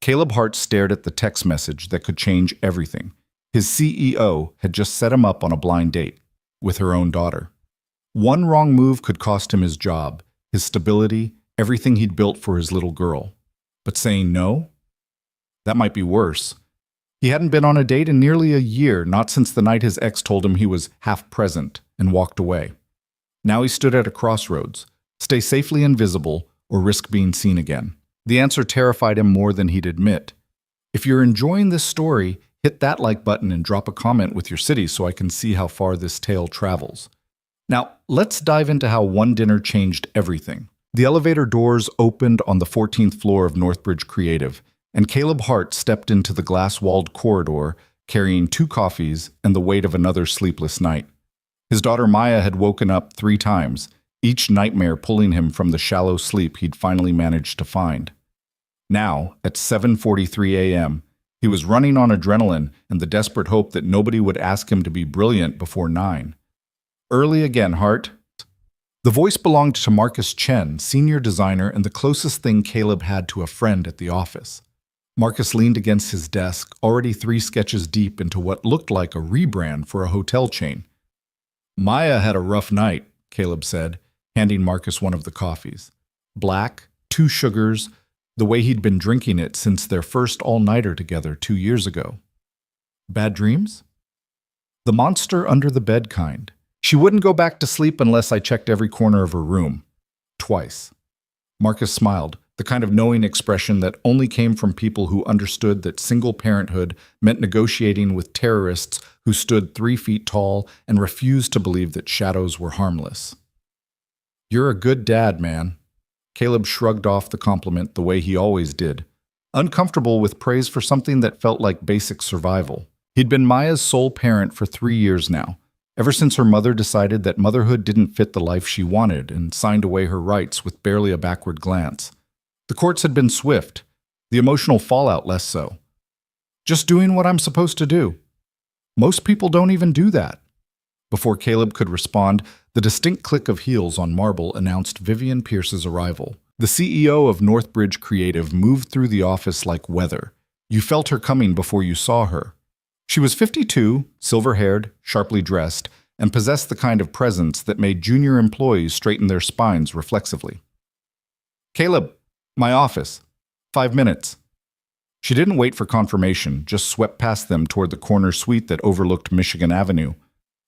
Caleb Hart stared at the text message that could change everything. His CEO had just set him up on a blind date with her own daughter. One wrong move could cost him his job, his stability, everything he'd built for his little girl. But saying no? That might be worse. He hadn't been on a date in nearly a year, not since the night his ex told him he was half present and walked away. Now he stood at a crossroads: stay safely invisible or risk being seen again. The answer terrified him more than he'd admit. If you're enjoying this story, hit that like button and drop a comment with your city so I can see how far this tale travels. Now, let's dive into how one dinner changed everything. The elevator doors opened on the 14th floor of Northbridge Creative, and Caleb Hart stepped into the glass-walled corridor, carrying 2 coffees and the weight of another sleepless night. His daughter Maya had woken up 3 times, each nightmare pulling him from the shallow sleep he'd finally managed to find. Now, at 7:43 a.m., he was running on adrenaline and the desperate hope that nobody would ask him to be brilliant before 9. Early again, Hart. The voice belonged to Marcus Chen, senior designer and the closest thing Caleb had to a friend at the office. Marcus leaned against his desk, already 3 sketches deep into what looked like a rebrand for a hotel chain. Maya had a rough night, Caleb said, handing Marcus one of the coffees. Black, 2 sugars, the way he'd been drinking it since their first all-nighter together 2 years ago. Bad dreams? The monster under the bed kind. She wouldn't go back to sleep unless I checked every corner of her room. Twice. Marcus smiled, the kind of knowing expression that only came from people who understood that single parenthood meant negotiating with terrorists who stood 3 feet tall and refused to believe that shadows were harmless. You're a good dad, man. Caleb shrugged off the compliment the way he always did, uncomfortable with praise for something that felt like basic survival. He'd been Maya's sole parent for 3 years now, ever since her mother decided that motherhood didn't fit the life she wanted and signed away her rights with barely a backward glance. The courts had been swift, the emotional fallout less so. Just doing what I'm supposed to do. Most people don't even do that. Before Caleb could respond, the distinct click of heels on marble announced Vivian Pierce's arrival. The CEO of Northbridge Creative moved through the office like weather. You felt her coming before you saw her. She was 52, silver-haired, sharply dressed, and possessed the kind of presence that made junior employees straighten their spines reflexively. Caleb, my office. 5 minutes. She didn't wait for confirmation, just swept past them toward the corner suite that overlooked Michigan Avenue.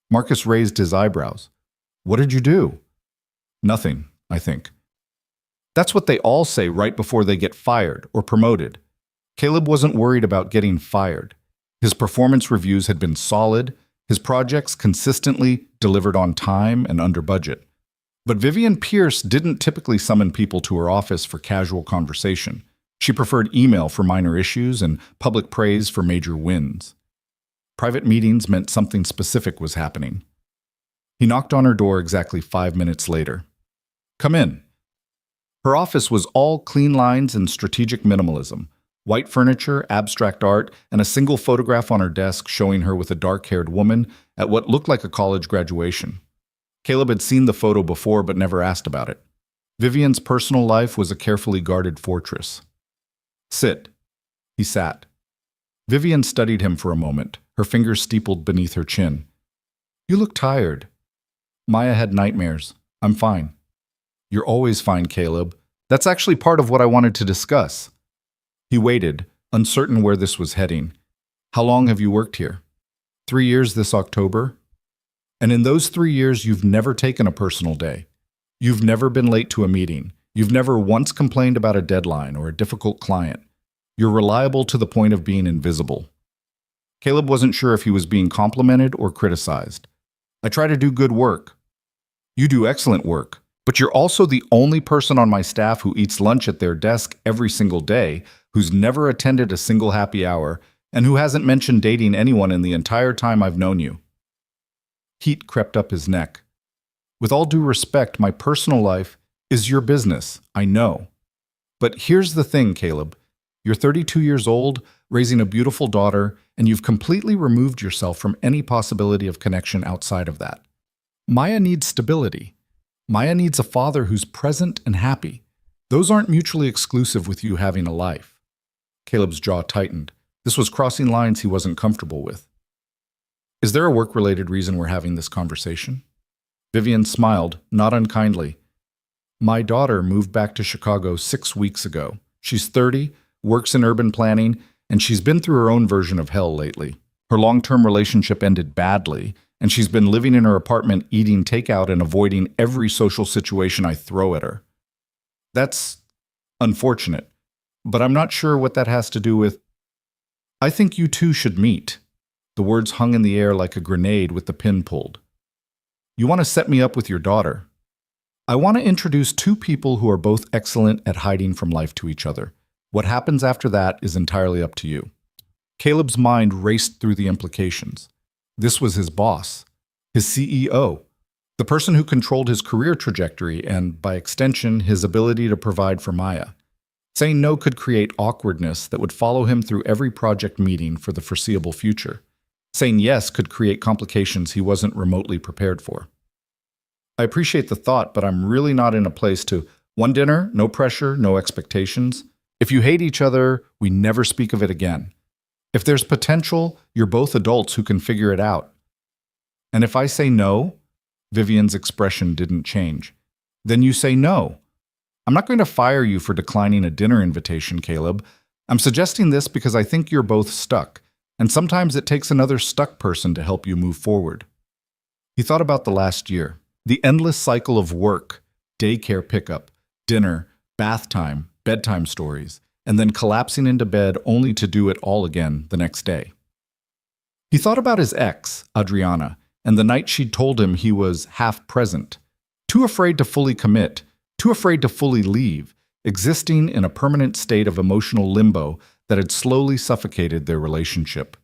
Marcus raised his eyebrows. What did you do? Nothing, I think. That's what they all say right before they get fired or promoted. Caleb wasn't worried about getting fired. His performance reviews had been solid, his projects consistently delivered on time and under budget. But Vivian Pierce didn't typically summon people to her office for casual conversation. She preferred email for minor issues and public praise for major wins. Private meetings meant something specific was happening. He knocked on her door exactly 5 minutes later. Come in. Her office was all clean lines and strategic minimalism. White furniture, abstract art, and a single photograph on her desk showing her with a dark-haired woman at what looked like a college graduation. Caleb had seen the photo before but never asked about it. Vivian's personal life was a carefully guarded fortress. Sit. He sat. Vivian studied him for a moment, her fingers steepled beneath her chin. You look tired. Maya had nightmares. I'm fine. You're always fine, Caleb. That's actually part of what I wanted to discuss. He waited, uncertain where this was heading. How long have you worked here? 3 years this October? And in those 3 years, you've never taken a personal day. You've never been late to a meeting. You've never once complained about a deadline or a difficult client. You're reliable to the point of being invisible. Caleb wasn't sure if he was being complimented or criticized. I try to do good work. You do excellent work, but you're also the only person on my staff who eats lunch at their desk every single day, who's never attended a single happy hour, and who hasn't mentioned dating anyone in the entire time I've known you. Heat crept up his neck. With all due respect, my personal life is your business, I know. But here's the thing, Caleb. You're 32 years old, raising a beautiful daughter, and you've completely removed yourself from any possibility of connection outside of that. Maya needs stability. Maya needs a father who's present and happy. Those aren't mutually exclusive with you having a life. Caleb's jaw tightened. This was crossing lines he wasn't comfortable with. Is there a work-related reason we're having this conversation? Vivian smiled, not unkindly. My daughter moved back to Chicago 6 weeks ago. She's 30, works in urban planning, and she's been through her own version of hell lately. Her long-term relationship ended badly, and she's been living in her apartment eating takeout and avoiding every social situation I throw at her. That's unfortunate, but I'm not sure what that has to do with... I think you two should meet. The words hung in the air like a grenade with the pin pulled. You want to set me up with your daughter. I want to introduce two people who are both excellent at hiding from life to each other. What happens after that is entirely up to you. Caleb's mind raced through the implications. This was his boss, his CEO, the person who controlled his career trajectory and, by extension, his ability to provide for Maya. Saying no could create awkwardness that would follow him through every project meeting for the foreseeable future. Saying yes could create complications he wasn't remotely prepared for. I appreciate the thought, but I'm really not in a place to... One dinner, no pressure, no expectations. If you hate each other, we never speak of it again. If there's potential, you're both adults who can figure it out. And if I say no, Vivian's expression didn't change. Then you say no. I'm not going to fire you for declining a dinner invitation, Caleb. I'm suggesting this because I think you're both stuck, and sometimes it takes another stuck person to help you move forward. He thought about the last year, the endless cycle of work, daycare pickup, dinner, bath time, bedtime stories, and then collapsing into bed only to do it all again the next day. He thought about his ex, Adriana, and the night she'd told him he was half present, too afraid to fully commit, too afraid to fully leave, existing in a permanent state of emotional limbo that had slowly suffocated their relationship.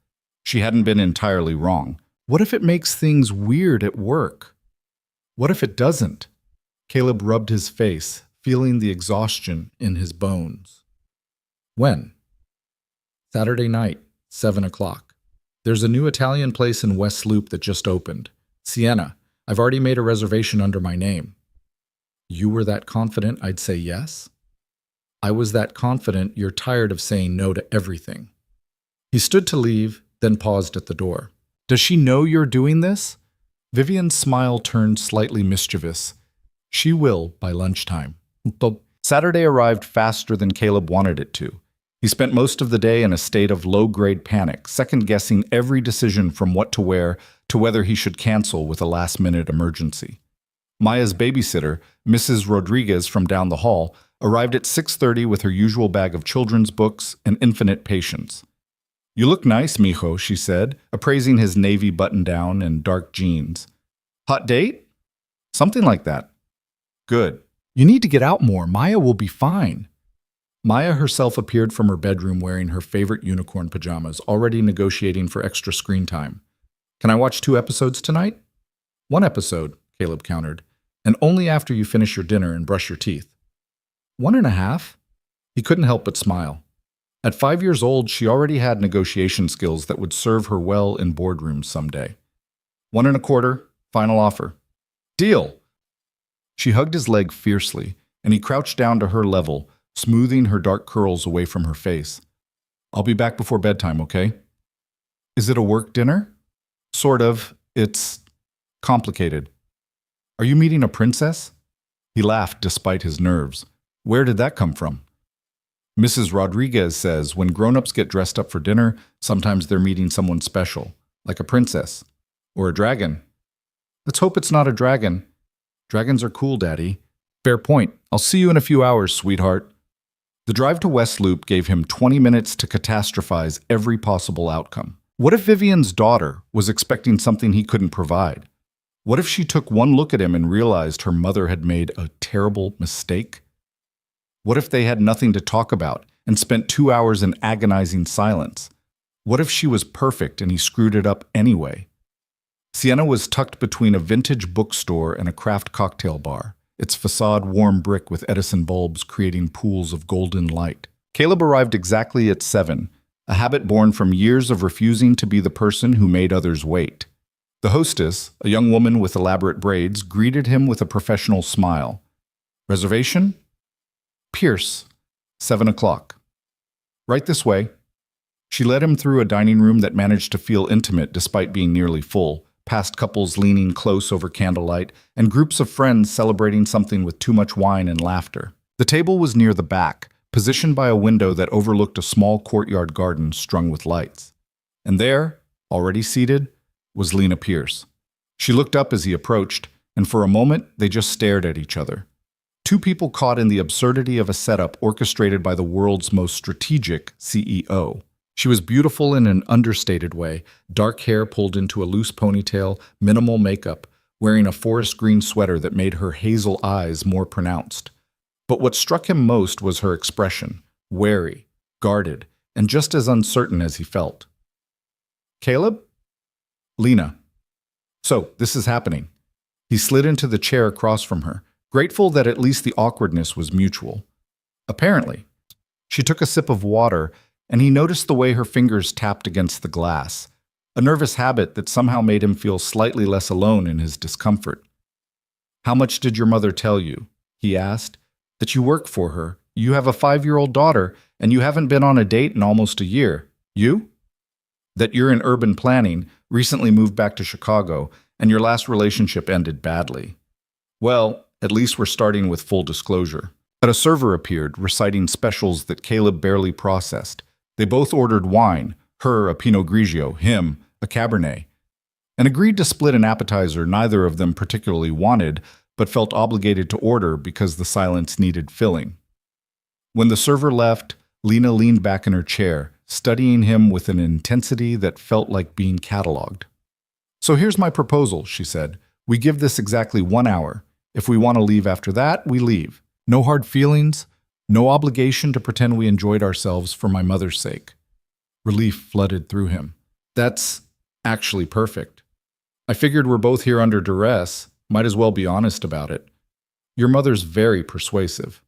She hadn't been entirely wrong. What if it makes things weird at work? What if it doesn't? Caleb rubbed his face, feeling the exhaustion in his bones. When? Saturday night, 7 o'clock. There's a new Italian place in West Loop that just opened. Sienna. I've already made a reservation under my name. You were that confident I'd say yes? I was that confident you're tired of saying no to everything. He stood to leave, then paused at the door. Does she know you're doing this? Vivian's smile turned slightly mischievous. She will by lunchtime. Saturday arrived faster than Caleb wanted it to. He spent most of the day in a state of low-grade panic, second-guessing every decision from what to wear to whether he should cancel with a last-minute emergency. Maya's babysitter, Mrs. Rodriguez from down the hall, arrived at 6:30 with her usual bag of children's books and infinite patience. You look nice, mijo, she said, appraising his navy button-down and dark jeans. Hot date? Something like that. Good. You need to get out more. Maya will be fine. Maya herself appeared from her bedroom wearing her favorite unicorn pajamas, already negotiating for extra screen time. Can I watch 2 episodes tonight? 1 episode, Caleb countered, and only after you finish your dinner and brush your teeth. 1.5? He couldn't help but smile. At 5 years old, she already had negotiation skills that would serve her well in boardrooms someday. 1.25, final offer. Deal! She hugged his leg fiercely, and he crouched down to her level, smoothing her dark curls away from her face. I'll be back before bedtime, okay? Is it a work dinner? Sort of. It's complicated. Are you meeting a princess? He laughed despite his nerves. Where did that come from? Mrs. Rodriguez says when grown-ups get dressed up for dinner, sometimes they're meeting someone special, like a princess. Or a dragon. Let's hope it's not a dragon. Dragons are cool, Daddy. Fair point. I'll see you in a few hours, sweetheart. The drive to West Loop gave him 20 minutes to catastrophize every possible outcome. What if Vivian's daughter was expecting something he couldn't provide? What if she took one look at him and realized her mother had made a terrible mistake? What if they had nothing to talk about and spent 2 hours in agonizing silence? What if she was perfect and he screwed it up anyway? Sienna was tucked between a vintage bookstore and a craft cocktail bar, its facade warm brick with Edison bulbs creating pools of golden light. Caleb arrived exactly at 7, a habit born from years of refusing to be the person who made others wait. The hostess, a young woman with elaborate braids, greeted him with a professional smile. Reservation? Pierce, 7 o'clock. Right this way. She led him through a dining room that managed to feel intimate despite being nearly full, past couples leaning close over candlelight, and groups of friends celebrating something with too much wine and laughter. The table was near the back, positioned by a window that overlooked a small courtyard garden strung with lights. And there, already seated, was Lena Pierce. She looked up as he approached, and for a moment they just stared at each other. Two people caught in the absurdity of a setup orchestrated by the world's most strategic CEO. She was beautiful in an understated way, dark hair pulled into a loose ponytail, minimal makeup, wearing a forest green sweater that made her hazel eyes more pronounced. But what struck him most was her expression, wary, guarded, and just as uncertain as he felt. Caleb? Lena. So, this is happening. He slid into the chair across from her, grateful that at least the awkwardness was mutual. Apparently. She took a sip of water, and he noticed the way her fingers tapped against the glass, a nervous habit that somehow made him feel slightly less alone in his discomfort. How much did your mother tell you? He asked. That you work for her. You have a 5-year-old daughter, and you haven't been on a date in almost a year. You? That you're in urban planning, recently moved back to Chicago, and your last relationship ended badly. Well, at least we're starting with full disclosure. But a server appeared, reciting specials that Caleb barely processed. They both ordered wine, her a Pinot Grigio, him a Cabernet, and agreed to split an appetizer neither of them particularly wanted, but felt obligated to order because the silence needed filling. When the server left, Lena leaned back in her chair, studying him with an intensity that felt like being cataloged. So here's my proposal, she said. We give this exactly 1 hour. If we want to leave after that, we leave. No hard feelings, no obligation to pretend we enjoyed ourselves for my mother's sake. Relief flooded through him. That's actually perfect. I figured we're both here under duress. Might as well be honest about it. Your mother's very persuasive.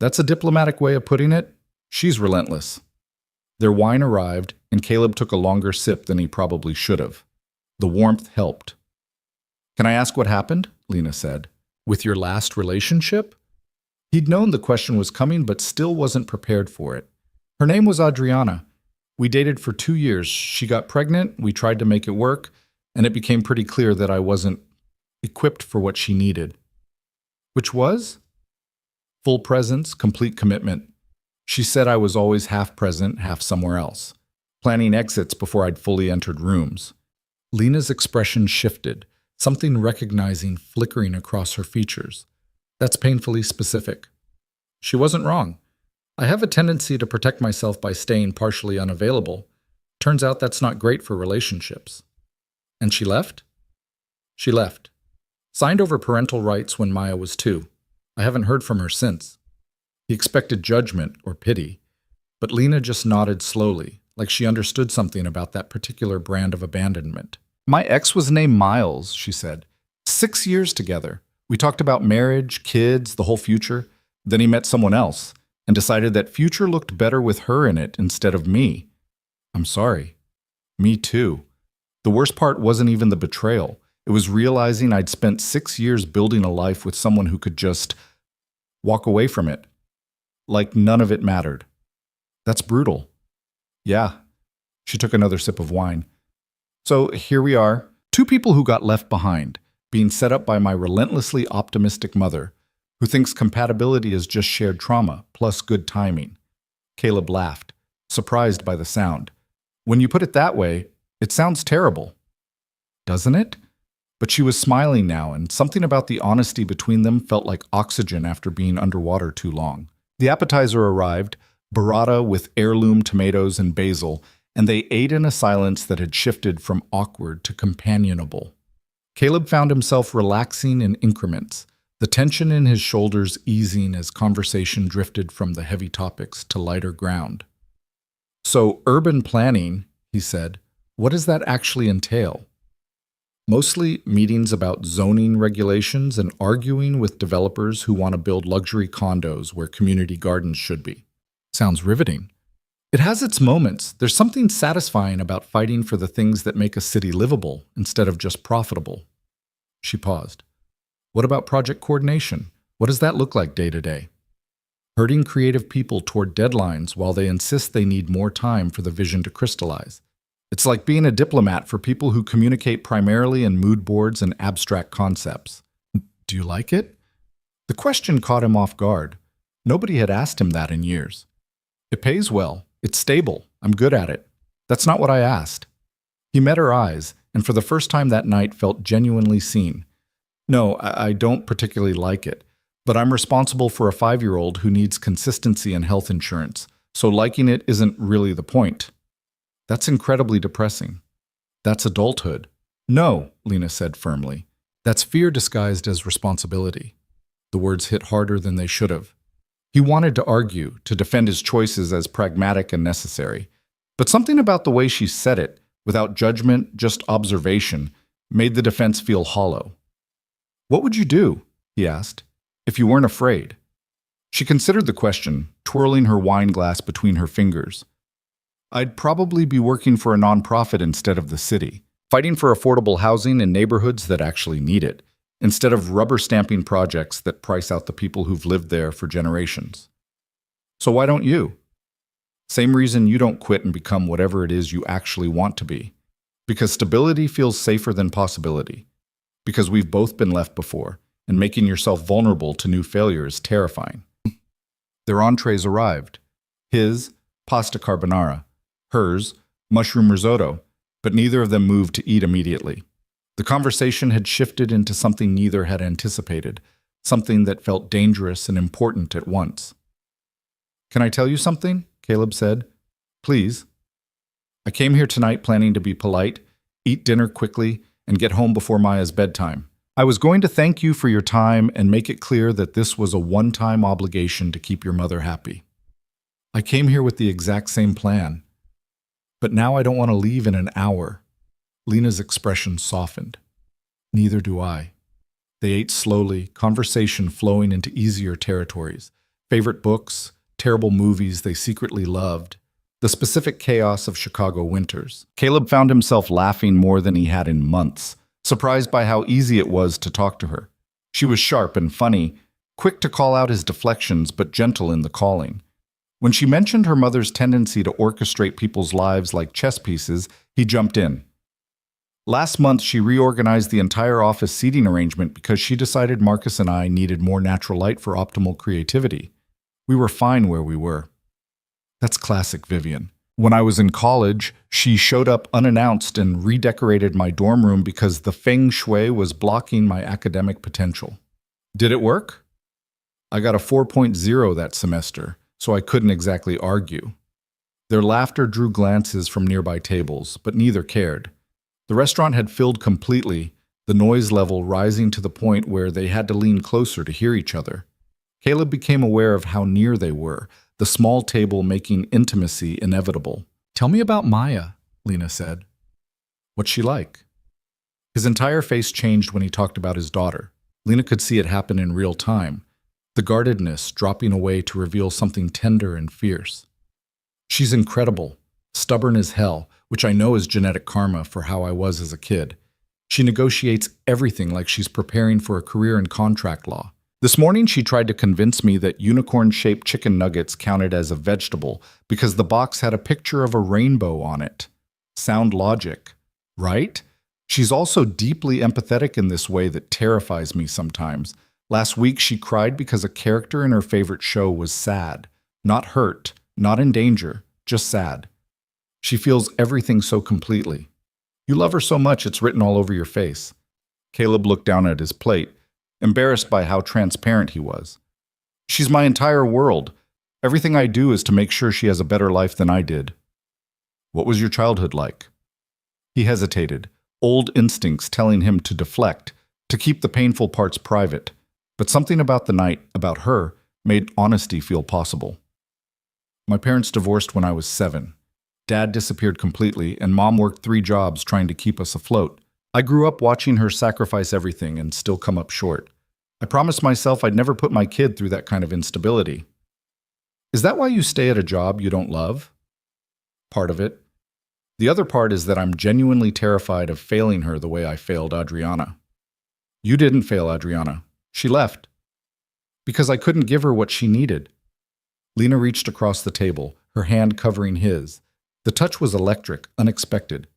That's a diplomatic way of putting it. She's relentless. Their wine arrived, and Caleb took a longer sip than he probably should have. The warmth helped. Can I ask what happened? Lena said. With your last relationship? He'd known the question was coming, but still wasn't prepared for it. Her name was Adriana. We dated for 2 years. She got pregnant, we tried to make it work, and it became pretty clear that I wasn't equipped for what she needed. Which was? Full presence, complete commitment. She said I was always half present, half somewhere else, planning exits before I'd fully entered rooms. Lena's expression shifted, something recognizing flickering across her features. That's painfully specific. She wasn't wrong. I have a tendency to protect myself by staying partially unavailable. Turns out that's not great for relationships. And she left? She left. Signed over parental rights when Maya was 2. I haven't heard from her since. He expected judgment or pity, but Lena just nodded slowly, like she understood something about that particular brand of abandonment. My ex was named Miles, she said. 6 years together. We talked about marriage, kids, the whole future. Then he met someone else and decided that future looked better with her in it instead of me. I'm sorry. Me too. The worst part wasn't even the betrayal. It was realizing I'd spent 6 years building a life with someone who could just walk away from it. Like none of it mattered. That's brutal. Yeah. She took another sip of wine. So here we are, 2 people who got left behind, being set up by my relentlessly optimistic mother, who thinks compatibility is just shared trauma plus good timing. Caleb laughed, surprised by the sound. When you put it that way, it sounds terrible. Doesn't it? But she was smiling now, and something about the honesty between them felt like oxygen after being underwater too long. The appetizer arrived, burrata with heirloom tomatoes and basil, and they ate in a silence that had shifted from awkward to companionable. Caleb found himself relaxing in increments, the tension in his shoulders easing as conversation drifted from the heavy topics to lighter ground. So, urban planning, he said, what does that actually entail? Mostly meetings about zoning regulations and arguing with developers who want to build luxury condos where community gardens should be. Sounds riveting. It has its moments. There's something satisfying about fighting for the things that make a city livable instead of just profitable. She paused. What about project coordination? What does that look like day to day? herding creative people toward deadlines while they insist they need more time for the vision to crystallize. It's like being a diplomat for people who communicate primarily in mood boards and abstract concepts. Do you like it? The question caught him off guard. Nobody had asked him that in years. It pays well. It's stable. I'm good at it. That's not what I asked. He met her eyes, and for the first time that night felt genuinely seen. No, I don't particularly like it, but I'm responsible for a 5-year-old who needs consistency and health insurance, so liking it isn't really the point. That's incredibly depressing. That's adulthood. No, Lena said firmly. That's fear disguised as responsibility. The words hit harder than they should have. He wanted to argue, to defend his choices as pragmatic and necessary. But something about the way she said it, without judgment, just observation, made the defense feel hollow. What would you do, he asked, if you weren't afraid? She considered the question, twirling her wine glass between her fingers. I'd probably be working for a nonprofit instead of the city, fighting for affordable housing in neighborhoods that actually need it, instead of rubber-stamping projects that price out the people who've lived there for generations. So why don't you? Same reason you don't quit and become whatever it is you actually want to be. Because stability feels safer than possibility. Because we've both been left before, and making yourself vulnerable to new failure is terrifying. Their entrees arrived. His, pasta carbonara. Hers, mushroom risotto, but neither of them moved to eat immediately. The conversation had shifted into something neither had anticipated, something that felt dangerous and important at once. Can I tell you something? Caleb said. Please. I came here tonight planning to be polite, eat dinner quickly, and get home before Maya's bedtime. I was going to thank you for your time and make it clear that this was a one-time obligation to keep your mother happy. I came here with the exact same plan. But now I don't want to leave in an hour. Lena's expression softened. Neither do I. They ate slowly, conversation flowing into easier territories. Favorite books, terrible movies they secretly loved, the specific chaos of Chicago winters. Caleb found himself laughing more than he had in months, surprised by how easy it was to talk to her. She was sharp and funny, quick to call out his deflections but gentle in the calling. When she mentioned her mother's tendency to orchestrate people's lives like chess pieces, he jumped in. Last month, she reorganized the entire office seating arrangement because she decided Marcus and I needed more natural light for optimal creativity. We were fine where we were. That's classic Vivian. When I was in college, she showed up unannounced and redecorated my dorm room because the feng shui was blocking my academic potential. Did it work? I got a 4.0 that semester, so I couldn't exactly argue. Their laughter drew glances from nearby tables, but neither cared. The restaurant had filled completely, the noise level rising to the point where they had to lean closer to hear each other. Caleb became aware of how near they were, the small table making intimacy inevitable. Tell me about Maya, Lena said. What's she like? His entire face changed when he talked about his daughter. Lena could see it happen in real time, the guardedness dropping away to reveal something tender and fierce. She's incredible, stubborn as hell, which I know is genetic karma for how I was as a kid. She negotiates everything like she's preparing for a career in contract law. This morning she tried to convince me that unicorn-shaped chicken nuggets counted as a vegetable because the box had a picture of a rainbow on it. Sound logic, right? She's also deeply empathetic in this way that terrifies me sometimes. Last week she cried because a character in her favorite show was sad. Not hurt, not in danger, just sad. She feels everything so completely. You love her so much it's written all over your face. Caleb looked down at his plate, embarrassed by how transparent he was. She's my entire world. Everything I do is to make sure she has a better life than I did. What was your childhood like? He hesitated, old instincts telling him to deflect, to keep the painful parts private. But something about the night, about her, made honesty feel possible. My parents divorced when I was 7. Dad disappeared completely, and Mom worked 3 jobs trying to keep us afloat. I grew up watching her sacrifice everything and still come up short. I promised myself I'd never put my kid through that kind of instability. Is that why you stay at a job you don't love? Part of it. The other part is that I'm genuinely terrified of failing her the way I failed Adriana. You didn't fail Adriana. She left. Because I couldn't give her what she needed. Lena reached across the table, her hand covering his. The touch was electric, unexpected.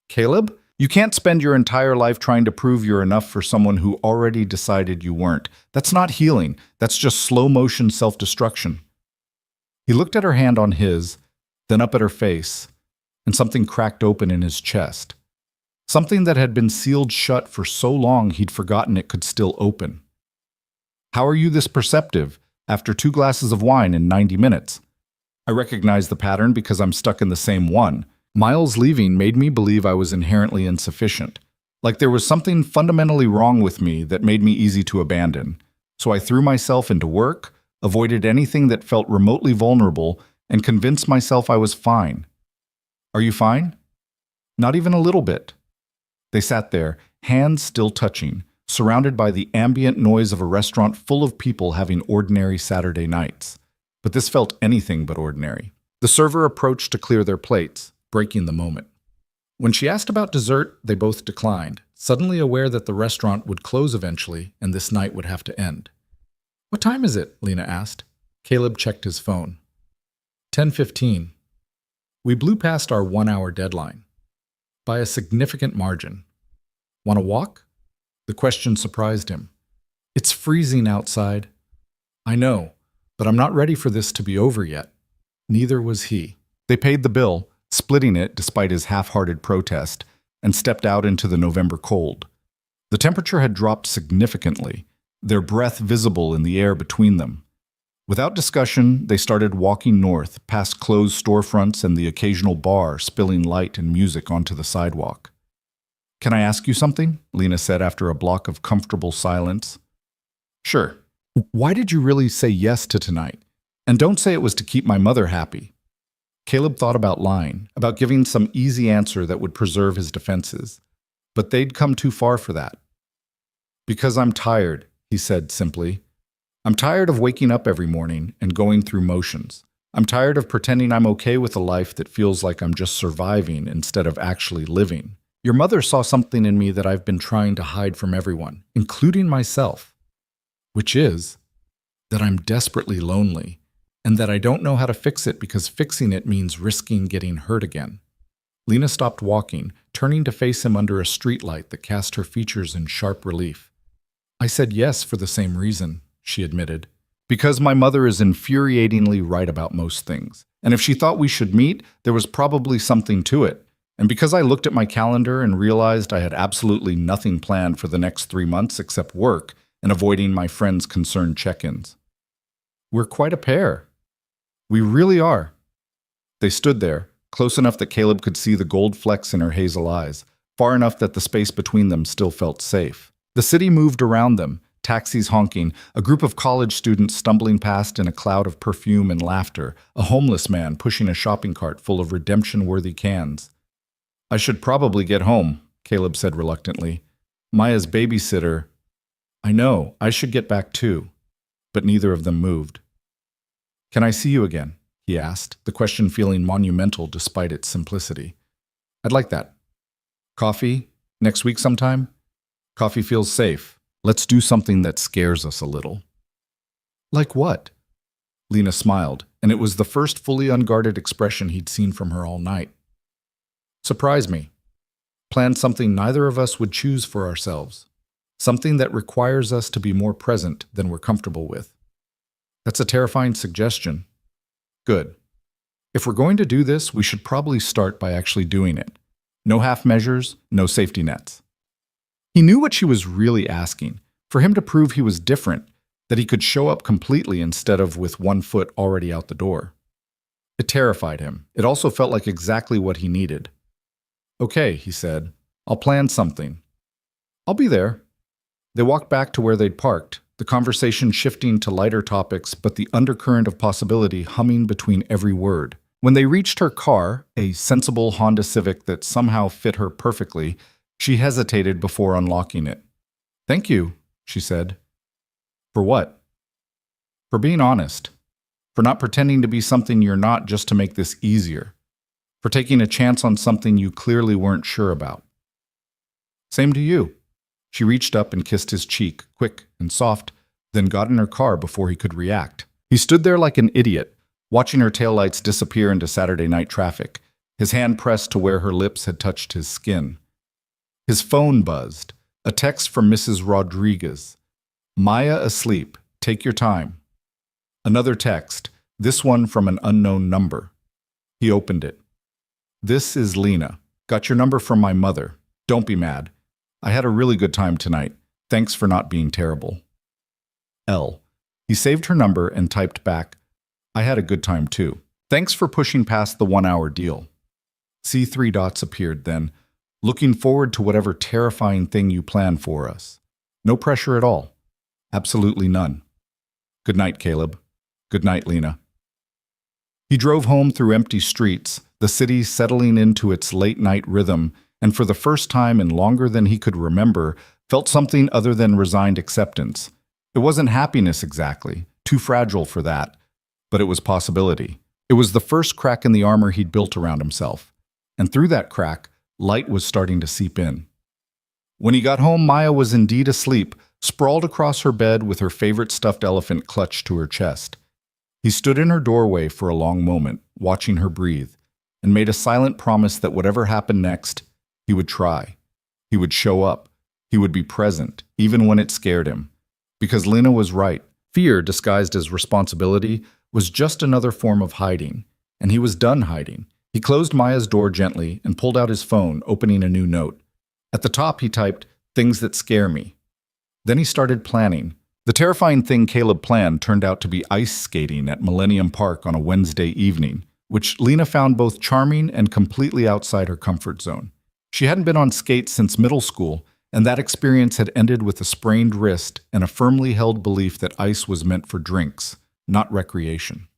Caleb, you can't spend your entire life trying to prove you're enough for someone who already decided you weren't. That's not healing. That's just slow-motion self-destruction. He looked at her hand on his, then up at her face, and something cracked open in his chest. Something that had been sealed shut for so long he'd forgotten it could still open. How are you this perceptive after 2 glasses of wine in 90 minutes? I recognize the pattern because I'm stuck in the same one. Miles leaving made me believe I was inherently insufficient. Like there was something fundamentally wrong with me that made me easy to abandon. So I threw myself into work, avoided anything that felt remotely vulnerable, and convinced myself I was fine. Are you fine? Not even a little bit. They sat there, hands still touching, surrounded by the ambient noise of a restaurant full of people having ordinary Saturday nights. But this felt anything but ordinary. The server approached to clear their plates, breaking the moment. When she asked about dessert, they both declined, suddenly aware that the restaurant would close eventually and this night would have to end. What time is it? Lena asked. Caleb checked his phone. 10:15. We blew past our 1-hour deadline. By a significant margin. Want to walk? The question surprised him. It's freezing outside. I know, but I'm not ready for this to be over yet. Neither was he. They paid the bill, splitting it despite his half-hearted protest, and stepped out into the November cold. The temperature had dropped significantly, their breath visible in the air between them. Without discussion, they started walking north, past closed storefronts and the occasional bar spilling light and music onto the sidewalk. Can I ask you something? Lena said after a block of comfortable silence. Sure. Why did you really say yes to tonight? And don't say it was to keep my mother happy. Caleb thought about lying, about giving some easy answer that would preserve his defenses. But they'd come too far for that. Because I'm tired, he said simply. I'm tired of waking up every morning and going through motions. I'm tired of pretending I'm okay with a life that feels like I'm just surviving instead of actually living. Your mother saw something in me that I've been trying to hide from everyone, including myself, which is that I'm desperately lonely and that I don't know how to fix it because fixing it means risking getting hurt again. Lena stopped walking, turning to face him under a streetlight that cast her features in sharp relief. I said yes for the same reason, she admitted. Because my mother is infuriatingly right about most things. And if she thought we should meet, there was probably something to it. And because I looked at my calendar and realized I had absolutely nothing planned for the next 3 months except work and avoiding my friends' concerned check-ins. We're quite a pair. We really are. They stood there, close enough that Caleb could see the gold flecks in her hazel eyes, far enough that the space between them still felt safe. The city moved around them, taxis honking, a group of college students stumbling past in a cloud of perfume and laughter, a homeless man pushing a shopping cart full of redemption-worthy cans. I should probably get home, Caleb said reluctantly. Maya's babysitter. I know, I should get back too. But neither of them moved. Can I see you again? He asked, the question feeling monumental despite its simplicity. I'd like that. Coffee? Next week sometime? Coffee feels safe. Let's do something that scares us a little. Like what? Lena smiled, and it was the first fully unguarded expression he'd seen from her all night. Surprise me. Plan something neither of us would choose for ourselves. Something that requires us to be more present than we're comfortable with. That's a terrifying suggestion. Good. If we're going to do this, we should probably start by actually doing it. No half measures, no safety nets. He knew what she was really asking, for him to prove he was different, that he could show up completely instead of with one foot already out the door. It terrified him. It also felt like exactly what he needed. Okay, he said. I'll plan something. I'll be there. They walked back to where they'd parked, the conversation shifting to lighter topics, but the undercurrent of possibility humming between every word. When they reached her car, a sensible Honda Civic that somehow fit her perfectly, she hesitated before unlocking it. Thank you, she said. For what? For being honest. For not pretending to be something you're not just to make this easier. For taking a chance on something you clearly weren't sure about. Same to you. She reached up and kissed his cheek, quick and soft, then got in her car before he could react. He stood there like an idiot, watching her taillights disappear into Saturday night traffic, his hand pressed to where her lips had touched his skin. His phone buzzed, a text from Mrs. Rodriguez. Maya asleep, take your time. Another text, this one from an unknown number. He opened it. This is Lena. Got your number from my mother. Don't be mad. I had a really good time tonight. Thanks for not being terrible. L. He saved her number and typed back, I had a good time too. Thanks for pushing past the 1-hour deal. See 3 dots appeared then. Looking forward to whatever terrifying thing you plan for us. No pressure at all. Absolutely none. Good night, Caleb. Good night, Lena. He drove home through empty streets, the city settling into its late-night rhythm, and for the first time in longer than he could remember, felt something other than resigned acceptance. It wasn't happiness exactly, too fragile for that, but it was possibility. It was the first crack in the armor he'd built around himself, and through that crack, light was starting to seep in. When he got home, Maya was indeed asleep, sprawled across her bed with her favorite stuffed elephant clutched to her chest. He stood in her doorway for a long moment, watching her breathe, and made a silent promise that whatever happened next, he would try. He would show up. He would be present, even when it scared him. Because Lena was right. Fear, disguised as responsibility, was just another form of hiding, and he was done hiding. He closed Maya's door gently and pulled out his phone, opening a new note. At the top, he typed, things that scare me. Then he started planning. The terrifying thing Caleb planned turned out to be ice skating at Millennium Park on a Wednesday evening, which Lena found both charming and completely outside her comfort zone. She hadn't been on skates since middle school, and that experience had ended with a sprained wrist and a firmly held belief that ice was meant for drinks, not recreation.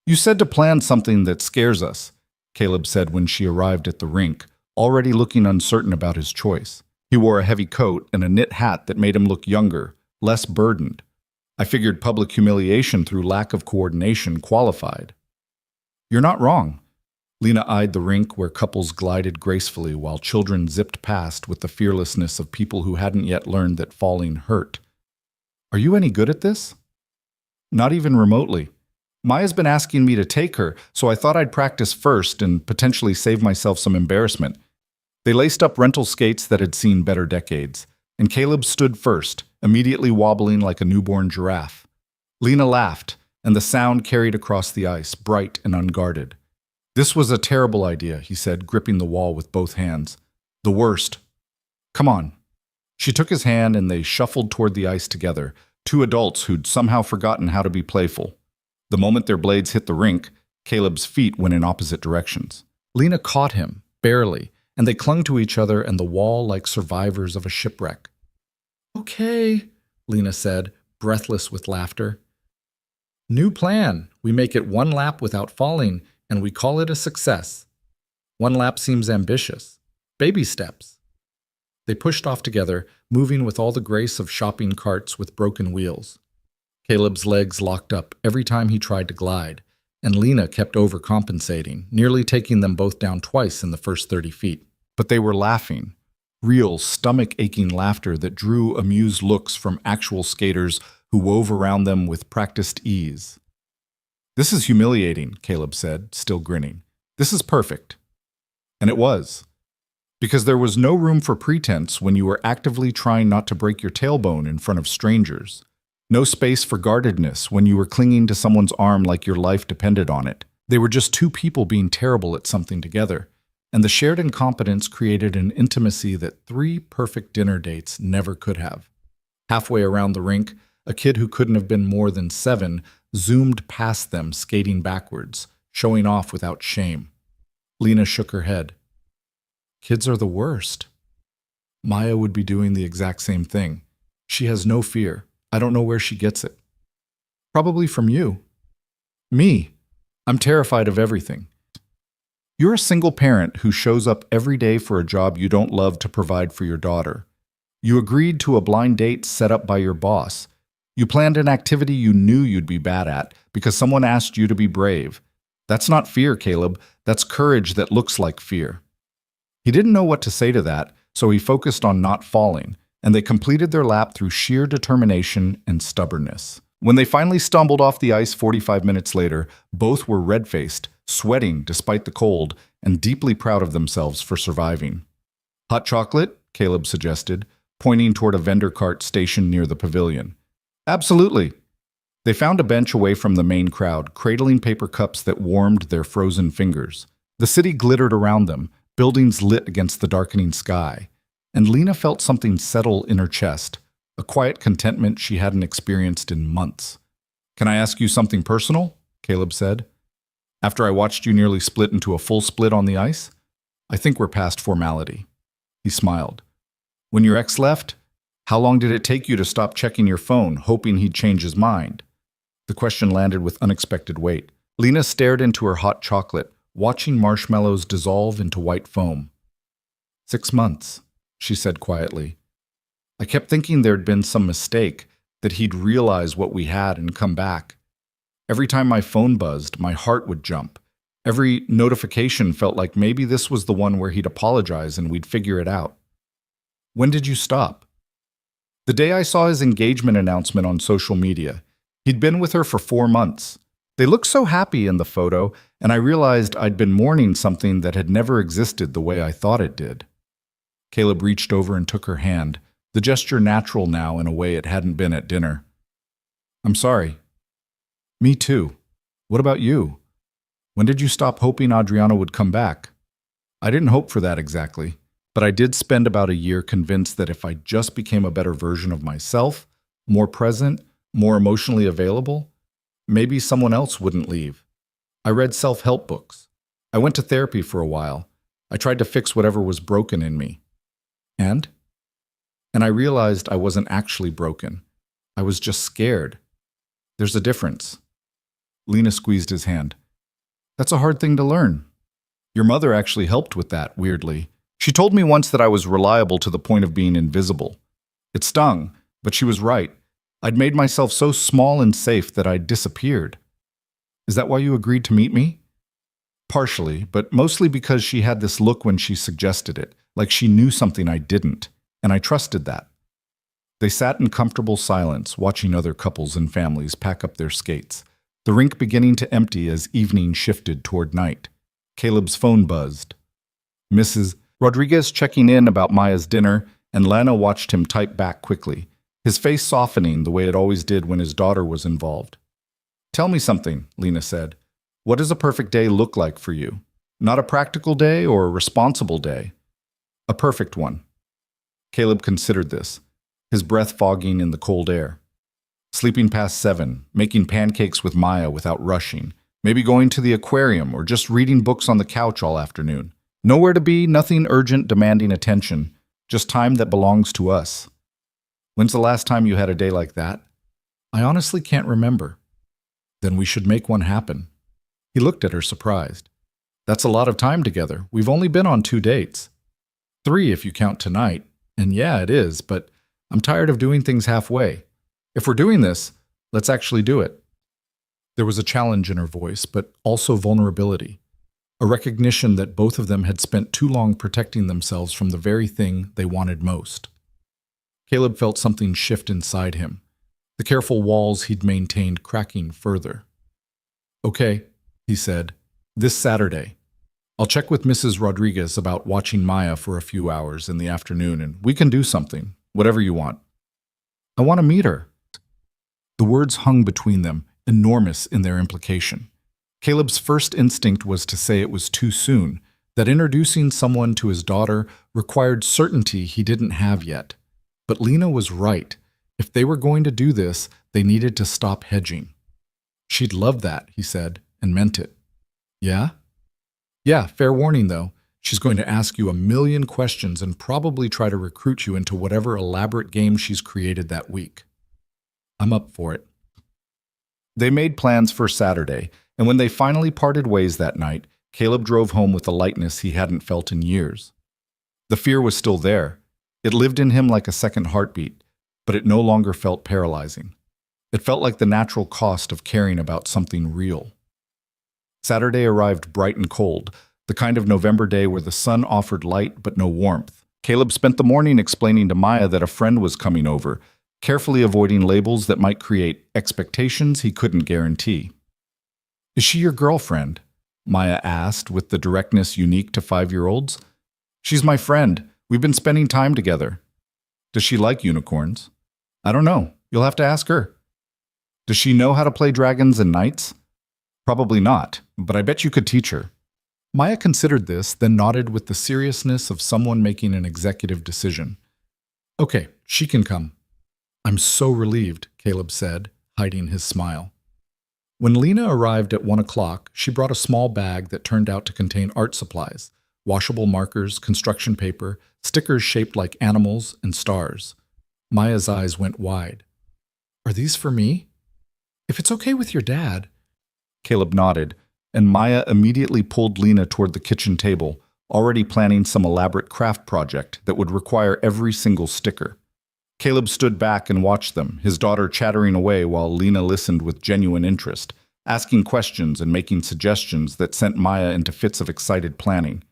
You said to plan something that scares us, Caleb said when she arrived at the rink, already looking uncertain about his choice. He wore a heavy coat and a knit hat that made him look younger, less burdened. I figured public humiliation through lack of coordination qualified. You're not wrong. Lena eyed the rink where couples glided gracefully while children zipped past with the fearlessness of people who hadn't yet learned that falling hurt. Are you any good at this? Not even remotely. Maya's been asking me to take her, so I thought I'd practice first and potentially save myself some embarrassment. They laced up rental skates that had seen better decades, and Caleb stood first, immediately wobbling like a newborn giraffe. Lena laughed, and the sound carried across the ice, bright and unguarded. This was a terrible idea, he said, gripping the wall with both hands. The worst. Come on. She took his hand and they shuffled toward the ice together, 2 adults who'd somehow forgotten how to be playful. The moment their blades hit the rink, Caleb's feet went in opposite directions. Lena caught him, barely, and they clung to each other and the wall like survivors of a shipwreck. Okay, Lena said, breathless with laughter. New plan. We make it 1 lap without falling, and we call it a success. 1 lap seems ambitious. Baby steps. They pushed off together, moving with all the grace of shopping carts with broken wheels. Caleb's legs locked up every time he tried to glide, and Lena kept overcompensating, nearly taking them both down twice in the first 30 feet. But they were laughing. Real, stomach-aching laughter that drew amused looks from actual skaters who wove around them with practiced ease. This is humiliating, Caleb said, still grinning. This is perfect. And it was. Because there was no room for pretense when you were actively trying not to break your tailbone in front of strangers. No space for guardedness when you were clinging to someone's arm like your life depended on it. They were just 2 people being terrible at something together, and the shared incompetence created an intimacy that 3 perfect dinner dates never could have. Halfway around the rink, a kid who couldn't have been more than 7 zoomed past them, skating backwards, showing off without shame. Lena shook her head. Kids are the worst. Maya would be doing the exact same thing. She has no fear. I don't know where she gets it. Probably from you. Me. I'm terrified of everything. You're a single parent who shows up every day for a job you don't love to provide for your daughter. You agreed to a blind date set up by your boss. You planned an activity you knew you'd be bad at because someone asked you to be brave. That's not fear, Caleb. That's courage that looks like fear. He didn't know what to say to that, so he focused on not falling, and they completed their lap through sheer determination and stubbornness. When they finally stumbled off the ice 45 minutes later, both were red-faced, sweating despite the cold, and deeply proud of themselves for surviving. Hot chocolate? Caleb suggested, pointing toward a vendor cart stationed near the pavilion. Absolutely. They found a bench away from the main crowd, cradling paper cups that warmed their frozen fingers. The city glittered around them, buildings lit against the darkening sky, and Lena felt something settle in her chest, a quiet contentment she hadn't experienced in months. Can I ask you something personal? Caleb said. After I watched you nearly split into a full split on the ice? I think we're past formality. He smiled. When your ex left, how long did it take you to stop checking your phone, hoping he'd change his mind? The question landed with unexpected weight. Lena stared into her hot chocolate, watching marshmallows dissolve into white foam. 6 months, she said quietly. I kept thinking there'd been some mistake, that he'd realize what we had and come back. Every time my phone buzzed, my heart would jump. Every notification felt like maybe this was the one where he'd apologize and we'd figure it out. When did you stop? The day I saw his engagement announcement on social media. He'd been with her for 4 months. They looked so happy in the photo, and I realized I'd been mourning something that had never existed the way I thought it did. Caleb reached over and took her hand, the gesture natural now in a way it hadn't been at dinner. I'm sorry. Me too. What about you? When did you stop hoping Adriana would come back? I didn't hope for that exactly, but I did spend about a year convinced that if I just became a better version of myself, more present, more emotionally available, maybe someone else wouldn't leave. I read self-help books. I went to therapy for a while. I tried to fix whatever was broken in me. And I realized I wasn't actually broken. I was just scared. There's a difference. Lena squeezed his hand. That's a hard thing to learn. Your mother actually helped with that, weirdly. She told me once that I was reliable to the point of being invisible. It stung, but she was right. I'd made myself so small and safe that I'd disappeared. Is that why you agreed to meet me? Partially, but mostly because she had this look when she suggested it, like she knew something I didn't, and I trusted that. They sat in comfortable silence, watching other couples and families pack up their skates, the rink beginning to empty as evening shifted toward night. Caleb's phone buzzed. Mrs. Rodriguez checking in about Maya's dinner, and Lana watched him type back quickly, his face softening the way it always did when his daughter was involved. Tell me something, Lena said. What does a perfect day look like for you? Not a practical day or a responsible day. A perfect one. Caleb considered this, his breath fogging in the cold air. Sleeping past 7, making pancakes with Maya without rushing, maybe going to the aquarium or just reading books on the couch all afternoon. Nowhere to be, nothing urgent demanding attention, just time that belongs to us. When's the last time you had a day like that? I honestly can't remember. Then we should make one happen. He looked at her surprised. That's a lot of time together. We've only been on 2 dates. 3 if you count tonight. And yeah, it is, but I'm tired of doing things halfway. If we're doing this, let's actually do it. There was a challenge in her voice, but also vulnerability. A recognition that both of them had spent too long protecting themselves from the very thing they wanted most. Caleb felt something shift inside him, the careful walls he'd maintained cracking further. Okay, he said, this Saturday. I'll check with Mrs. Rodriguez about watching Maya for a few hours in the afternoon, and we can do something, whatever you want. I want to meet her. The words hung between them, enormous in their implication. Caleb's first instinct was to say it was too soon, that introducing someone to his daughter required certainty he didn't have yet. But Lena was right. If they were going to do this, they needed to stop hedging. She'd love that, he said, and meant it. Yeah? Yeah, fair warning though. She's going to ask you a million questions and probably try to recruit you into whatever elaborate game she's created that week. I'm up for it. They made plans for Saturday, and when they finally parted ways that night, Caleb drove home with a lightness he hadn't felt in years. The fear was still there. It lived in him like a second heartbeat, but it no longer felt paralyzing. It felt like the natural cost of caring about something real. Saturday arrived bright and cold, the kind of November day where the sun offered light but no warmth. Caleb spent the morning explaining to Maya that a friend was coming over, carefully avoiding labels that might create expectations he couldn't guarantee. "Is she your girlfriend?" Maya asked with the directness unique to 5-year-olds. "She's my friend. We've been spending time together." "Does she like unicorns?" "I don't know. You'll have to ask her." "Does she know how to play dragons and knights?" "Probably not, but I bet you could teach her." Maya considered this, then nodded with the seriousness of someone making an executive decision. "Okay, she can come." "I'm so relieved," Caleb said, hiding his smile. When Lena arrived at 1 o'clock, she brought a small bag that turned out to contain art supplies, washable markers, construction paper, stickers shaped like animals, and stars. Maya's eyes went wide. "Are these for me?" "If it's okay with your dad." Caleb nodded, and Maya immediately pulled Lena toward the kitchen table, already planning some elaborate craft project that would require every single sticker. Caleb stood back and watched them, his daughter chattering away while Lena listened with genuine interest, asking questions and making suggestions that sent Maya into fits of excited planning.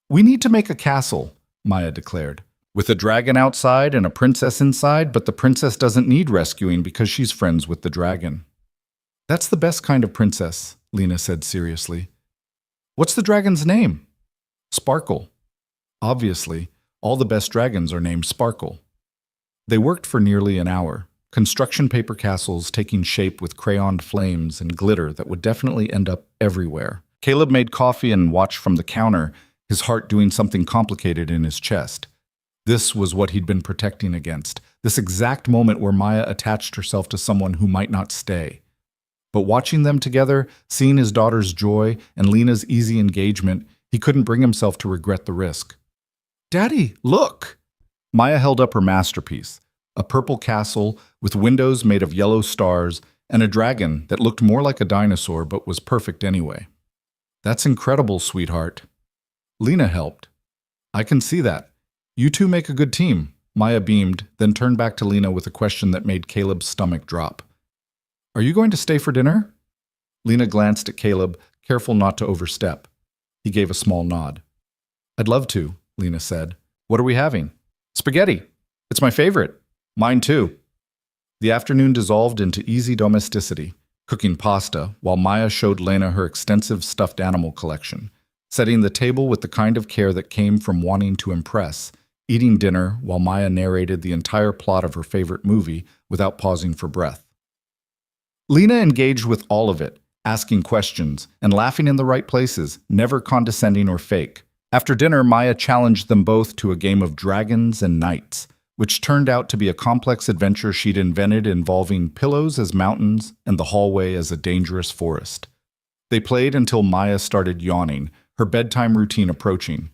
"We need to make a castle," Maya declared, "with a dragon outside and a princess inside, but the princess doesn't need rescuing because she's friends with the dragon." "That's the best kind of princess," Lena said seriously. "What's the dragon's name?" "Sparkle." Obviously, all the best dragons are named Sparkle. They worked for nearly an hour, construction paper castles taking shape with crayoned flames and glitter that would definitely end up everywhere. Caleb made coffee and watched from the counter, his heart doing something complicated in his chest. This was what he'd been protecting against, this exact moment where Maya attached herself to someone who might not stay. But watching them together, seeing his daughter's joy and Lena's easy engagement, he couldn't bring himself to regret the risk. "Daddy, look!" Maya held up her masterpiece, a purple castle with windows made of yellow stars and a dragon that looked more like a dinosaur but was perfect anyway. "That's incredible, sweetheart." Lena helped. "I can see that. You two make a good team." Maya beamed, then turned back to Lena with a question that made Caleb's stomach drop. "Are you going to stay for dinner?" Lena glanced at Caleb, careful not to overstep. He gave a small nod. "I'd love to," Lena said. "What are we having?" "Spaghetti. It's my favorite." "Mine too." The afternoon dissolved into easy domesticity, cooking pasta, while Maya showed Lena her extensive stuffed animal collection, setting the table with the kind of care that came from wanting to impress, eating dinner while Maya narrated the entire plot of her favorite movie without pausing for breath. Lena engaged with all of it, asking questions and laughing in the right places, never condescending or fake. After dinner, Maya challenged them both to a game of dragons and knights, which turned out to be a complex adventure she'd invented involving pillows as mountains and the hallway as a dangerous forest. They played until Maya started yawning, her bedtime routine approaching.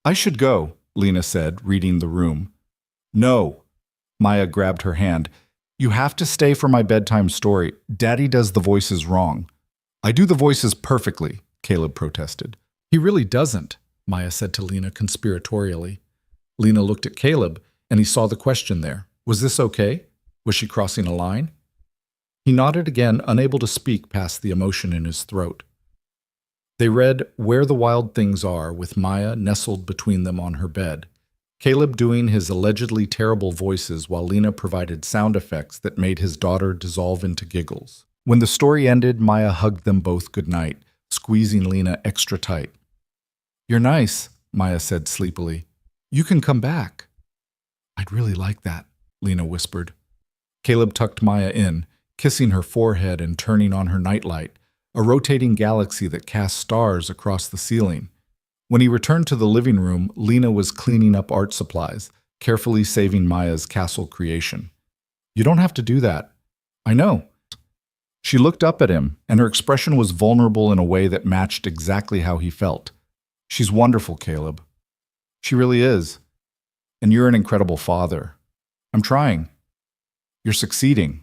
"I should go," Lena said, reading the room. "No." Maya grabbed her hand. "You have to stay for my bedtime story. Daddy does the voices wrong." "I do the voices perfectly," Caleb protested. "He really doesn't," Maya said to Lena conspiratorially. Lena looked at Caleb, and he saw the question there. Was this okay? Was she crossing a line? He nodded again, unable to speak past the emotion in his throat. They read Where the Wild Things Are with Maya nestled between them on her bed, Caleb doing his allegedly terrible voices while Lena provided sound effects that made his daughter dissolve into giggles. When the story ended, Maya hugged them both goodnight, squeezing Lena extra tight. "You're nice," Maya said sleepily. "You can come back." "I'd really like that," Lena whispered. Caleb tucked Maya in, kissing her forehead and turning on her nightlight, a rotating galaxy that cast stars across the ceiling. When he returned to the living room, Lena was cleaning up art supplies, carefully saving Maya's castle creation. "You don't have to do that." "I know." She looked up at him, and her expression was vulnerable in a way that matched exactly how he felt. "She's wonderful, Caleb." "She really is. And you're an incredible father." "I'm trying." "You're succeeding."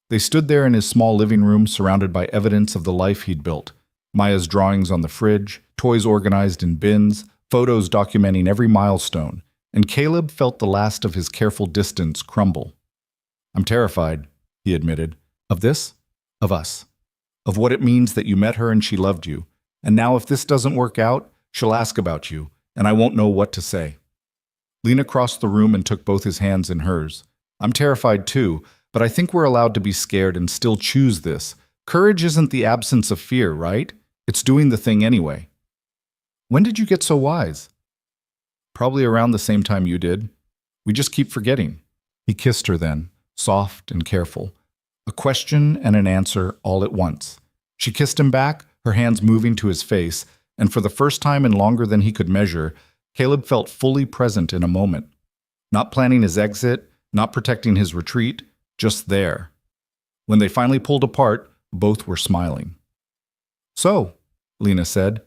They stood there in his small living room, surrounded by evidence of the life he'd built. Maya's drawings on the fridge, toys organized in bins, photos documenting every milestone, and Caleb felt the last of his careful distance crumble. "I'm terrified," he admitted. "Of this? Of us. Of what it means that you met her and she loved you. And now if this doesn't work out, she'll ask about you, and I won't know what to say." Lena crossed the room and took both his hands in hers. I'm terrified too, but I think we're allowed to be scared and still choose this. Courage isn't the absence of fear, right? It's doing the thing anyway. When did you get so wise? Probably around the same time you did. We just keep forgetting. He kissed her then, soft and careful. A question and an answer all at once. She kissed him back, her hands moving to his face, and for the first time in longer than he could measure, Caleb felt fully present in a moment. Not planning his exit, not protecting his retreat, just there. When they finally pulled apart, both were smiling. So, Lena said,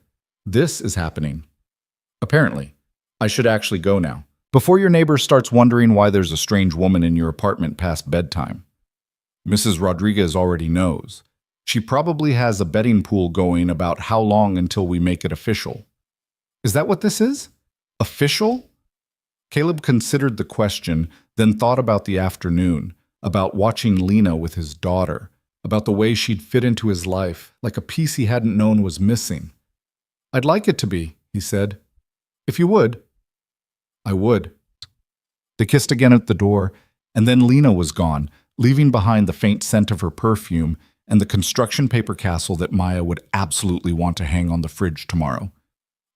this is happening. Apparently. I should actually go now. Before your neighbor starts wondering why there's a strange woman in your apartment past bedtime. Mrs. Rodriguez already knows. She probably has a betting pool going about how long until we make it official. Is that what this is? Official? Caleb considered the question, then thought about the afternoon, about watching Lena with his daughter, about the way she'd fit into his life, like a piece he hadn't known was missing. I'd like it to be, he said. If you would. I would. They kissed again at the door, and then Lena was gone, leaving behind the faint scent of her perfume and the construction paper castle that Maya would absolutely want to hang on the fridge tomorrow.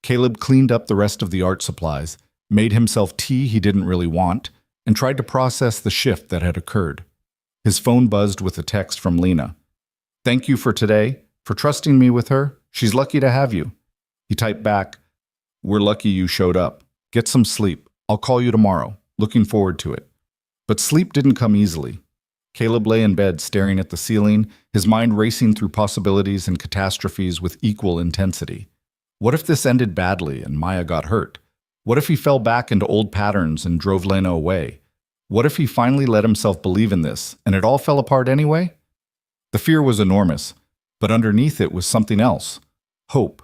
Caleb cleaned up the rest of the art supplies, made himself tea he didn't really want, and tried to process the shift that had occurred. His phone buzzed with a text from Lena. Thank you for today, for trusting me with her. She's lucky to have you. He typed back, we're lucky you showed up. Get some sleep. I'll call you tomorrow. Looking forward to it. But sleep didn't come easily. Caleb lay in bed staring at the ceiling, his mind racing through possibilities and catastrophes with equal intensity. What if this ended badly and Maya got hurt? What if he fell back into old patterns and drove Lena away? What if he finally let himself believe in this and it all fell apart anyway? The fear was enormous, but underneath it was something else. Hope.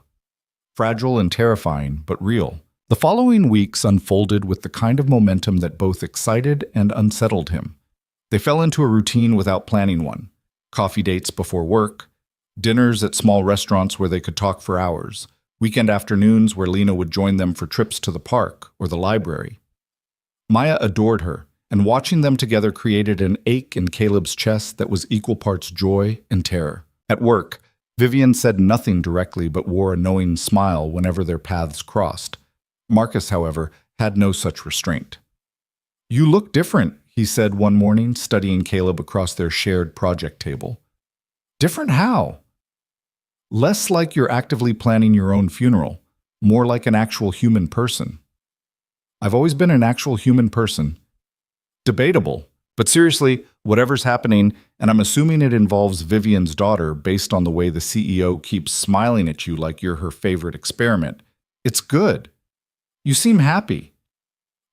Fragile and terrifying, but real. The following weeks unfolded with the kind of momentum that both excited and unsettled him. They fell into a routine without planning one. Coffee dates before work, dinners at small restaurants where they could talk for hours, weekend afternoons where Lena would join them for trips to the park or the library. Maya adored her, and watching them together created an ache in Caleb's chest that was equal parts joy and terror. At work, Vivian said nothing directly but wore a knowing smile whenever their paths crossed. Marcus, however, had no such restraint. You look different, he said one morning, studying Caleb across their shared project table. Different how? Less like you're actively planning your own funeral, more like an actual human person. I've always been an actual human person. Debatable, but seriously, whatever's happening, and I'm assuming it involves Vivian's daughter based on the way the CEO keeps smiling at you like you're her favorite experiment, it's good. You seem happy.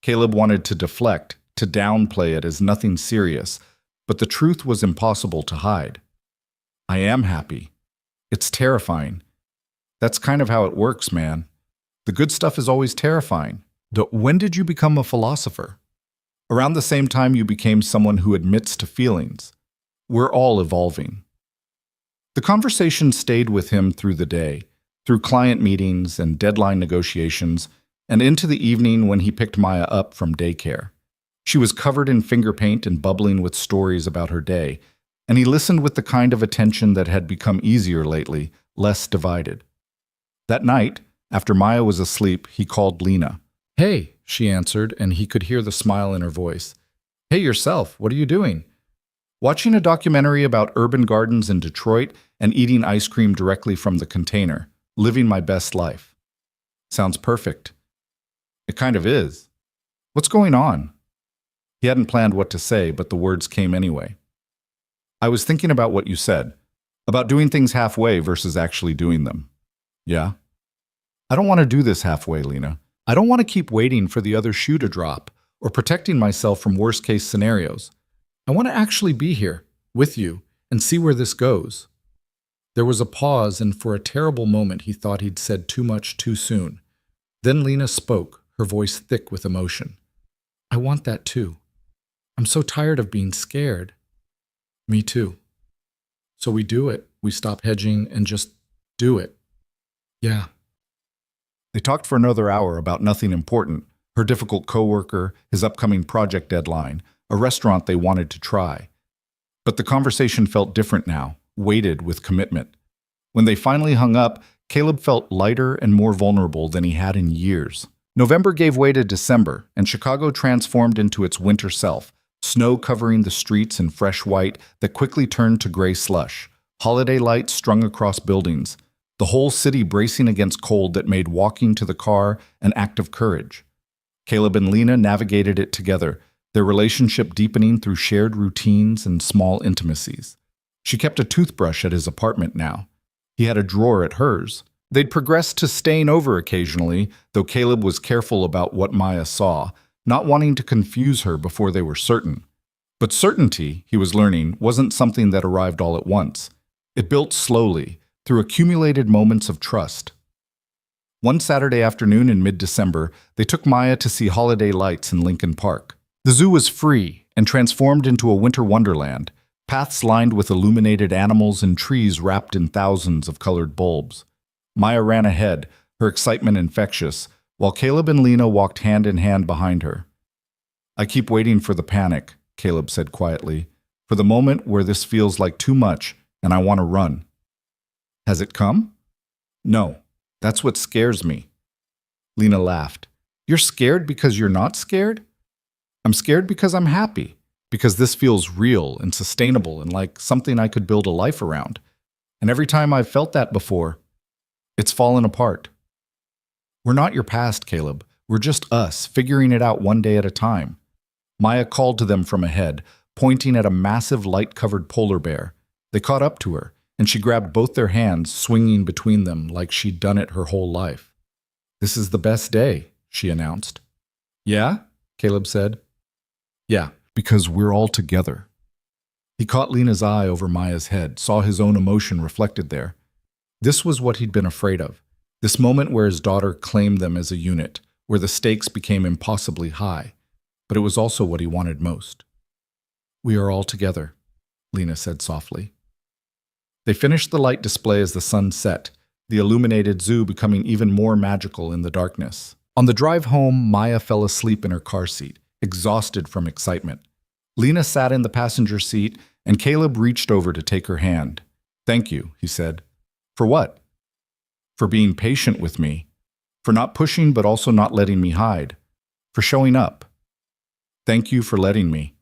Caleb wanted to deflect, to downplay it as nothing serious, but the truth was impossible to hide. I am happy. It's terrifying. That's kind of how it works, man. The good stuff is always terrifying. When did you become a philosopher? Around the same time you became someone who admits to feelings. We're all evolving. The conversation stayed with him through the day, through client meetings and deadline negotiations, and into the evening when he picked Maya up from daycare. She was covered in finger paint and bubbling with stories about her day, and he listened with the kind of attention that had become easier lately, less divided. That night, after Maya was asleep, he called Lena. Hey, she answered, and he could hear the smile in her voice. Hey yourself, what are you doing? Watching a documentary about urban gardens in Detroit and eating ice cream directly from the container, living my best life. Sounds perfect. It kind of is. What's going on? He hadn't planned what to say, but the words came anyway. I was thinking about what you said, about doing things halfway versus actually doing them. Yeah? I don't want to do this halfway, Lena. I don't want to keep waiting for the other shoe to drop or protecting myself from worst-case scenarios. I want to actually be here, with you, and see where this goes. There was a pause, and for a terrible moment he thought he'd said too much too soon. Then Lena spoke, her voice thick with emotion. I want that too. I'm so tired of being scared. Me too. So we do it. We stop hedging and just do it. Yeah. They talked for another hour about nothing important, her difficult coworker, his upcoming project deadline, a restaurant they wanted to try. But the conversation felt different now, weighted with commitment. When they finally hung up, Caleb felt lighter and more vulnerable than he had in years. November gave way to December, and Chicago transformed into its winter self, snow covering the streets in fresh white that quickly turned to gray slush, holiday lights strung across buildings, the whole city bracing against cold that made walking to the car an act of courage. Caleb and Lena navigated it together, their relationship deepening through shared routines and small intimacies. She kept a toothbrush at his apartment now. He had a drawer at hers. They'd progressed to staying over occasionally, though Caleb was careful about what Maya saw, not wanting to confuse her before they were certain. But certainty, he was learning, wasn't something that arrived all at once. It built slowly, through accumulated moments of trust. One Saturday afternoon in mid-December, they took Maya to see holiday lights in Lincoln Park. The zoo was free and transformed into a winter wonderland, paths lined with illuminated animals and trees wrapped in thousands of colored bulbs. Maya ran ahead, her excitement infectious, while Caleb and Lena walked hand in hand behind her. "I keep waiting for the panic," Caleb said quietly, "for the moment where this feels like too much and I want to run." "Has it come?" "No. That's what scares me." Lena laughed. "You're scared because you're not scared?" "I'm scared because I'm happy, because this feels real and sustainable and like something I could build a life around. And every time I've felt that before, it's fallen apart." "We're not your past, Caleb. We're just us, figuring it out one day at a time." Maya called to them from ahead, pointing at a massive light-covered polar bear. They caught up to her, and she grabbed both their hands, swinging between them like she'd done it her whole life. "This is the best day," she announced. "Yeah?" Caleb said. "Yeah, because we're all together." He caught Lena's eye over Maya's head, saw his own emotion reflected there. This was what he'd been afraid of, this moment where his daughter claimed them as a unit, where the stakes became impossibly high. But it was also what he wanted most. "We are all together," Lena said softly. They finished the light display as the sun set, the illuminated zoo becoming even more magical in the darkness. On the drive home, Maya fell asleep in her car seat, exhausted from excitement. Lena sat in the passenger seat, and Caleb reached over to take her hand. "Thank you," he said. "For what?" "For being patient with me. For not pushing but also not letting me hide. For showing up. Thank you for letting me."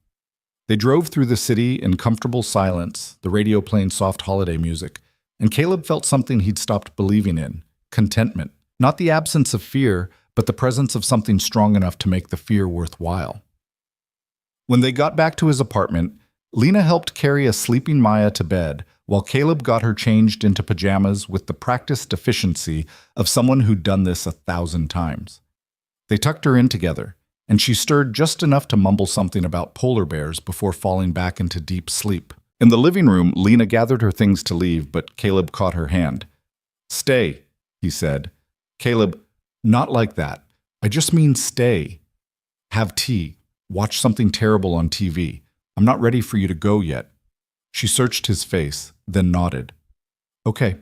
They drove through the city in comfortable silence, the radio playing soft holiday music, and Caleb felt something he'd stopped believing in, contentment. Not the absence of fear, but the presence of something strong enough to make the fear worthwhile. When they got back to his apartment, Lena helped carry a sleeping Maya to bed, while Caleb got her changed into pajamas with the practiced efficiency of someone who'd done this 1,000 times. They tucked her in together, and she stirred just enough to mumble something about polar bears before falling back into deep sleep. In the living room, Lena gathered her things to leave, but Caleb caught her hand. "Stay," he said. "Caleb, not like that. I just mean stay. Have tea. Watch something terrible on TV. I'm not ready for you to go yet." She searched his face, then nodded. "Okay."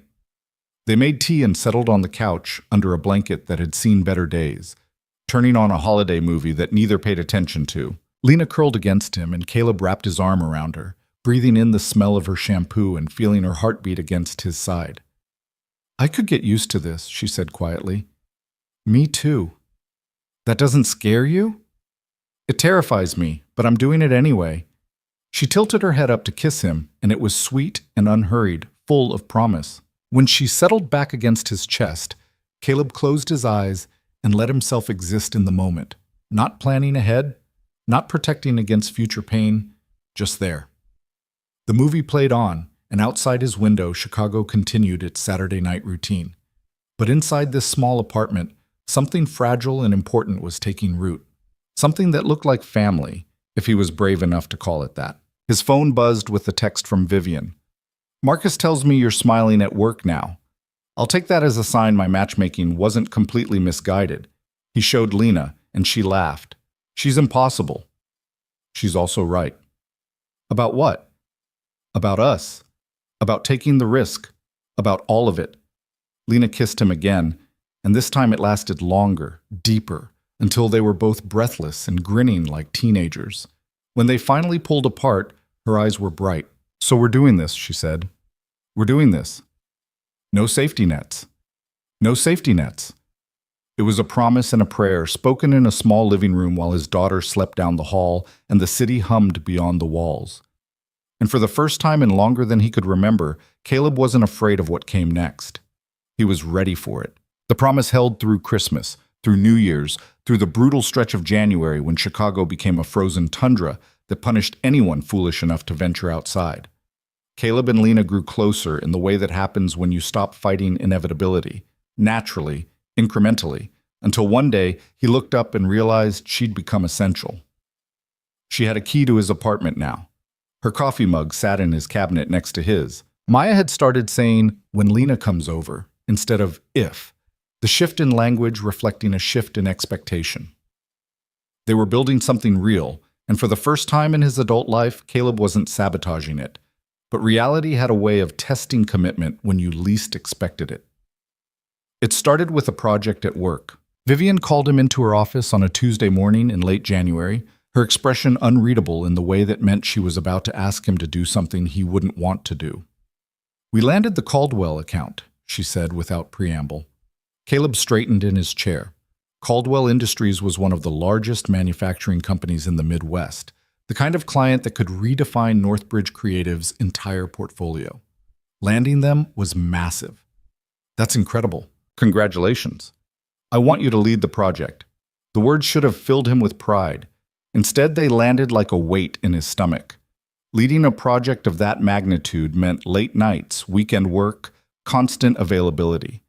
They made tea and settled on the couch under a blanket that had seen better days, turning on a holiday movie that neither paid attention to. Lena curled against him, and Caleb wrapped his arm around her, breathing in the smell of her shampoo and feeling her heartbeat against his side. "I could get used to this," she said quietly. "Me too." "That doesn't scare you?" "It terrifies me, but I'm doing it anyway." She tilted her head up to kiss him, and it was sweet and unhurried, full of promise. When she settled back against his chest, Caleb closed his eyes and let himself exist in the moment, not planning ahead, not protecting against future pain, just there. The movie played on, and outside his window, Chicago continued its Saturday night routine. But inside this small apartment, something fragile and important was taking root. Something that looked like family, if he was brave enough to call it that. His phone buzzed with a text from Vivian. "Marcus tells me you're smiling at work now. I'll take that as a sign my matchmaking wasn't completely misguided." He showed Lena, and she laughed. "She's impossible." "She's also right." "About what?" "About us. About taking the risk. About all of it." Lena kissed him again, and this time it lasted longer, deeper, until they were both breathless and grinning like teenagers. When they finally pulled apart, her eyes were bright. "So we're doing this," she said. "We're doing this. No safety nets. No safety nets." It was a promise and a prayer spoken in a small living room while his daughter slept down the hall and the city hummed beyond the walls. And for the first time in longer than he could remember, Caleb wasn't afraid of what came next. He was ready for it. The promise held through Christmas, through New Year's, through the brutal stretch of January when Chicago became a frozen tundra that punished anyone foolish enough to venture outside. Caleb and Lena grew closer in the way that happens when you stop fighting inevitability, naturally, incrementally, until one day he looked up and realized she'd become essential. She had a key to his apartment now. Her coffee mug sat in his cabinet next to his. Maya had started saying, "when Lena comes over," instead of "if," the shift in language reflecting a shift in expectation. They were building something real, and for the first time in his adult life, Caleb wasn't sabotaging it. But reality had a way of testing commitment when you least expected it. It started with a project at work. Vivian called him into her office on a Tuesday morning in late January, her expression unreadable in the way that meant she was about to ask him to do something he wouldn't want to do. "We landed the Caldwell account," she said without preamble. Caleb straightened in his chair. Caldwell Industries was one of the largest manufacturing companies in the Midwest, the kind of client that could redefine Northbridge Creative's entire portfolio. Landing them was massive. "That's incredible. Congratulations. I want you to lead the project." The words should have filled him with pride. Instead, they landed like a weight in his stomach. Leading a project of that magnitude meant late nights, weekend work, constant availability.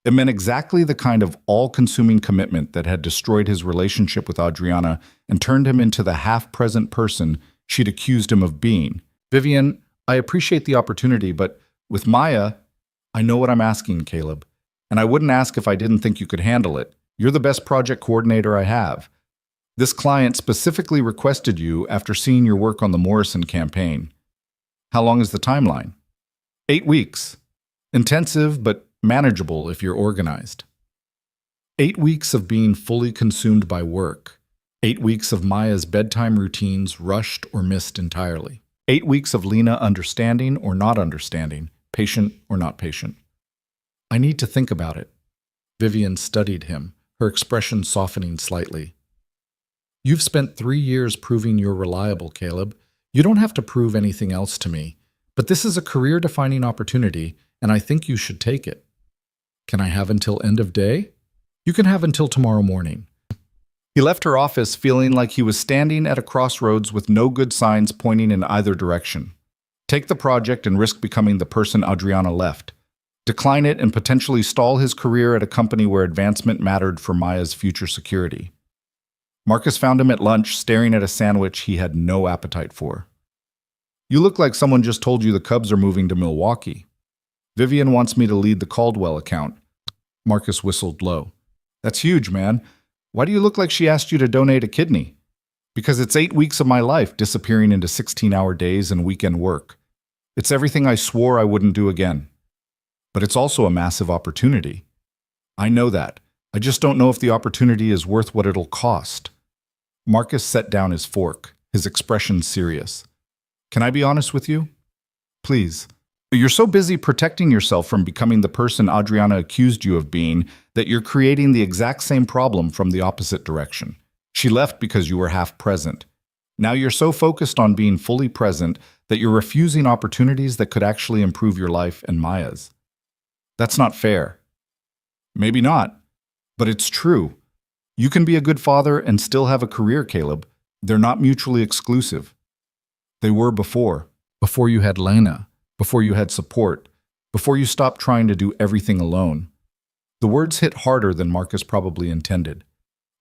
It meant exactly the kind of all-consuming commitment that had destroyed his relationship with Adriana and turned him into the half-present person she'd accused him of being. "Vivian, I appreciate the opportunity, but with Maya, I know what I'm asking, Caleb. And I wouldn't ask if I didn't think you could handle it. You're the best project coordinator I have. This client specifically requested you after seeing your work on the Morrison campaign. How long is the timeline?" 8 weeks. Intensive, but manageable if you're organized. 8 weeks of being fully consumed by work. 8 weeks of Maya's bedtime routines rushed or missed entirely. 8 weeks of Lena understanding or not understanding, patient or not patient. "I need to think about it." Vivian studied him, her expression softening slightly. "You've spent 3 years proving you're reliable, Caleb. You don't have to prove anything else to me. But this is a career-defining opportunity, and I think you should take it." "Can I have until end of day?" "You can have until tomorrow morning." He left her office feeling like he was standing at a crossroads with no good signs pointing in either direction. Take the project and risk becoming the person Adriana left. Decline it and potentially stall his career at a company where advancement mattered for Maya's future security. Marcus found him at lunch, staring at a sandwich he had no appetite for. "You look like someone just told you the Cubs are moving to Milwaukee." "Vivian wants me to lead the Caldwell account." Marcus whistled low. "That's huge, man. Why do you look like she asked you to donate a kidney?" "Because it's 8 weeks of my life disappearing into 16-hour days and weekend work. It's everything I swore I wouldn't do again. But it's also a massive opportunity." "I know that. I just don't know if the opportunity is worth what it'll cost." Marcus set down his fork, his expression serious. "Can I be honest with you? Please. You're so busy protecting yourself from becoming the person Adriana accused you of being that you're creating the exact same problem from the opposite direction. She left because you were half present. Now you're so focused on being fully present that you're refusing opportunities that could actually improve your life and Maya's. That's not fair." "Maybe not, but it's true. You can be a good father and still have a career, Caleb. They're not mutually exclusive. They were before you had Lena, before you had support, before you stopped trying to do everything alone." The words hit harder than Marcus probably intended.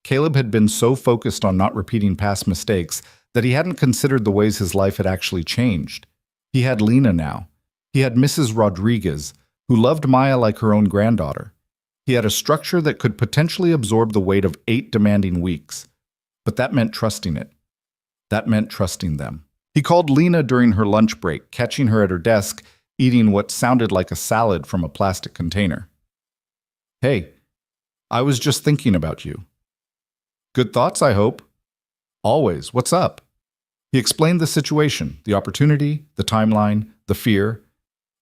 Caleb had been so focused on not repeating past mistakes that he hadn't considered the ways his life had actually changed. He had Lena now. He had Mrs. Rodriguez, who loved Maya like her own granddaughter. He had a structure that could potentially absorb the weight of 8 demanding weeks. But that meant trusting it. That meant trusting them. He called Lena during her lunch break, catching her at her desk, eating what sounded like a salad from a plastic container. "Hey, I was just thinking about you." "Good thoughts, I hope." "Always. What's up?" He explained the situation, the opportunity, the timeline, the fear.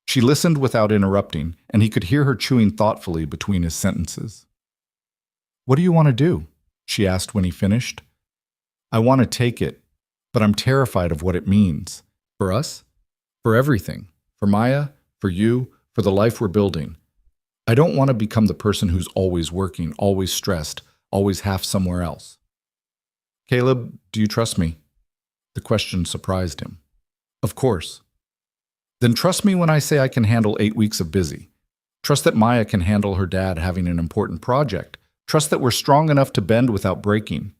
She listened without interrupting, and he could hear her chewing thoughtfully between his sentences. "What do you want to do?" she asked when he finished. "I want to take it, but I'm terrified of what it means. For us? For everything. For Maya, for you, for the life we're building. I don't want to become the person who's always working, always stressed, always half somewhere else." "Caleb, do you trust me?" The question surprised him. "Of course." "Then trust me when I say I can handle 8 weeks of busy. Trust that Maya can handle her dad having an important project. Trust that we're strong enough to bend without breaking."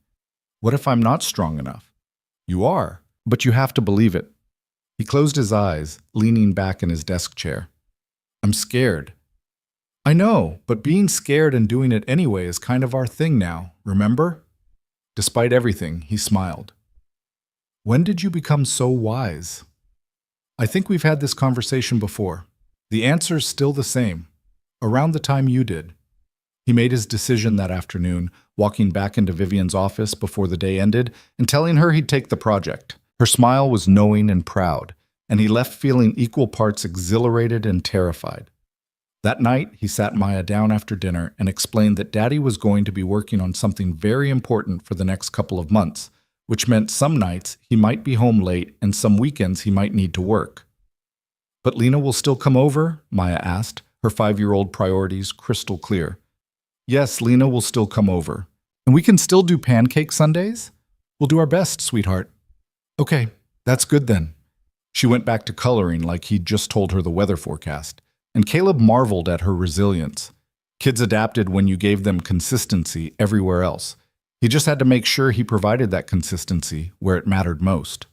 "What if I'm not strong enough?" "You are, but you have to believe it." He closed his eyes, leaning back in his desk chair. "I'm scared." "I know, but being scared and doing it anyway is kind of our thing now, remember?" Despite everything, he smiled. "When did you become so wise?" "I think we've had this conversation before. The answer's still the same. Around the time you did." He made his decision that afternoon, walking back into Vivian's office before the day ended and telling her he'd take the project. Her smile was knowing and proud, and he left feeling equal parts exhilarated and terrified. That night, he sat Maya down after dinner and explained that Daddy was going to be working on something very important for the next couple of months, which meant some nights he might be home late and some weekends he might need to work. "But Lena will still come over?" Maya asked, her 5-year-old priorities crystal clear. "Yes, Lena will still come over. And we can still do pancake Sundays? We'll do our best, sweetheart." "Okay, that's good then." She went back to coloring like he'd just told her the weather forecast, and Caleb marveled at her resilience. Kids adapted when you gave them consistency everywhere else. He just had to make sure he provided that consistency where it mattered most.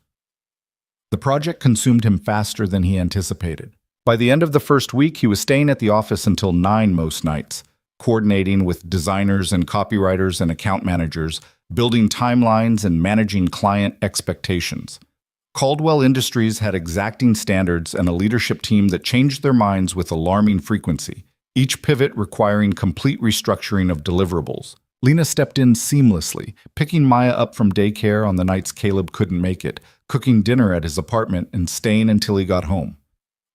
The project consumed him faster than he anticipated. By the end of the first week, he was staying at the office until 9 most nights, coordinating with designers and copywriters and account managers, building timelines and managing client expectations. Caldwell Industries had exacting standards and a leadership team that changed their minds with alarming frequency, each pivot requiring complete restructuring of deliverables. Lena stepped in seamlessly, picking Maya up from daycare on the nights Caleb couldn't make it, cooking dinner at his apartment, and staying until he got home.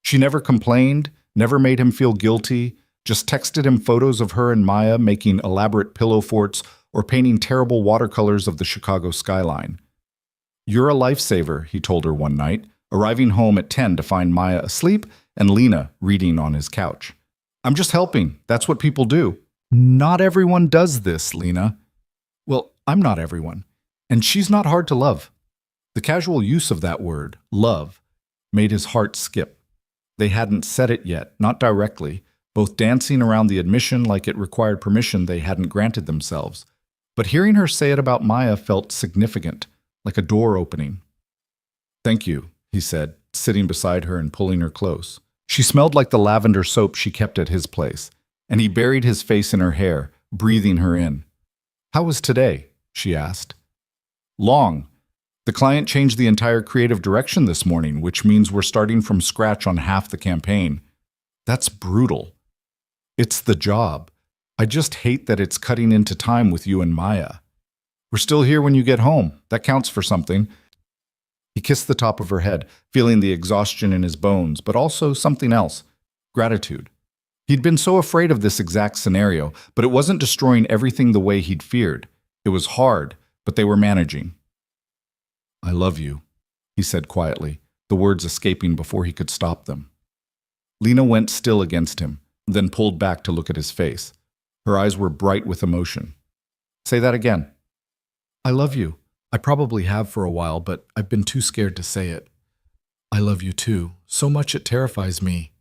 She never complained, never made him feel guilty, just texted him photos of her and Maya making elaborate pillow forts or painting terrible watercolors of the Chicago skyline. "You're a lifesaver," he told her one night, arriving home at 10 to find Maya asleep and Lena reading on his couch. "I'm just helping. That's what people do." "Not everyone does this, Lena." "Well, I'm not everyone. And she's not hard to love." The casual use of that word, love, made his heart skip. They hadn't said it yet, not directly, both dancing around the admission like it required permission they hadn't granted themselves. But hearing her say it about Maya felt significant, like a door opening. "Thank you," he said, sitting beside her and pulling her close. She smelled like the lavender soap she kept at his place, and he buried his face in her hair, breathing her in. "How was today?" she asked. "Long. The client changed the entire creative direction this morning, which means we're starting from scratch on half the campaign. That's brutal." "It's the job. I just hate that it's cutting into time with you and Maya. We're still here when you get home. That counts for something." He kissed the top of her head, feeling the exhaustion in his bones, but also something else, gratitude. He'd been so afraid of this exact scenario, but it wasn't destroying everything the way he'd feared. It was hard, but they were managing. "I love you," he said quietly, the words escaping before he could stop them. Lena went still against him, then pulled back to look at his face. Her eyes were bright with emotion. "Say that again." "I love you. I probably have for a while, but I've been too scared to say it. I love you too. So much it terrifies me."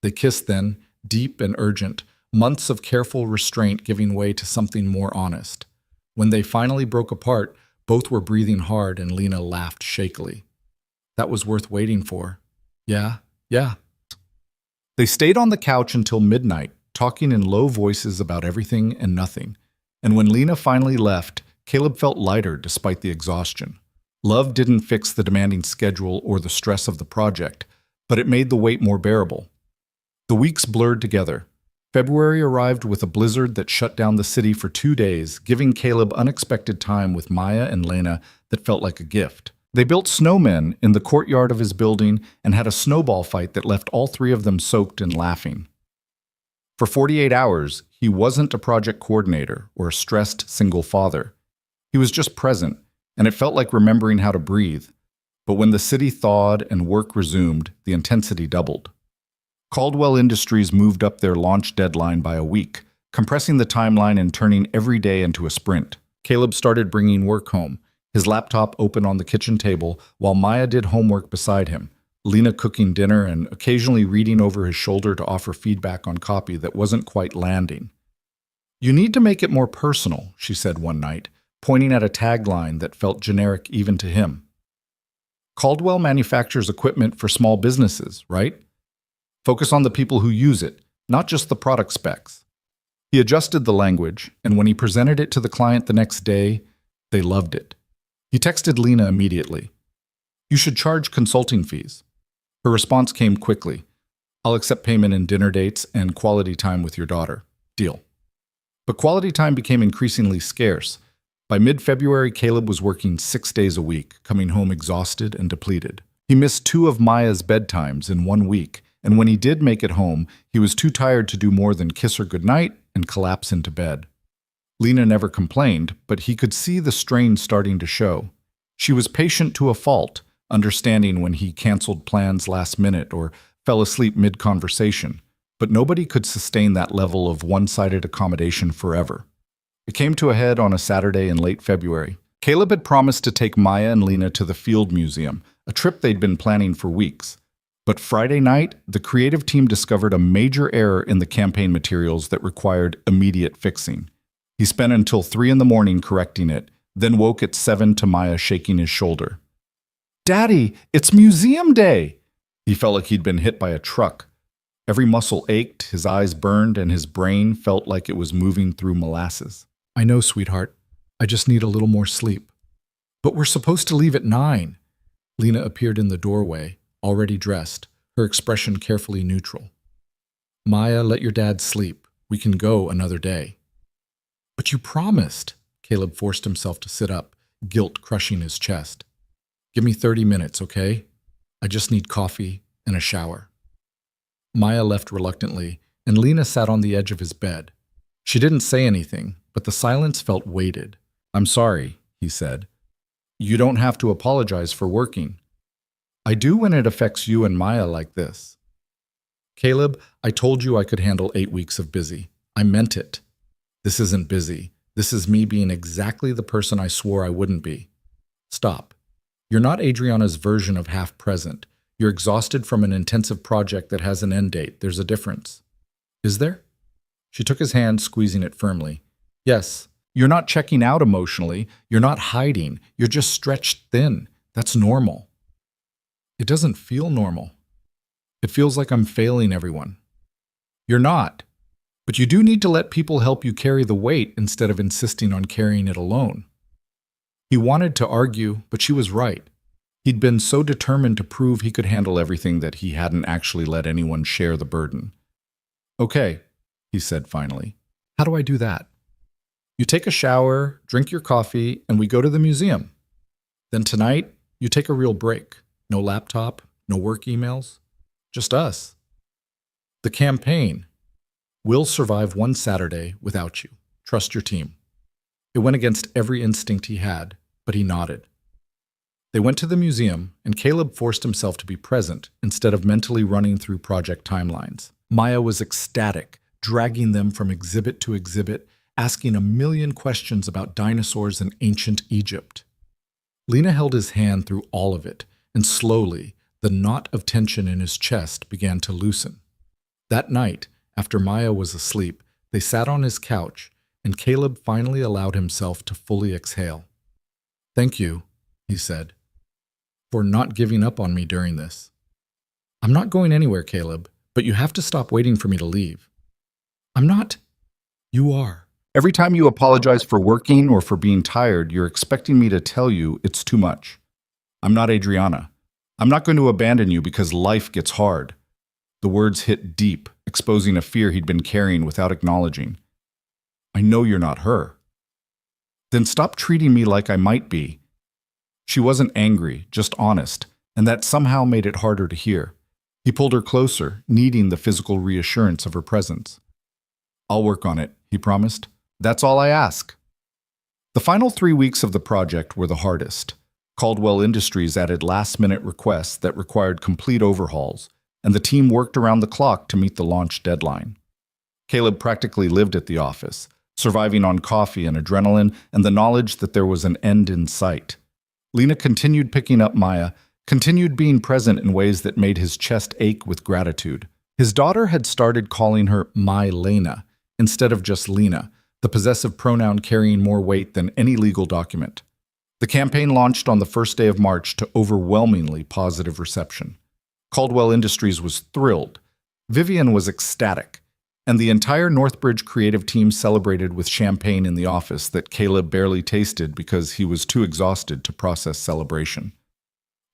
They kissed then, deep and urgent, months of careful restraint giving way to something more honest. When they finally broke apart, both were breathing hard and Lena laughed shakily. "That was worth waiting for." Yeah. They stayed on the couch until midnight, talking in low voices about everything and nothing. And when Lena finally left, Caleb felt lighter despite the exhaustion. Love didn't fix the demanding schedule or the stress of the project, but it made the weight more bearable. The weeks blurred together. February arrived with a blizzard that shut down the city for 2 days, giving Caleb unexpected time with Maya and Lena that felt like a gift. They built snowmen in the courtyard of his building and had a snowball fight that left all three of them soaked and laughing. For 48 hours, he wasn't a project coordinator or a stressed single father. He was just present, and it felt like remembering how to breathe. But when the city thawed and work resumed, the intensity doubled. Caldwell Industries moved up their launch deadline by a week, compressing the timeline and turning every day into a sprint. Caleb started bringing work home, his laptop open on the kitchen table, while Maya did homework beside him, Lena cooking dinner and occasionally reading over his shoulder to offer feedback on copy that wasn't quite landing. "You need to make it more personal," she said one night, pointing at a tagline that felt generic even to him. "Caldwell manufactures equipment for small businesses, right? Focus on the people who use it, not just the product specs." He adjusted the language, and when he presented it to the client the next day, they loved it. He texted Lena immediately. "You should charge consulting fees." Her response came quickly. "I'll accept payment in dinner dates and quality time with your daughter. Deal." But quality time became increasingly scarce. By mid-February, Caleb was working 6 days a week, coming home exhausted and depleted. He missed 2 of Maya's bedtimes in 1 week, and when he did make it home, he was too tired to do more than kiss her goodnight and collapse into bed. Lena never complained, but he could see the strain starting to show. She was patient to a fault, understanding when he canceled plans last minute or fell asleep mid-conversation, but nobody could sustain that level of one-sided accommodation forever. It came to a head on a Saturday in late February. Caleb had promised to take Maya and Lena to the Field Museum, a trip they'd been planning for weeks. But Friday night, the creative team discovered a major error in the campaign materials that required immediate fixing. He spent until 3 in the morning correcting it, then woke at 7 to Maya shaking his shoulder. "Daddy, it's museum day!" He felt like he'd been hit by a truck. Every muscle ached, his eyes burned, and his brain felt like it was moving through molasses. "I know, sweetheart. I just need a little more sleep." "But we're supposed to leave at 9. Lena appeared in the doorway, already dressed, her expression carefully neutral. "Maya, let your dad sleep. We can go another day." "But you promised." Caleb forced himself to sit up, guilt crushing his chest. "Give me 30 minutes, okay? I just need coffee and a shower." Maya left reluctantly, and Lena sat on the edge of his bed. She didn't say anything, but the silence felt weighted. "I'm sorry," he said. "You don't have to apologize for working." "I do when it affects you and Maya like this." "Caleb, I told you I could handle 8 weeks of busy. I meant it. This isn't busy. This is me being exactly the person I swore I wouldn't be. Stop. You're not Adriana's version of half-present. You're exhausted from an intensive project that has an end date. There's a difference." "Is there?" She took his hand, squeezing it firmly. "Yes. You're not checking out emotionally. You're not hiding. You're just stretched thin. That's normal." "It doesn't feel normal. It feels like I'm failing everyone." "You're not. But you do need to let people help you carry the weight instead of insisting on carrying it alone." He wanted to argue, but she was right. He'd been so determined to prove he could handle everything that he hadn't actually let anyone share the burden. "Okay," he said finally. "How do I do that?" "You take a shower, drink your coffee, and we go to the museum. Then tonight, you take a real break. No laptop, no work emails. Just us. The campaign. We'll survive one Saturday without you. Trust your team." It went against every instinct he had, but he nodded. They went to the museum, and Caleb forced himself to be present instead of mentally running through project timelines. Maya was ecstatic, dragging them from exhibit to exhibit, asking a million questions about dinosaurs in ancient Egypt. Lena held his hand through all of it, and slowly, the knot of tension in his chest began to loosen. That night, after Maya was asleep, they sat on his couch, and Caleb finally allowed himself to fully exhale. "Thank you," he said, "for not giving up on me during this. I'm not going anywhere, Caleb, but you have to stop waiting for me to leave." "I'm not." "You are." "Every time you apologize for working or for being tired, you're expecting me to tell you it's too much. I'm not Adriana. I'm not going to abandon you because life gets hard." The words hit deep, exposing a fear he'd been carrying without acknowledging. "I know you're not her." "Then stop treating me like I might be." She wasn't angry, just honest, and that somehow made it harder to hear. He pulled her closer, needing the physical reassurance of her presence. "I'll work on it," he promised. "That's all I ask." The final 3 weeks of the project were the hardest. Caldwell Industries added last-minute requests that required complete overhauls, and the team worked around the clock to meet the launch deadline. Caleb practically lived at the office, surviving on coffee and adrenaline and the knowledge that there was an end in sight. Lena continued picking up Maya, continued being present in ways that made his chest ache with gratitude. His daughter had started calling her My Lena instead of just Lena, the possessive pronoun carrying more weight than any legal document. The campaign launched on the first day of March to overwhelmingly positive reception. Caldwell Industries was thrilled. Vivian was ecstatic. And the entire Northbridge creative team celebrated with champagne in the office that Caleb barely tasted because he was too exhausted to process celebration.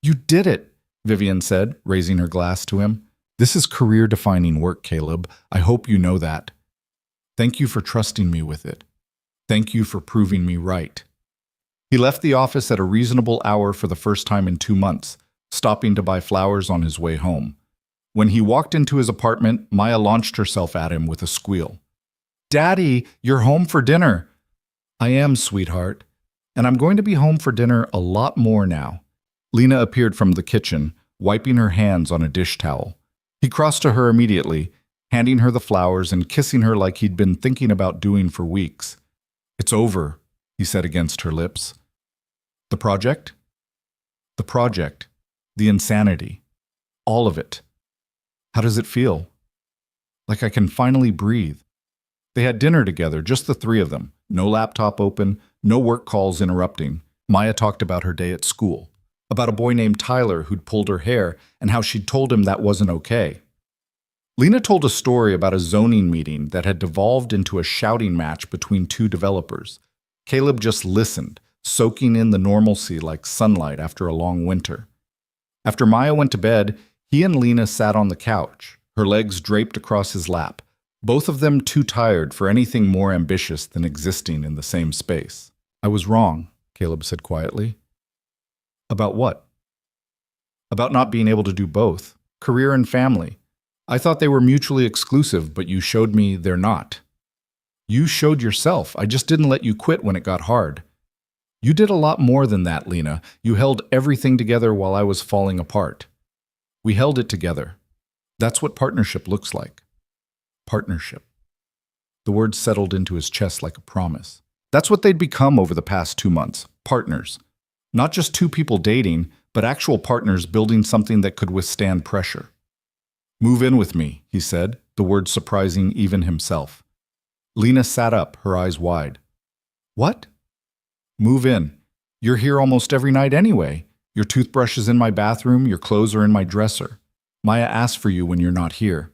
"You did it," Vivian said, raising her glass to him. "This is career-defining work, Caleb. I hope you know that. Thank you for trusting me with it. Thank you for proving me right." He left the office at a reasonable hour for the first time in 2 months, stopping to buy flowers on his way home. When he walked into his apartment, Maya launched herself at him with a squeal. "Daddy, you're home for dinner." "I am, sweetheart. And I'm going to be home for dinner a lot more now." Lena appeared from the kitchen, wiping her hands on a dish towel. He crossed to her immediately, handing her the flowers and kissing her like he'd been thinking about doing for weeks. "It's over," he said against her lips. "The project?" "The project. The insanity. All of it. How does it feel?" "Like I can finally breathe." They had dinner together, just the three of them. No laptop open, no work calls interrupting. Maya talked about her day at school, about a boy named Tyler who'd pulled her hair and how she'd told him that wasn't okay. Lena told a story about a zoning meeting that had devolved into a shouting match between two developers. Caleb just listened, soaking in the normalcy like sunlight after a long winter. After Maya went to bed, he and Lena sat on the couch, her legs draped across his lap, both of them too tired for anything more ambitious than existing in the same space. "I was wrong," Caleb said quietly. "About what?" "About not being able to do both, career and family. I thought they were mutually exclusive, but you showed me they're not." "You showed yourself. I just didn't let you quit when it got hard." "You did a lot more than that, Lena. You held everything together while I was falling apart." "We held it together. That's what partnership looks like." Partnership. The word settled into his chest like a promise. That's what they'd become over the past 2 months. Partners. Not just two people dating, but actual partners building something that could withstand pressure. "Move in with me," he said, the word surprising even himself. Lena sat up, her eyes wide. "What?" "Move in. You're here almost every night anyway. Your toothbrush is in my bathroom, your clothes are in my dresser. Maya asks for you when you're not here.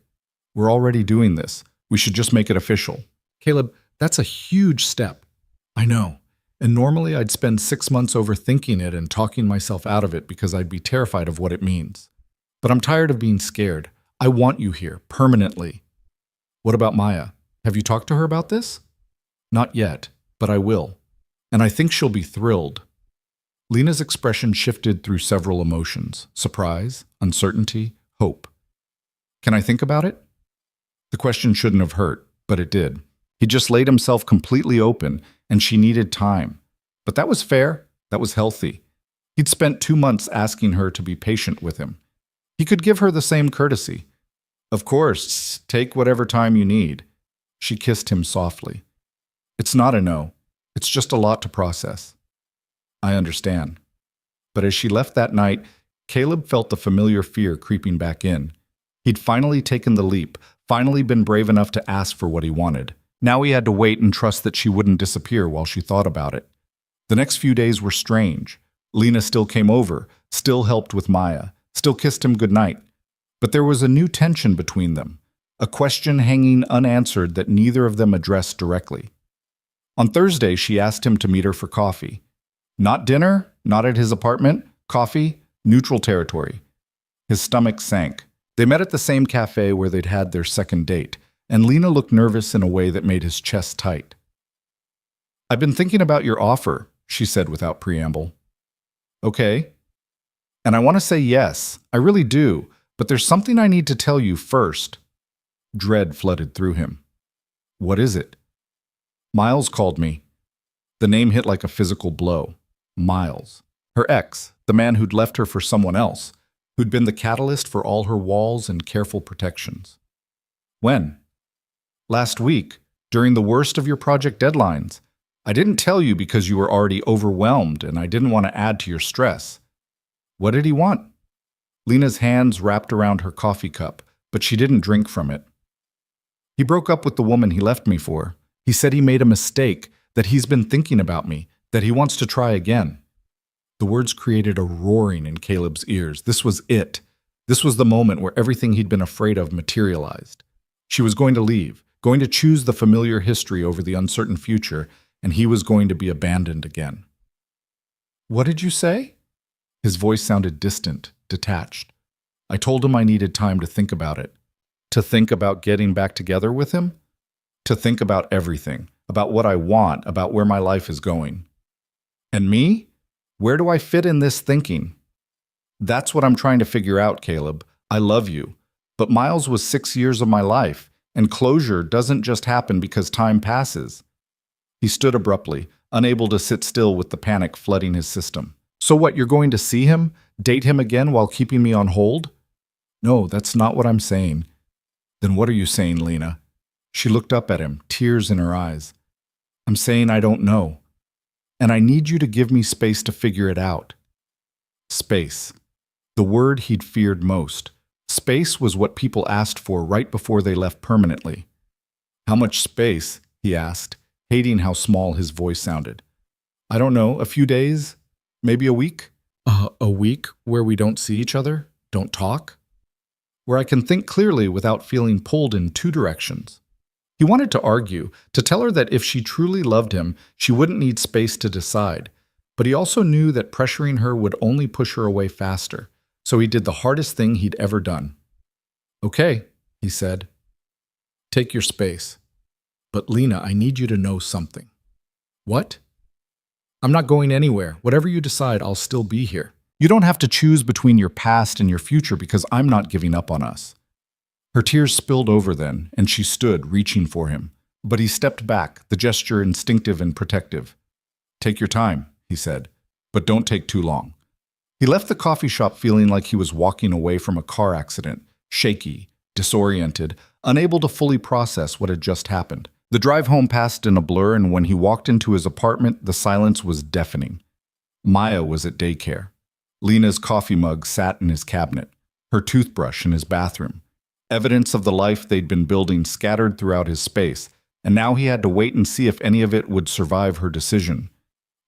We're already doing this. We should just make it official." "Caleb, that's a huge step." "I know. And normally I'd spend 6 months overthinking it and talking myself out of it because I'd be terrified of what it means. But I'm tired of being scared. I want you here, permanently." "What about Maya? Have you talked to her about this?" "Not yet, but I will. And I think she'll be thrilled." Lena's expression shifted through several emotions: surprise, uncertainty, hope. "Can I think about it?" The question shouldn't have hurt, but it did. He just laid himself completely open, and she needed time. But that was fair. That was healthy. He'd spent 2 months asking her to be patient with him. He could give her the same courtesy. "Of course, take whatever time you need." She kissed him softly. "It's not a no. It's just a lot to process." "I understand." But as she left that night, Caleb felt the familiar fear creeping back in. He'd finally taken the leap, finally been brave enough to ask for what he wanted. Now he had to wait and trust that she wouldn't disappear while she thought about it. The next few days were strange. Lena still came over, still helped with Maya, still kissed him goodnight. But there was a new tension between them, a question hanging unanswered that neither of them addressed directly. On Thursday, she asked him to meet her for coffee. Not dinner, not at his apartment, coffee, neutral territory. His stomach sank. They met at the same cafe where they'd had their second date, and Lena looked nervous in a way that made his chest tight. "I've been thinking about your offer," she said without preamble. Okay. And I want to say yes, I really do, but there's something I need to tell you first. Dread flooded through him. What is it? Miles called me. The name hit like a physical blow. Miles. Her ex, the man who'd left her for someone else, who'd been the catalyst for all her walls and careful protections. When? Last week, during the worst of your project deadlines. I didn't tell you because you were already overwhelmed and I didn't want to add to your stress. What did he want? Lena's hands wrapped around her coffee cup, but she didn't drink from it. He broke up with the woman he left me for. He said he made a mistake, that he's been thinking about me, that he wants to try again. The words created a roaring in Caleb's ears. This was it. This was the moment where everything he'd been afraid of materialized. She was going to leave, going to choose the familiar history over the uncertain future, and he was going to be abandoned again. What did you say? His voice sounded distant, detached. I told him I needed time to think about it. To think about getting back together with him? To think about everything, about what I want, about where my life is going. And me? Where do I fit in this thinking? That's what I'm trying to figure out, Caleb. I love you. But Miles was 6 years of my life, and closure doesn't just happen because time passes. He stood abruptly, unable to sit still with the panic flooding his system. So what, you're going to see him? Date him again while keeping me on hold? No, that's not what I'm saying. Then what are you saying, Lena? She looked up at him, tears in her eyes. I'm saying I don't know. And I need you to give me space to figure it out. Space. The word he'd feared most. Space was what people asked for right before they left permanently. How much space? He asked, hating how small his voice sounded. I don't know, a few days? Maybe a week? A week where we don't see each other? Don't talk? Where I can think clearly without feeling pulled in two directions. He wanted to argue, to tell her that if she truly loved him, she wouldn't need space to decide. But he also knew that pressuring her would only push her away faster, so he did the hardest thing he'd ever done. Okay, he said. Take your space. But Lena, I need you to know something. What? I'm not going anywhere. Whatever you decide, I'll still be here. You don't have to choose between your past and your future because I'm not giving up on us. Her tears spilled over then, and she stood, reaching for him. But he stepped back, the gesture instinctive and protective. Take your time, he said, but don't take too long. He left the coffee shop feeling like he was walking away from a car accident, shaky, disoriented, unable to fully process what had just happened. The drive home passed in a blur, and when he walked into his apartment, the silence was deafening. Maya was at daycare. Lena's coffee mug sat in his cabinet, her toothbrush in his bathroom. Evidence of the life they'd been building scattered throughout his space, and now he had to wait and see if any of it would survive her decision.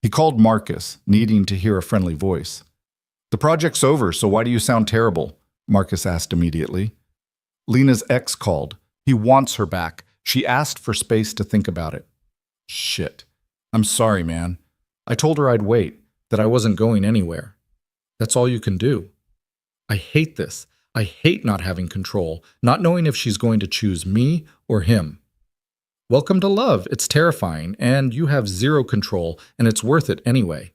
He called Marcus, needing to hear a friendly voice. The project's over, so why do you sound terrible? Marcus asked immediately. Lena's ex called. He wants her back. She asked for space to think about it. Shit. I'm sorry, man. I told her I'd wait, that I wasn't going anywhere. That's all you can do. I hate this. I hate not having control, not knowing if she's going to choose me or him. Welcome to love. It's terrifying, and you have zero control, and it's worth it anyway.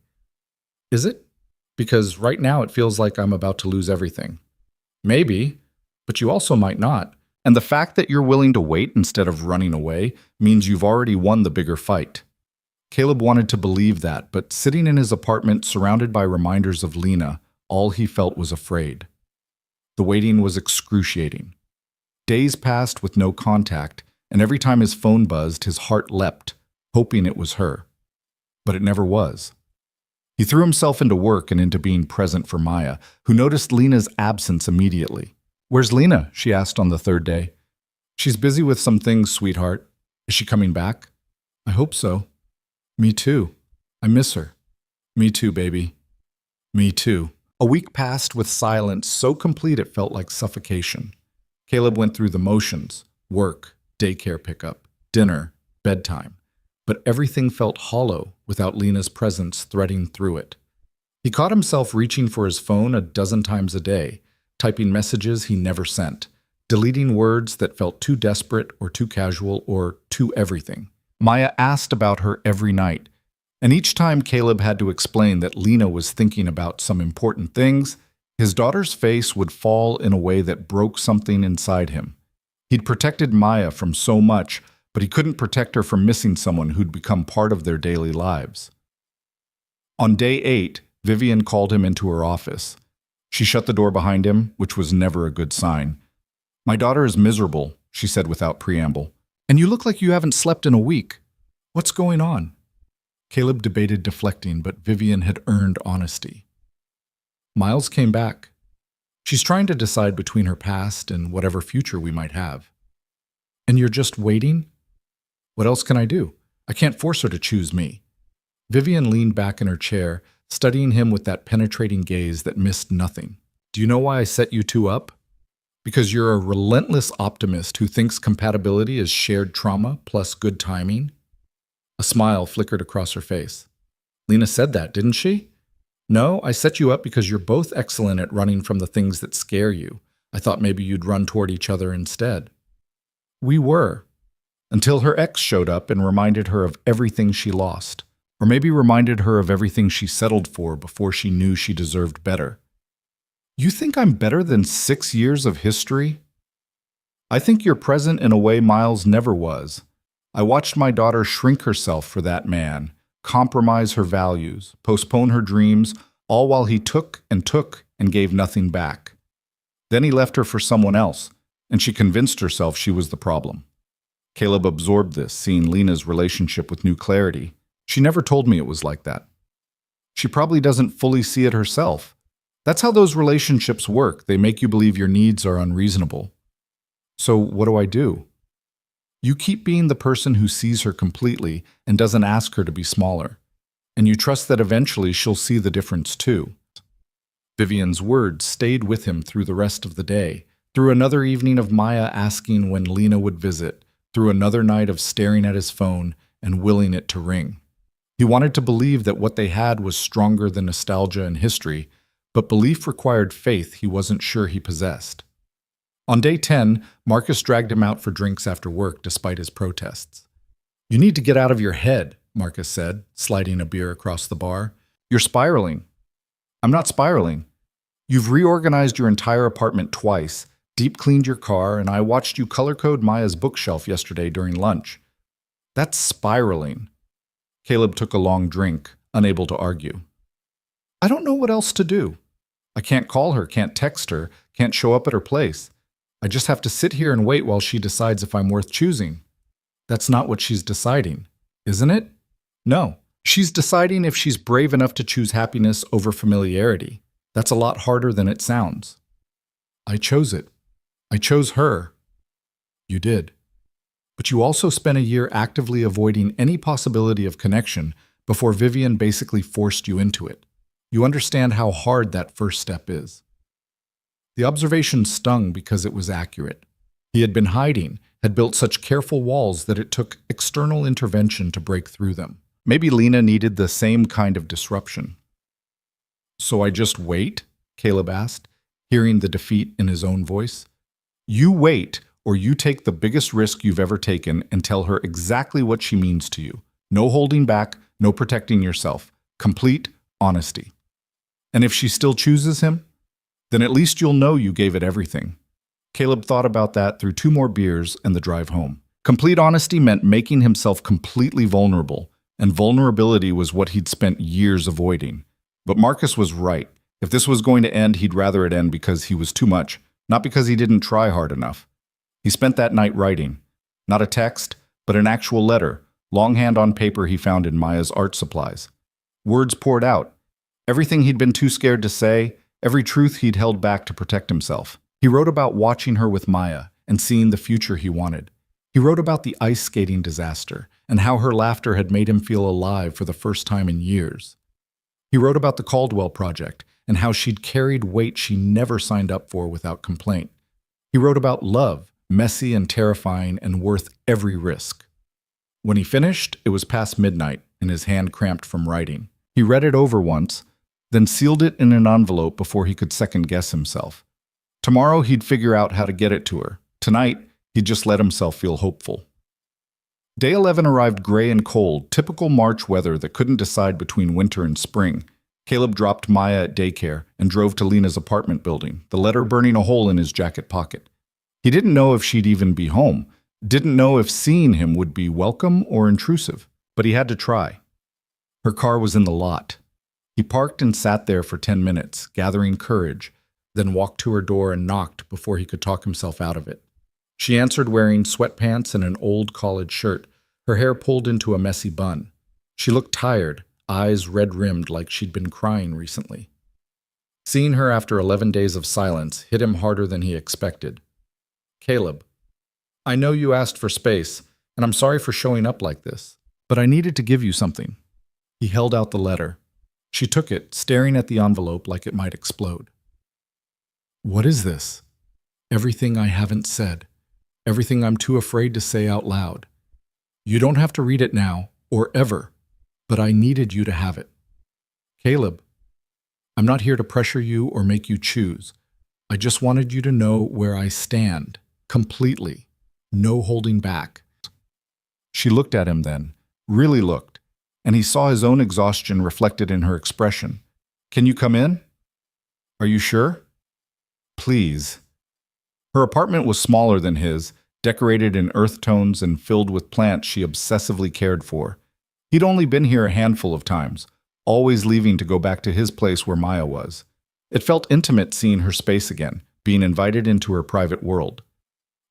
Is it? Because right now it feels like I'm about to lose everything. Maybe, but you also might not. And the fact that you're willing to wait instead of running away means you've already won the bigger fight. Caleb wanted to believe that, but sitting in his apartment surrounded by reminders of Lena, all he felt was afraid. The waiting was excruciating. Days passed with no contact, and every time his phone buzzed, his heart leapt, hoping it was her. But it never was. He threw himself into work and into being present for Maya, who noticed Lena's absence immediately. Where's Lena? She asked on the third day. She's busy with some things, sweetheart. Is she coming back? I hope so. Me too. I miss her. Me too, baby. Me too. A week passed with silence so complete it felt like suffocation. Caleb went through the motions, work, daycare pickup, dinner, bedtime, but everything felt hollow without Lena's presence threading through it. He caught himself reaching for his phone a dozen times a day, typing messages he never sent, deleting words that felt too desperate or too casual or too everything. Maya asked about her every night. And each time Caleb had to explain that Lena was thinking about some important things, his daughter's face would fall in a way that broke something inside him. He'd protected Maya from so much, but he couldn't protect her from missing someone who'd become part of their daily lives. On day 8, Vivian called him into her office. She shut the door behind him, which was never a good sign. "My daughter is miserable," she said without preamble. "And you look like you haven't slept in a week. What's going on?" Caleb debated deflecting, but Vivian had earned honesty. Miles came back. "She's trying to decide between her past and whatever future we might have." "And you're just waiting?" "What else can I do? I can't force her to choose me." Vivian leaned back in her chair, studying him with that penetrating gaze that missed nothing. "Do you know why I set you two up? Because you're a relentless optimist who thinks compatibility is shared trauma plus good timing." A smile flickered across her face. "Lena said that, didn't she?" "No, I set you up because you're both excellent at running from the things that scare you. I thought maybe you'd run toward each other instead." "We were." Until her ex showed up and reminded her of everything she lost. Or maybe reminded her of everything she settled for before she knew she deserved better. "You think I'm better than 6 years of history?" "I think you're present in a way Miles never was. I watched my daughter shrink herself for that man, compromise her values, postpone her dreams, all while he took and gave nothing back. Then he left her for someone else, and she convinced herself she was the problem." Caleb absorbed this, seeing Lena's relationship with new clarity. "She never told me it was like that." "She probably doesn't fully see it herself. That's how those relationships work. They make you believe your needs are unreasonable." "So what do I do?" "You keep being the person who sees her completely and doesn't ask her to be smaller. And you trust that eventually she'll see the difference too." Vivian's words stayed with him through the rest of the day, through another evening of Maya asking when Lena would visit, through another night of staring at his phone and willing it to ring. He wanted to believe that what they had was stronger than nostalgia and history, but belief required faith he wasn't sure he possessed. On day 10, Marcus dragged him out for drinks after work despite his protests. "You need to get out of your head," Marcus said, sliding a beer across the bar. "You're spiraling." "I'm not spiraling. You've reorganized your entire apartment twice, deep cleaned your car, and I watched you color code Maya's bookshelf yesterday during lunch. That's spiraling." Caleb took a long drink, unable to argue. "I don't know what else to do. I can't call her, can't text her, can't show up at her place. I just have to sit here and wait while she decides if I'm worth choosing." "That's not what she's deciding, isn't it?" "No. She's deciding if she's brave enough to choose happiness over familiarity. That's a lot harder than it sounds." "I chose it. I chose her." "You did. But you also spent a year actively avoiding any possibility of connection before Vivian basically forced you into it. You understand how hard that first step is." The observation stung because it was accurate. He had been hiding, had built such careful walls that it took external intervention to break through them. Maybe Lena needed the same kind of disruption. "So I just wait?" Caleb asked, hearing the defeat in his own voice. "You wait, or you take the biggest risk you've ever taken and tell her exactly what she means to you. No holding back, no protecting yourself. Complete honesty. And if she still chooses him, then at least you'll know you gave it everything." Caleb thought about that through 2 more beers and the drive home. Complete honesty meant making himself completely vulnerable, and vulnerability was what he'd spent years avoiding. But Marcus was right. If this was going to end, he'd rather it end because he was too much, not because he didn't try hard enough. He spent that night writing. Not a text, but an actual letter, longhand on paper he found in Maya's art supplies. Words poured out. Everything he'd been too scared to say, every truth he'd held back to protect himself. He wrote about watching her with Maya and seeing the future he wanted. He wrote about the ice skating disaster and how her laughter had made him feel alive for the first time in years. He wrote about the Caldwell Project and how she'd carried weight she never signed up for without complaint. He wrote about love, messy and terrifying and worth every risk. When he finished, it was past midnight and his hand cramped from writing. He read it over once, then sealed it in an envelope before he could second-guess himself. Tomorrow he'd figure out how to get it to her. Tonight, he'd just let himself feel hopeful. Day 11 arrived gray and cold, typical March weather that couldn't decide between winter and spring. Caleb dropped Maya at daycare and drove to Lena's apartment building, the letter burning a hole in his jacket pocket. He didn't know if she'd even be home, didn't know if seeing him would be welcome or intrusive, but he had to try. Her car was in the lot. He parked and sat there for 10 minutes, gathering courage, then walked to her door and knocked before he could talk himself out of it. She answered wearing sweatpants and an old college shirt, her hair pulled into a messy bun. She looked tired, eyes red-rimmed like she'd been crying recently. Seeing her after 11 days of silence hit him harder than he expected. Caleb, I know you asked for space, and I'm sorry for showing up like this, but I needed to give you something. He held out the letter. She took it, staring at the envelope like it might explode. What is this? Everything I haven't said. Everything I'm too afraid to say out loud. You don't have to read it now, or ever, but I needed you to have it. Caleb, I'm not here to pressure you or make you choose. I just wanted you to know where I stand, completely, no holding back. She looked at him then, really looked, and he saw his own exhaustion reflected in her expression. Can you come in? Are you sure? Please. Her apartment was smaller than his, decorated in earth tones and filled with plants she obsessively cared for. He'd only been here a handful of times, always leaving to go back to his place where Maya was. It felt intimate seeing her space again, being invited into her private world.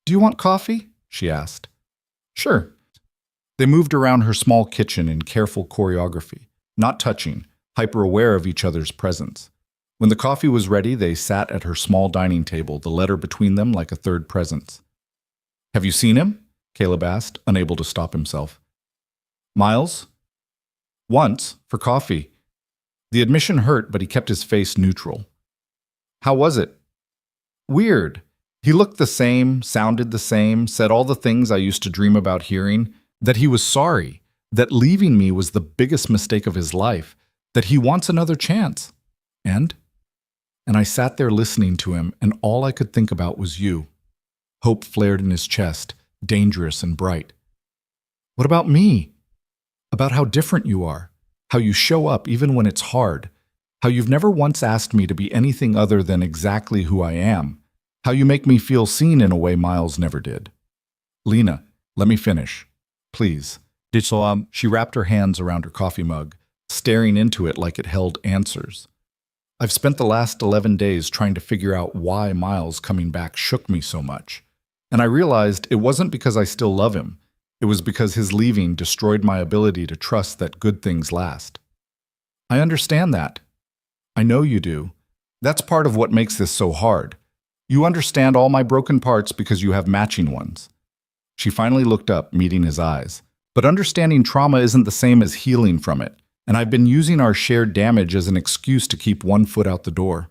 Do you want coffee? She asked. Sure. They moved around her small kitchen in careful choreography, not touching, hyper-aware of each other's presence. When the coffee was ready, they sat at her small dining table, the letter between them like a third presence. Have you seen him? Caleb asked, unable to stop himself. Miles? Once, for coffee. The admission hurt, but he kept his face neutral. How was it? Weird. He looked the same, sounded the same, said all the things I used to dream about hearing, that he was sorry, that leaving me was the biggest mistake of his life, that he wants another chance. And I sat there listening to him, and all I could think about was you. Hope flared in his chest, dangerous and bright. What about me? About how different you are, how you show up even when it's hard, how you've never once asked me to be anything other than exactly who I am, how you make me feel seen in a way Miles never did. Lena, let me finish. Please. She wrapped her hands around her coffee mug, staring into it like it held answers. I've spent the last 11 days trying to figure out why Miles coming back shook me so much. And I realized it wasn't because I still love him. It was because his leaving destroyed my ability to trust that good things last. I understand that. I know you do. That's part of what makes this so hard. You understand all my broken parts because you have matching ones. She finally looked up, meeting his eyes. But understanding trauma isn't the same as healing from it. And I've been using our shared damage as an excuse to keep one foot out the door.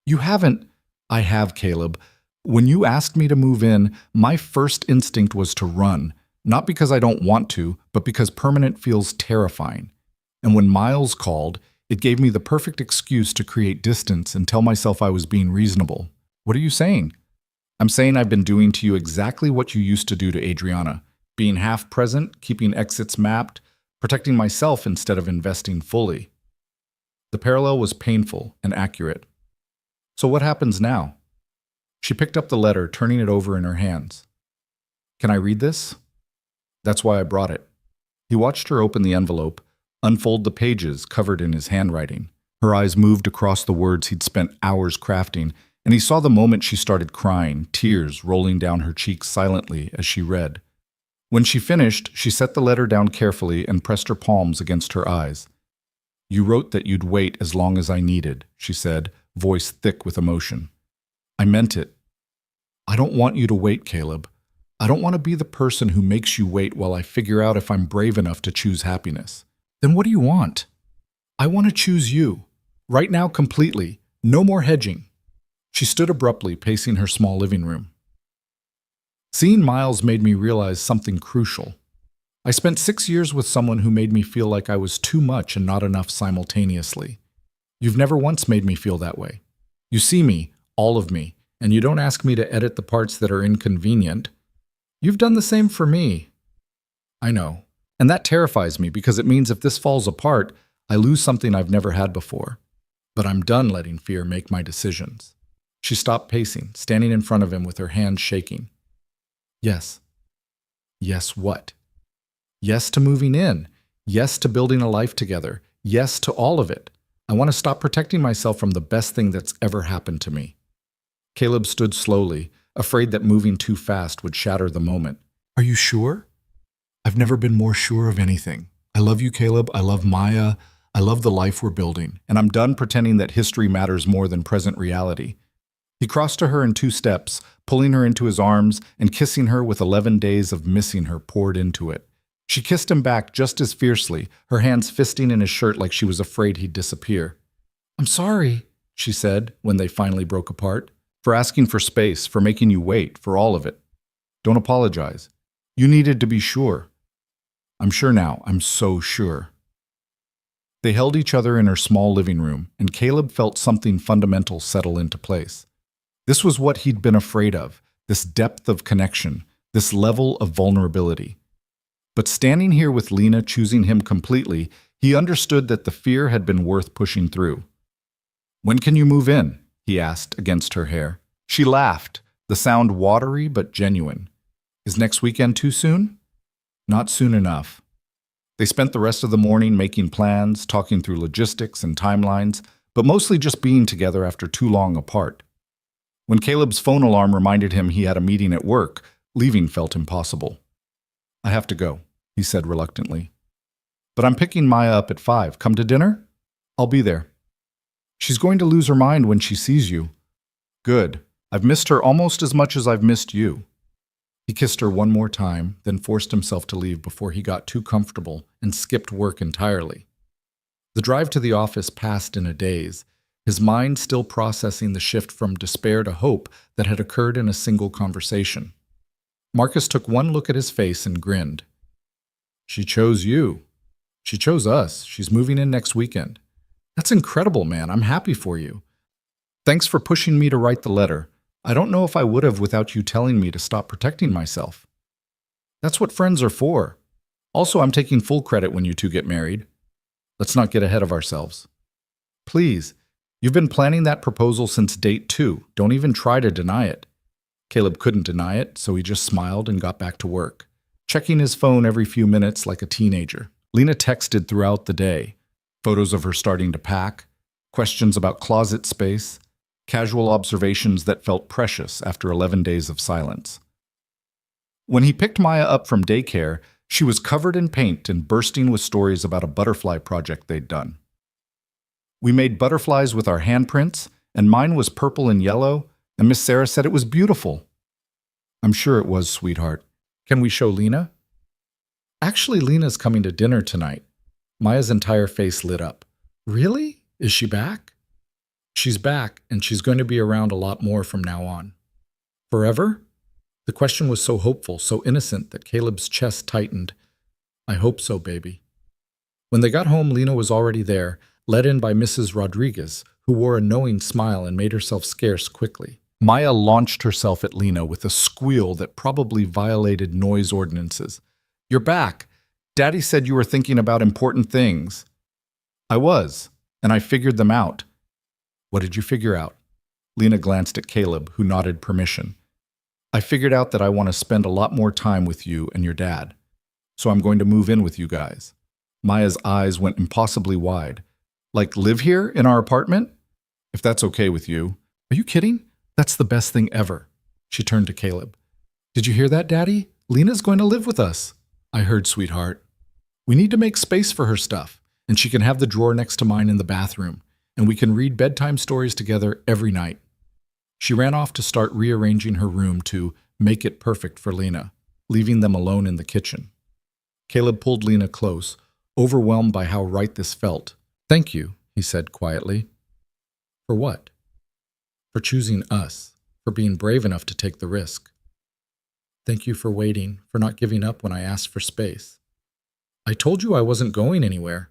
You haven't. I have, Caleb. When you asked me to move in, my first instinct was to run, not because I don't want to, but because permanent feels terrifying. And when Miles called, it gave me the perfect excuse to create distance and tell myself I was being reasonable. What are you saying? I'm saying I've been doing to you exactly what you used to do to Adriana, being half present, keeping exits mapped, protecting myself instead of investing fully. The parallel was painful and accurate. So what happens now? She picked up the letter, turning it over in her hands. Can I read this? That's why I brought it. He watched her open the envelope, unfold the pages covered in his handwriting. Her eyes moved across the words he'd spent hours crafting, and he saw the moment she started crying, tears rolling down her cheeks silently as she read. When she finished, she set the letter down carefully and pressed her palms against her eyes. You wrote that you'd wait as long as I needed, she said, voice thick with emotion. I meant it. I don't want you to wait, Caleb. I don't want to be the person who makes you wait while I figure out if I'm brave enough to choose happiness. Then what do you want? I want to choose you. Right now, completely. No more hedging. She stood abruptly, pacing her small living room. Seeing Miles made me realize something crucial. I spent 6 years with someone who made me feel like I was too much and not enough simultaneously. You've never once made me feel that way. You see me, all of me, and you don't ask me to edit the parts that are inconvenient. You've done the same for me. I know. And that terrifies me because it means if this falls apart, I lose something I've never had before. But I'm done letting fear make my decisions. She stopped pacing, standing in front of him with her hands shaking. Yes. Yes, what? Yes to moving in. Yes to building a life together. Yes to all of it. I want to stop protecting myself from the best thing that's ever happened to me. Caleb stood slowly, afraid that moving too fast would shatter the moment. Are you sure? I've never been more sure of anything. I love you, Caleb. I love Maya. I love the life we're building. And I'm done pretending that history matters more than present reality. He crossed to her in 2 steps, pulling her into his arms and kissing her with 11 days of missing her poured into it. She kissed him back just as fiercely, her hands fisting in his shirt like she was afraid he'd disappear. I'm sorry, she said when they finally broke apart, for asking for space, for making you wait, for all of it. Don't apologize. You needed to be sure. I'm sure now. I'm so sure. They held each other in her small living room, and Caleb felt something fundamental settle into place. This was what he'd been afraid of, this depth of connection, this level of vulnerability. But standing here with Lena choosing him completely, he understood that the fear had been worth pushing through. When can you move in? He asked against her hair. She laughed, the sound watery but genuine. Is next weekend too soon? Not soon enough. They spent the rest of the morning making plans, talking through logistics and timelines, but mostly just being together after too long apart. When Caleb's phone alarm reminded him he had a meeting at work, leaving felt impossible. I have to go, he said reluctantly. But I'm picking Maya up at 5. Come to dinner? I'll be there. She's going to lose her mind when she sees you. Good. I've missed her almost as much as I've missed you. He kissed her one more time, then forced himself to leave before he got too comfortable and skipped work entirely. The drive to the office passed in a daze, his mind still processing the shift from despair to hope that had occurred in a single conversation. Marcus took one look at his face and grinned. She chose you. She chose us. She's moving in next weekend. That's incredible, man. I'm happy for you. Thanks for pushing me to write the letter. I don't know if I would have without you telling me to stop protecting myself. That's what friends are for. Also, I'm taking full credit when you two get married. Let's not get ahead of ourselves. Please, you've been planning that proposal since date 2. Don't even try to deny it. Caleb couldn't deny it, so he just smiled and got back to work, checking his phone every few minutes like a teenager. Lena texted throughout the day, photos of her starting to pack, questions about closet space, casual observations that felt precious after 11 days of silence. When he picked Maya up from daycare, she was covered in paint and bursting with stories about a butterfly project they'd done. We made butterflies with our handprints, and mine was purple and yellow, and Miss Sarah said it was beautiful. I'm sure it was, sweetheart. Can we show Lena? Actually, Lena's coming to dinner tonight. Maya's entire face lit up. Really? Is she back? She's back, and she's going to be around a lot more from now on. Forever? The question was so hopeful, so innocent that Caleb's chest tightened. I hope so, baby. When they got home, Lena was already there, led in by Mrs. Rodriguez, who wore a knowing smile and made herself scarce quickly. Maya launched herself at Lena with a squeal that probably violated noise ordinances. You're back. Daddy said you were thinking about important things. I was, and I figured them out. What did you figure out? Lena glanced at Caleb, who nodded permission. I figured out that I want to spend a lot more time with you and your dad, so I'm going to move in with you guys. Maya's eyes went impossibly wide. Like, live here in our apartment? If that's okay with you. Are you kidding? That's the best thing ever. She turned to Caleb. Did you hear that, Daddy? Lena's going to live with us. I heard, sweetheart. We need to make space for her stuff, and she can have the drawer next to mine in the bathroom, and we can read bedtime stories together every night. She ran off to start rearranging her room to make it perfect for Lena, leaving them alone in the kitchen. Caleb pulled Lena close, overwhelmed by how right this felt. Thank you, he said quietly. For what? For choosing us, for being brave enough to take the risk. Thank you for waiting, for not giving up when I asked for space. I told you I wasn't going anywhere.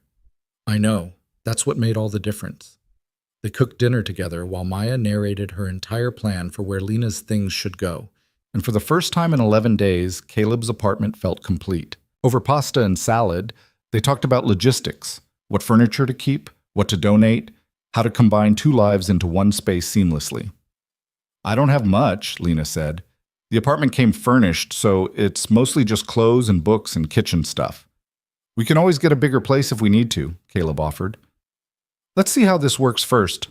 I know. That's what made all the difference. They cooked dinner together while Maya narrated her entire plan for where Lena's things should go. And for the first time in 11 days, Caleb's apartment felt complete. Over pasta and salad, they talked about logistics, what furniture to keep, what to donate, how to combine two lives into one space seamlessly. I don't have much, Lena said. The apartment came furnished, so it's mostly just clothes and books and kitchen stuff. We can always get a bigger place if we need to, Caleb offered. Let's see how this works first.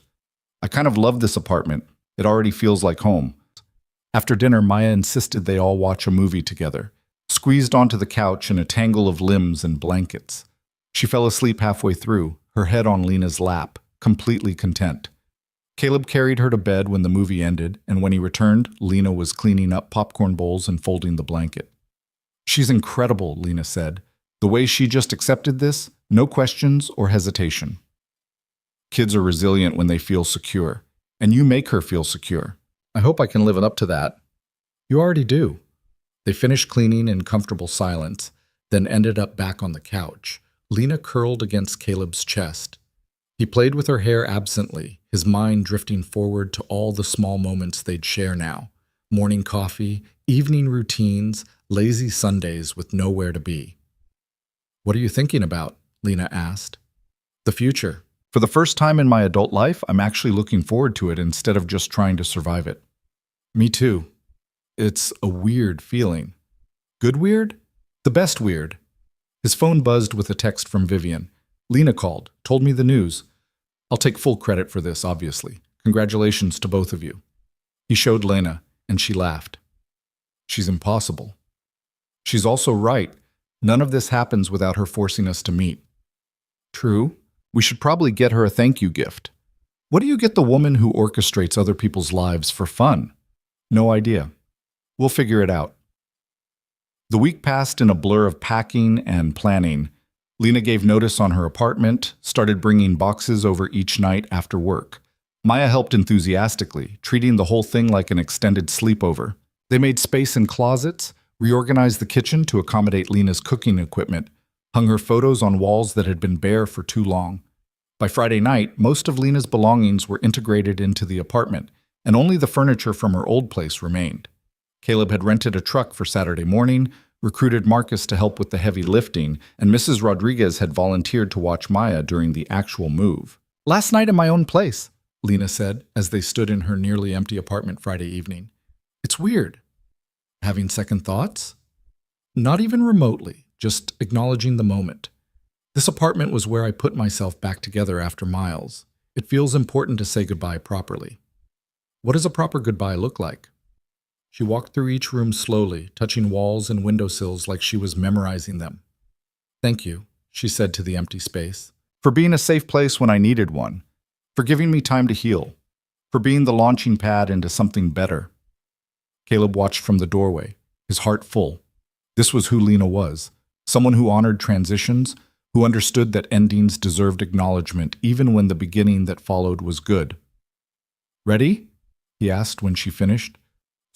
I kind of love this apartment. It already feels like home. After dinner, Maya insisted they all watch a movie together, squeezed onto the couch in a tangle of limbs and blankets. She fell asleep halfway through, her head on Lena's lap, completely content. Caleb carried her to bed when the movie ended, and when he returned, Lena was cleaning up popcorn bowls and folding the blanket. She's incredible, Lena said. The way she just accepted this, no questions or hesitation. Kids are resilient when they feel secure, and you make her feel secure. I hope I can live up to that. You already do. They finished cleaning in comfortable silence, then ended up back on the couch. Lena curled against Caleb's chest. He played with her hair absently, his mind drifting forward to all the small moments they'd share now. Morning coffee, evening routines, lazy Sundays with nowhere to be. What are you thinking about? Lena asked. The future. For the first time in my adult life, I'm actually looking forward to it instead of just trying to survive it. Me too. It's a weird feeling. Good weird? The best weird. His phone buzzed with a text from Vivian. Lena called, told me the news. I'll take full credit for this, obviously. Congratulations to both of you. He showed Lena, and she laughed. She's impossible. She's also right. None of this happens without her forcing us to meet. True. We should probably get her a thank you gift. What do you get the woman who orchestrates other people's lives for fun? No idea. We'll figure it out. The week passed in a blur of packing and planning. Lena gave notice on her apartment, started bringing boxes over each night after work. Maya helped enthusiastically, treating the whole thing like an extended sleepover. They made space in closets, reorganized the kitchen to accommodate Lena's cooking equipment, hung her photos on walls that had been bare for too long. By Friday night, most of Lena's belongings were integrated into the apartment, and only the furniture from her old place remained. Caleb had rented a truck for Saturday morning, recruited Marcus to help with the heavy lifting, and Mrs. Rodriguez had volunteered to watch Maya during the actual move. Last night in my own place, Lena said, as they stood in her nearly empty apartment Friday evening. It's weird. Having second thoughts? Not even remotely, just acknowledging the moment. This apartment was where I put myself back together after Miles. It feels important to say goodbye properly. What does a proper goodbye look like? She walked through each room slowly, touching walls and windowsills like she was memorizing them. Thank you, she said to the empty space, for being a safe place when I needed one, for giving me time to heal, for being the launching pad into something better. Caleb watched from the doorway, his heart full. This was who Lena was, someone who honored transitions, who understood that endings deserved acknowledgement even when the beginning that followed was good. Ready? He asked when she finished.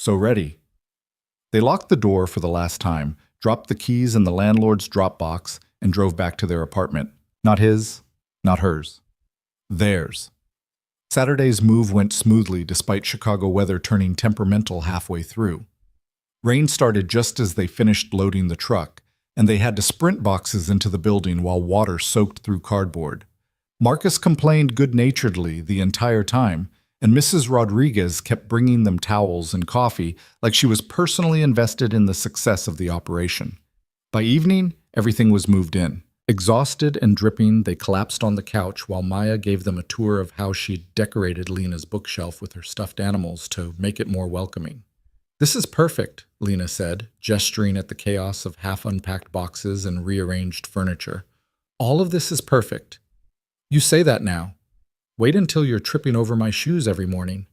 So ready. They locked the door for the last time, dropped the keys in the landlord's drop box, and drove back to their apartment. Not his, not hers. Theirs. Saturday's move went smoothly despite Chicago weather turning temperamental halfway through. Rain started just as they finished loading the truck, and they had to sprint boxes into the building while water soaked through cardboard. Marcus complained good-naturedly the entire time, and Mrs. Rodriguez kept bringing them towels and coffee like she was personally invested in the success of the operation. By evening, everything was moved in. Exhausted and dripping, they collapsed on the couch while Maya gave them a tour of how she'd decorated Lena's bookshelf with her stuffed animals to make it more welcoming. This is perfect, Lena said, gesturing at the chaos of half-unpacked boxes and rearranged furniture. All of this is perfect. You say that now. Wait until you're tripping over my shoes every morning.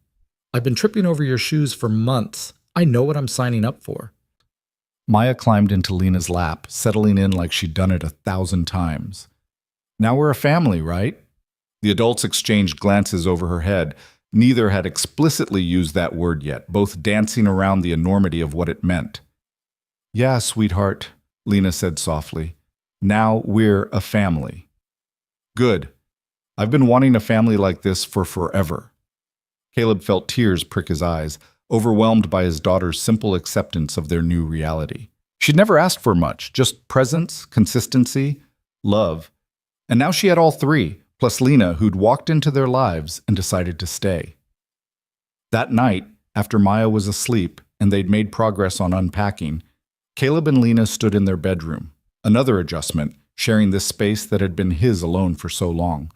I've been tripping over your shoes for months. I know what I'm signing up for. Maya climbed into Lena's lap, settling in like she'd done it 1,000 times. Now we're a family, right? The adults exchanged glances over her head. Neither had explicitly used that word yet, both dancing around the enormity of what it meant. Yeah, sweetheart, Lena said softly. Now we're a family. Good. I've been wanting a family like this for forever. Caleb felt tears prick his eyes, overwhelmed by his daughter's simple acceptance of their new reality. She'd never asked for much, just presence, consistency, love. And now she had all three, plus Lena, who'd walked into their lives and decided to stay. That night, after Maya was asleep and they'd made progress on unpacking, Caleb and Lena stood in their bedroom, another adjustment, sharing this space that had been his alone for so long.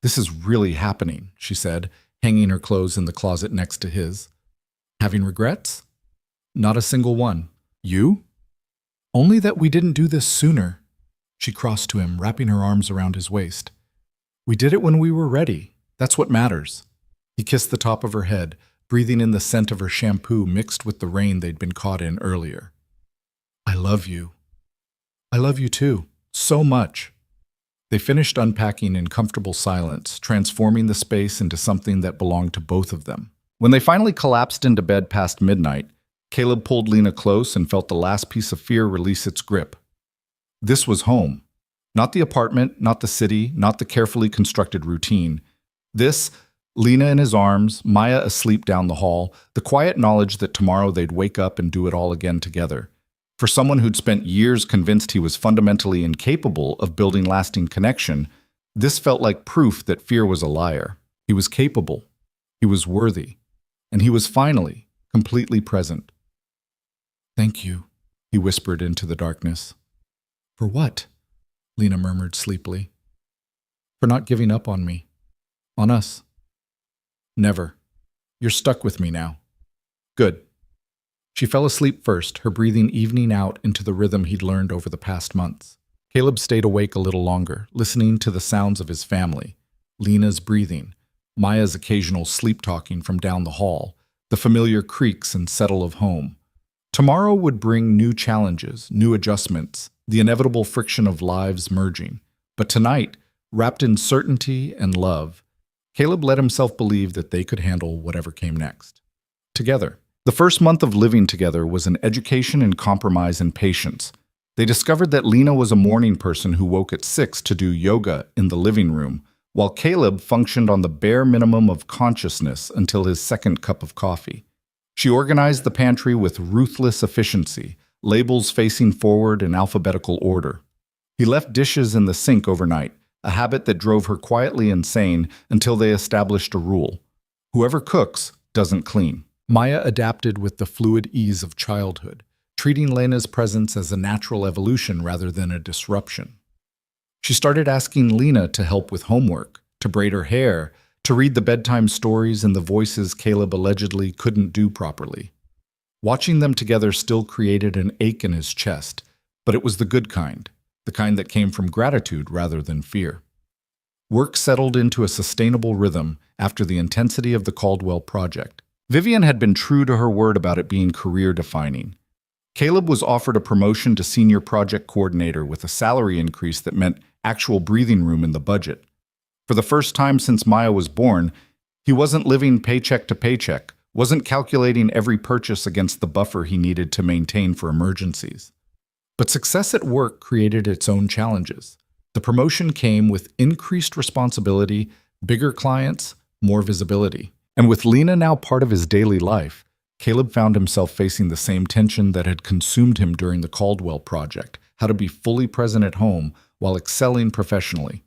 "This is really happening," she said, hanging her clothes in the closet next to his. "Having regrets?" "Not a single one. You?" "Only that we didn't do this sooner." She crossed to him, wrapping her arms around his waist. "We did it when we were ready. That's what matters." He kissed the top of her head, breathing in the scent of her shampoo mixed with the rain they'd been caught in earlier. "I love you." "I love you too. So much." They finished unpacking in comfortable silence, transforming the space into something that belonged to both of them. When they finally collapsed into bed past midnight, Caleb pulled Lena close and felt the last piece of fear release its grip. This was home. Not the apartment, not the city, not the carefully constructed routine. This, Lena in his arms, Maya asleep down the hall, the quiet knowledge that tomorrow they'd wake up and do it all again together. For someone who'd spent years convinced he was fundamentally incapable of building lasting connection, this felt like proof that fear was a liar. He was capable, he was worthy, and he was finally completely present. "Thank you," he whispered into the darkness. "For what?" Lena murmured sleepily. "For not giving up on me. On us." "Never. You're stuck with me now." "Good." She fell asleep first, her breathing evening out into the rhythm he'd learned over the past months. Caleb stayed awake a little longer, listening to the sounds of his family. Lena's breathing, Maya's occasional sleep-talking from down the hall, the familiar creaks and settle of home. Tomorrow would bring new challenges, new adjustments, the inevitable friction of lives merging. But tonight, wrapped in certainty and love, Caleb let himself believe that they could handle whatever came next. Together. The first month of living together was an education in compromise and patience. They discovered that Lena was a morning person who woke at 6 to do yoga in the living room, while Caleb functioned on the bare minimum of consciousness until his second cup of coffee. She organized the pantry with ruthless efficiency, labels facing forward in alphabetical order. He left dishes in the sink overnight, a habit that drove her quietly insane until they established a rule: whoever cooks doesn't clean. Maya adapted with the fluid ease of childhood, treating Lena's presence as a natural evolution rather than a disruption. She started asking Lena to help with homework, to braid her hair, to read the bedtime stories and the voices Caleb allegedly couldn't do properly. Watching them together still created an ache in his chest, but it was the good kind, the kind that came from gratitude rather than fear. Work settled into a sustainable rhythm after the intensity of the Caldwell project. Vivian had been true to her word about it being career-defining. Caleb was offered a promotion to senior project coordinator with a salary increase that meant actual breathing room in the budget. For the first time since Maya was born, he wasn't living paycheck to paycheck, wasn't calculating every purchase against the buffer he needed to maintain for emergencies. But success at work created its own challenges. The promotion came with increased responsibility, bigger clients, more visibility. And with Lena now part of his daily life, Caleb found himself facing the same tension that had consumed him during the Caldwell project: how to be fully present at home while excelling professionally.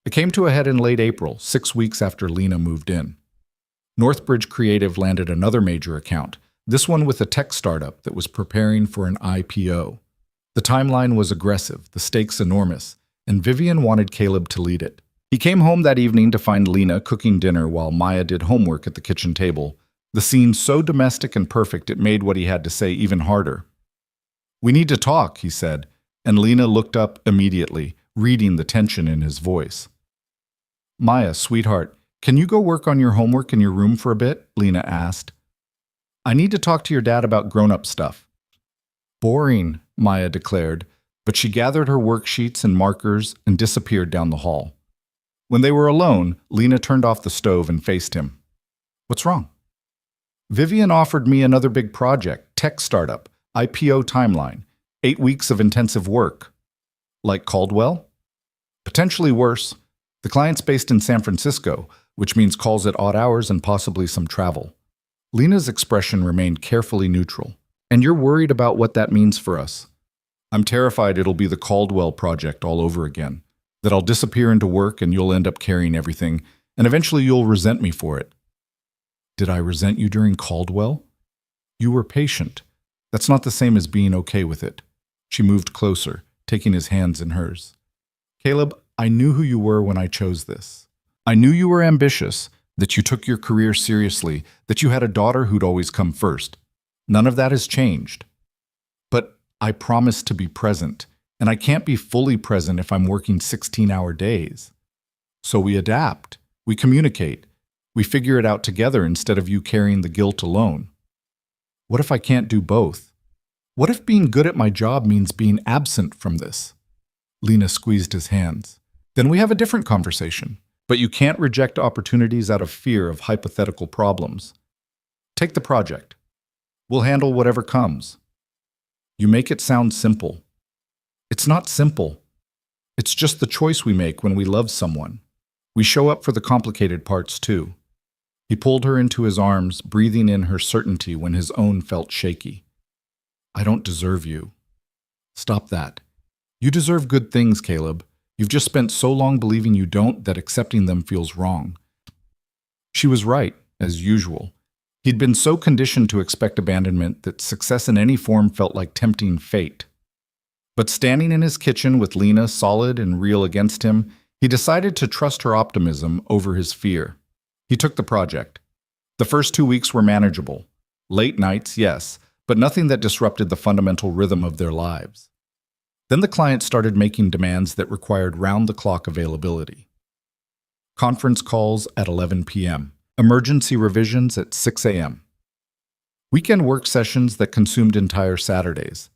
It came to a head in late April, 6 weeks after Lena moved in. Northbridge Creative landed another major account, this one with a tech startup that was preparing for an IPO. The timeline was aggressive, the stakes enormous, and Vivian wanted Caleb to lead it. He came home that evening to find Lena cooking dinner while Maya did homework at the kitchen table, the scene so domestic and perfect it made what he had to say even harder. "We need to talk," he said, and Lena looked up immediately, reading the tension in his voice. "Maya, sweetheart, can you go work on your homework in your room for a bit?" Lena asked. "I need to talk to your dad about grown-up stuff." "Boring," Maya declared, but she gathered her worksheets and markers and disappeared down the hall. When they were alone, Lena turned off the stove and faced him. "What's wrong?" "Vivian offered me another big project, tech startup, IPO timeline, 8 weeks of intensive work." "Like Caldwell?" "Potentially worse. The client's based in San Francisco, which means calls at odd hours and possibly some travel." Lena's expression remained carefully neutral. And you're worried about what that means for us. I'm terrified it'll be the Caldwell project all over again, that I'll disappear into work and you'll end up carrying everything, and eventually you'll resent me for it. Did I resent you during Caldwell? You were patient. That's not the same as being okay with it. She moved closer, taking his hands in hers. Caleb, I knew who you were when I chose this. I knew you were ambitious, that you took your career seriously, that you had a daughter who'd always come first. None of that has changed. But I promised to be present, and I can't be fully present if I'm working 16-hour days. So we adapt, we communicate, we figure it out together instead of you carrying the guilt alone. What if I can't do both? What if being good at my job means being absent from this? Lena squeezed his hands. Then we have a different conversation. But you can't reject opportunities out of fear of hypothetical problems. Take the project. We'll handle whatever comes. You make it sound simple. It's not simple. It's just the choice we make when we love someone. We show up for the complicated parts too. He pulled her into his arms, breathing in her certainty when his own felt shaky. I don't deserve you. Stop that. You deserve good things, Caleb. You've just spent so long believing you don't that accepting them feels wrong. She was right, as usual. He'd been so conditioned to expect abandonment that success in any form felt like tempting fate. But standing in his kitchen with Lena solid and real against him, he decided to trust her optimism over his fear. He took the project. The first 2 weeks were manageable. Late nights, yes, but nothing that disrupted the fundamental rhythm of their lives. Then the client started making demands that required round-the-clock availability. Conference calls at 11 p.m. Emergency revisions at 6 a.m. Weekend work sessions that consumed entire Saturdays.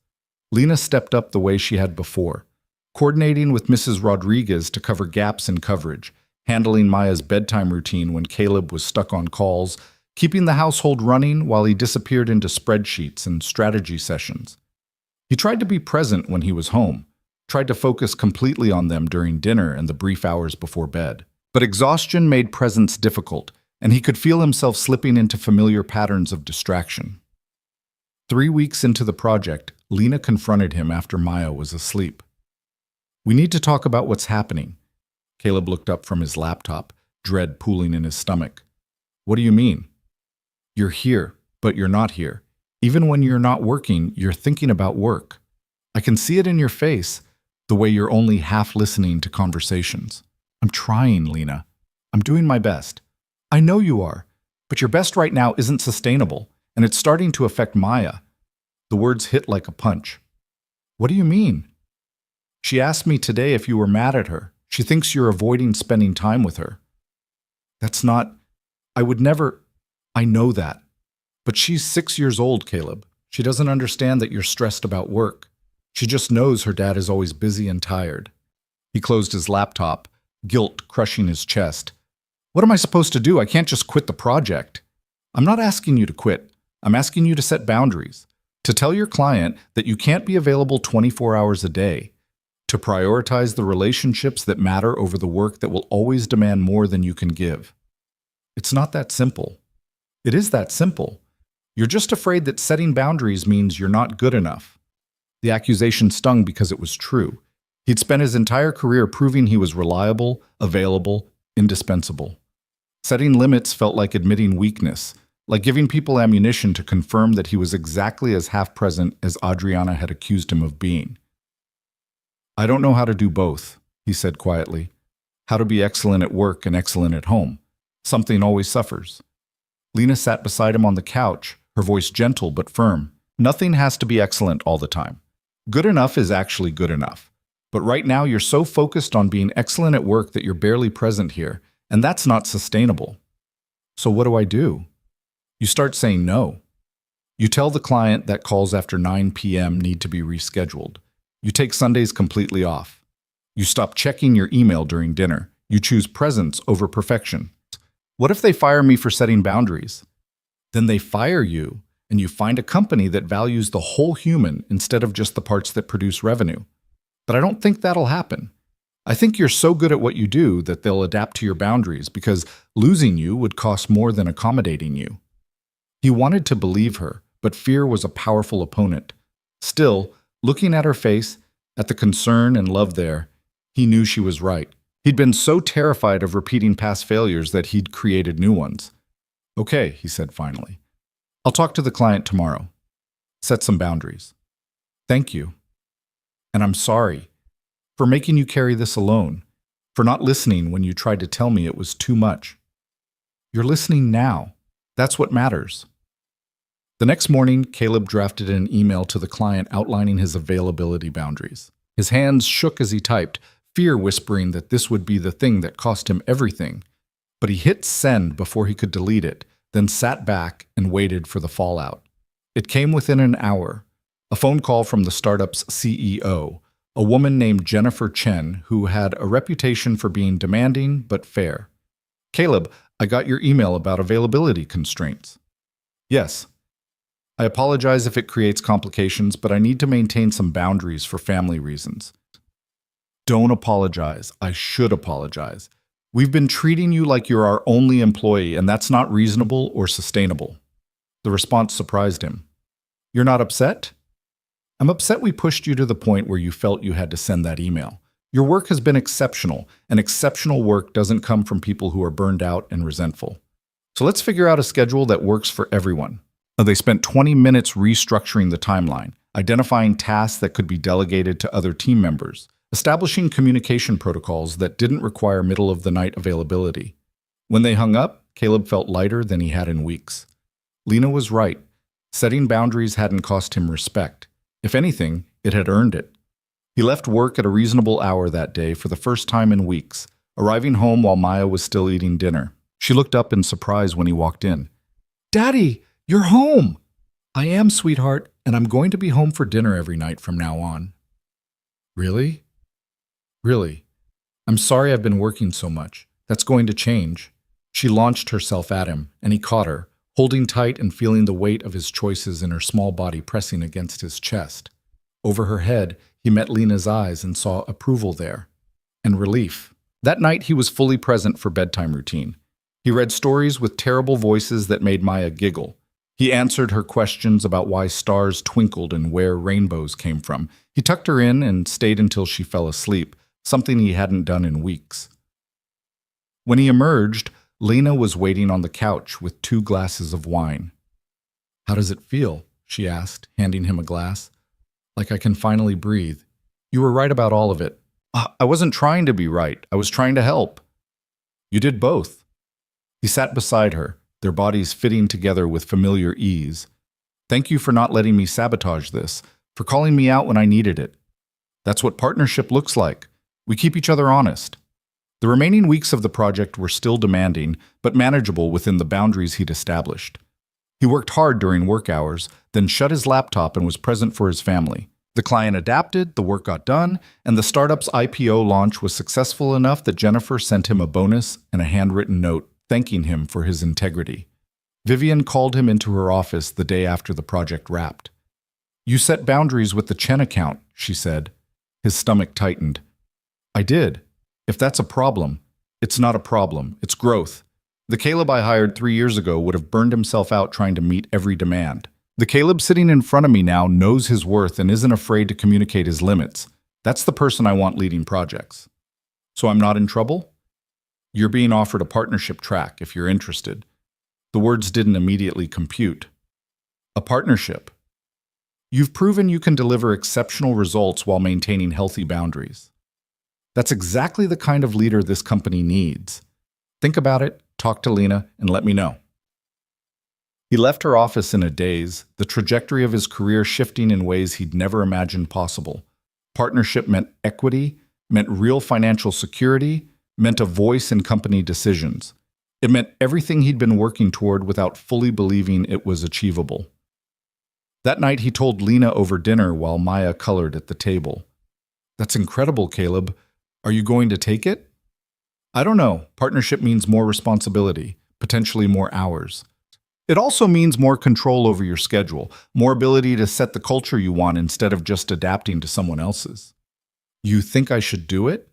Lena stepped up the way she had before, coordinating with Mrs. Rodriguez to cover gaps in coverage, handling Maya's bedtime routine when Caleb was stuck on calls, keeping the household running while he disappeared into spreadsheets and strategy sessions. He tried to be present when he was home, tried to focus completely on them during dinner and the brief hours before bed. But exhaustion made presence difficult, and he could feel himself slipping into familiar patterns of distraction. 3 weeks into the project, Lena confronted him after Maya was asleep. We need to talk about what's happening. Caleb looked up from his laptop, dread pooling in his stomach. What do you mean? You're here, but you're not here. Even when you're not working, you're thinking about work. I can see it in your face, the way you're only half listening to conversations. I'm trying, Lena. I'm doing my best. I know you are, but your best right now isn't sustainable, and it's starting to affect Maya. The words hit like a punch. What do you mean? She asked me today if you were mad at her. She thinks you're avoiding spending time with her. That's not... I would never... I know that. But she's 6 years old, Caleb. She doesn't understand that you're stressed about work. She just knows her dad is always busy and tired. He closed his laptop, guilt crushing his chest. What am I supposed to do? I can't just quit the project. I'm not asking you to quit. I'm asking you to set boundaries. To tell your client that you can't be available 24 hours a day. To prioritize the relationships that matter over the work that will always demand more than you can give. It's not that simple. It is that simple. You're just afraid that setting boundaries means you're not good enough. The accusation stung because it was true. He'd spent his entire career proving he was reliable, available, indispensable. Setting limits felt like admitting weakness, like giving people ammunition to confirm that he was exactly as half-present as Adriana had accused him of being. I don't know how to do both, he said quietly. How to be excellent at work and excellent at home. Something always suffers. Lena sat beside him on the couch, her voice gentle but firm. Nothing has to be excellent all the time. Good enough is actually good enough. But right now you're so focused on being excellent at work that you're barely present here, and that's not sustainable. So what do I do? You start saying no. You tell the client that calls after 9 p.m. need to be rescheduled. You take Sundays completely off. You stop checking your email during dinner. You choose presence over perfection. What if they fire me for setting boundaries? Then they fire you, and you find a company that values the whole human instead of just the parts that produce revenue. But I don't think that'll happen. I think you're so good at what you do that they'll adapt to your boundaries because losing you would cost more than accommodating you. He wanted to believe her, but fear was a powerful opponent. Still, looking at her face, at the concern and love there, he knew she was right. He'd been so terrified of repeating past failures that he'd created new ones. "Okay," he said finally. "I'll talk to the client tomorrow. Set some boundaries. Thank you. And I'm sorry for making you carry this alone, for not listening when you tried to tell me it was too much. You're listening now. That's what matters." The next morning, Caleb drafted an email to the client outlining his availability boundaries. His hands shook as he typed, fear whispering that this would be the thing that cost him everything. But he hit send before he could delete it, then sat back and waited for the fallout. It came within an hour. A phone call from the startup's CEO, a woman named Jennifer Chen, who had a reputation for being demanding but fair. "Caleb, I got your email about availability constraints." "Yes. I apologize if it creates complications, but I need to maintain some boundaries for family reasons." "Don't apologize. I should apologize. We've been treating you like you're our only employee, and that's not reasonable or sustainable." The response surprised him. "You're not upset?" "I'm upset we pushed you to the point where you felt you had to send that email. Your work has been exceptional, and exceptional work doesn't come from people who are burned out and resentful. So let's figure out a schedule that works for everyone." They spent 20 minutes restructuring the timeline, identifying tasks that could be delegated to other team members, establishing communication protocols that didn't require middle-of-the-night availability. When they hung up, Caleb felt lighter than he had in weeks. Lena was right. Setting boundaries hadn't cost him respect. If anything, it had earned it. He left work at a reasonable hour that day for the first time in weeks, arriving home while Maya was still eating dinner. She looked up in surprise when he walked in. "Daddy, you're home!" "I am, sweetheart, and I'm going to be home for dinner every night from now on." "Really?" "Really. I'm sorry I've been working so much. That's going to change." She launched herself at him, and he caught her, holding tight and feeling the weight of his choices in her small body pressing against his chest. Over her head, he met Lena's eyes and saw approval there, and relief. That night, he was fully present for bedtime routine. He read stories with terrible voices that made Maya giggle. He answered her questions about why stars twinkled and where rainbows came from. He tucked her in and stayed until she fell asleep, something he hadn't done in weeks. When he emerged, Lena was waiting on the couch with 2 glasses of wine. "How does it feel?" she asked, handing him a glass. "Like I can finally breathe. You were right about all of it." "I wasn't trying to be right. I was trying to help." "You did both." He sat beside her, their bodies fitting together with familiar ease. "Thank you for not letting me sabotage this, for calling me out when I needed it. That's what partnership looks like. We keep each other honest." The remaining weeks of the project were still demanding, but manageable within the boundaries he'd established. He worked hard during work hours, then shut his laptop and was present for his family. The client adapted, the work got done, and the startup's IPO launch was successful enough that Jennifer sent him a bonus and a handwritten note thanking him for his integrity. Vivian called him into her office the day after the project wrapped. "You set boundaries with the Chen account," she said. His stomach tightened. "I did. If that's a problem, it's not a problem. It's growth. The Caleb I hired 3 years ago would have burned himself out trying to meet every demand. The Caleb sitting in front of me now knows his worth and isn't afraid to communicate his limits. That's the person I want leading projects. So I'm not in trouble? You're being offered a partnership track if you're interested." The words didn't immediately compute. "A partnership. You've proven you can deliver exceptional results while maintaining healthy boundaries. That's exactly the kind of leader this company needs. Think about it, talk to Lena, and let me know." He left her office in a daze, the trajectory of his career shifting in ways he'd never imagined possible. Partnership meant equity, meant real financial security, meant a voice in company decisions. It meant everything he'd been working toward without fully believing it was achievable. That night he told Lena over dinner while Maya colored at the table. "That's incredible, Caleb. Are you going to take it?" "I don't know. Partnership means more responsibility, potentially more hours. It also means more control over your schedule, more ability to set the culture you want instead of just adapting to someone else's." "You think I should do it?"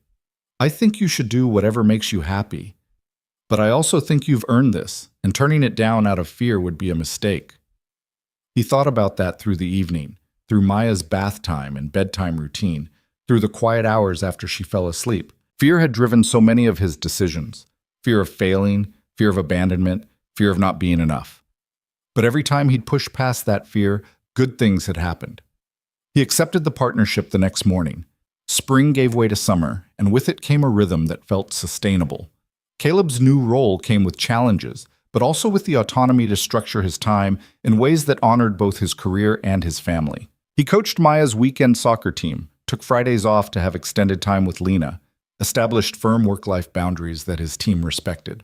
"I think you should do whatever makes you happy. But I also think you've earned this, and turning it down out of fear would be a mistake." He thought about that through the evening, through Maya's bath time and bedtime routine, through the quiet hours after she fell asleep. Fear had driven so many of his decisions. Fear of failing, fear of abandonment, fear of not being enough. But every time he'd pushed past that fear, good things had happened. He accepted the partnership the next morning. Spring gave way to summer, and with it came a rhythm that felt sustainable. Caleb's new role came with challenges, but also with the autonomy to structure his time in ways that honored both his career and his family. He coached Maya's weekend soccer team, took Fridays off to have extended time with Lena, established firm work-life boundaries that his team respected.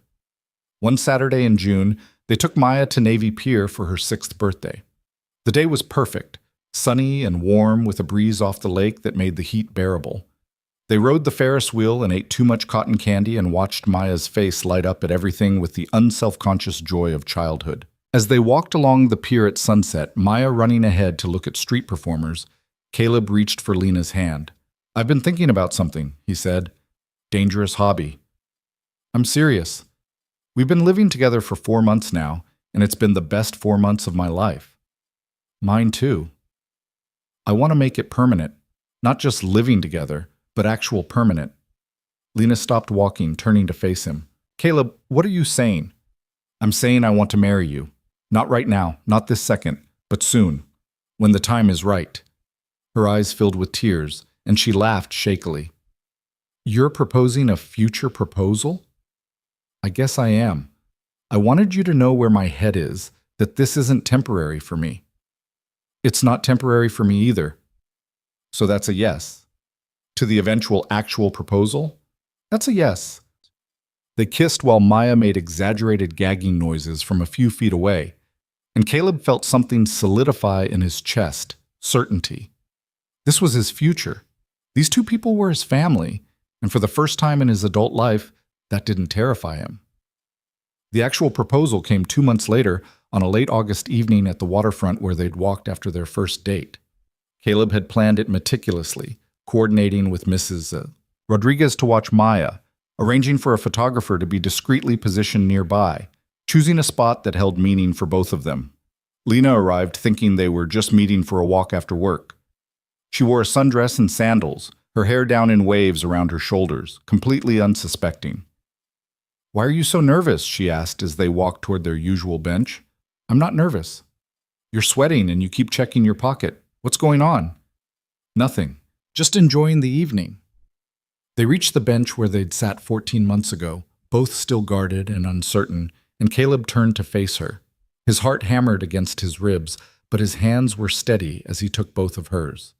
One Saturday in June, they took Maya to Navy Pier for her 6th birthday. The day was perfect, sunny and warm with a breeze off the lake that made the heat bearable. They rode the Ferris wheel and ate too much cotton candy and watched Maya's face light up at everything with the unselfconscious joy of childhood. As they walked along the pier at sunset, Maya running ahead to look at street performers, Caleb reached for Lena's hand. "I've been thinking about something," he said. "Dangerous hobby." "I'm serious. We've been living together for 4 months now, and it's been the best 4 months of my life." "Mine too. I want to make it permanent, not just living together, but actual permanent." Lena stopped walking, turning to face him. "Caleb, what are you saying?" "I'm saying I want to marry you. Not right now, not this second, but soon, when the time is right." Her eyes filled with tears, and she laughed shakily. "You're proposing a future proposal?" "I guess I am. I wanted you to know where my head is, that this isn't temporary for me." "It's not temporary for me either." "So that's a yes." "To the eventual actual proposal?" "That's a yes." They kissed while Maya made exaggerated gagging noises from a few feet away, and Caleb felt something solidify in his chest, certainty. This was his future. These two people were his family, and for the first time in his adult life, that didn't terrify him. The actual proposal came 2 months later on a late August evening at the waterfront where they'd walked after their first date. Caleb had planned it meticulously, coordinating with Mrs. Rodriguez to watch Maya, arranging for a photographer to be discreetly positioned nearby, choosing a spot that held meaning for both of them. Lena arrived thinking they were just meeting for a walk after work. She wore a sundress and sandals, her hair down in waves around her shoulders, completely unsuspecting. "Why are you so nervous?" she asked as they walked toward their usual bench. "I'm not nervous." "You're sweating and you keep checking your pocket. What's going on?" "Nothing. Just enjoying the evening." They reached the bench where they'd sat 14 months ago, both still guarded and uncertain, and Caleb turned to face her. His heart hammered against his ribs, but his hands were steady as he took both of hers.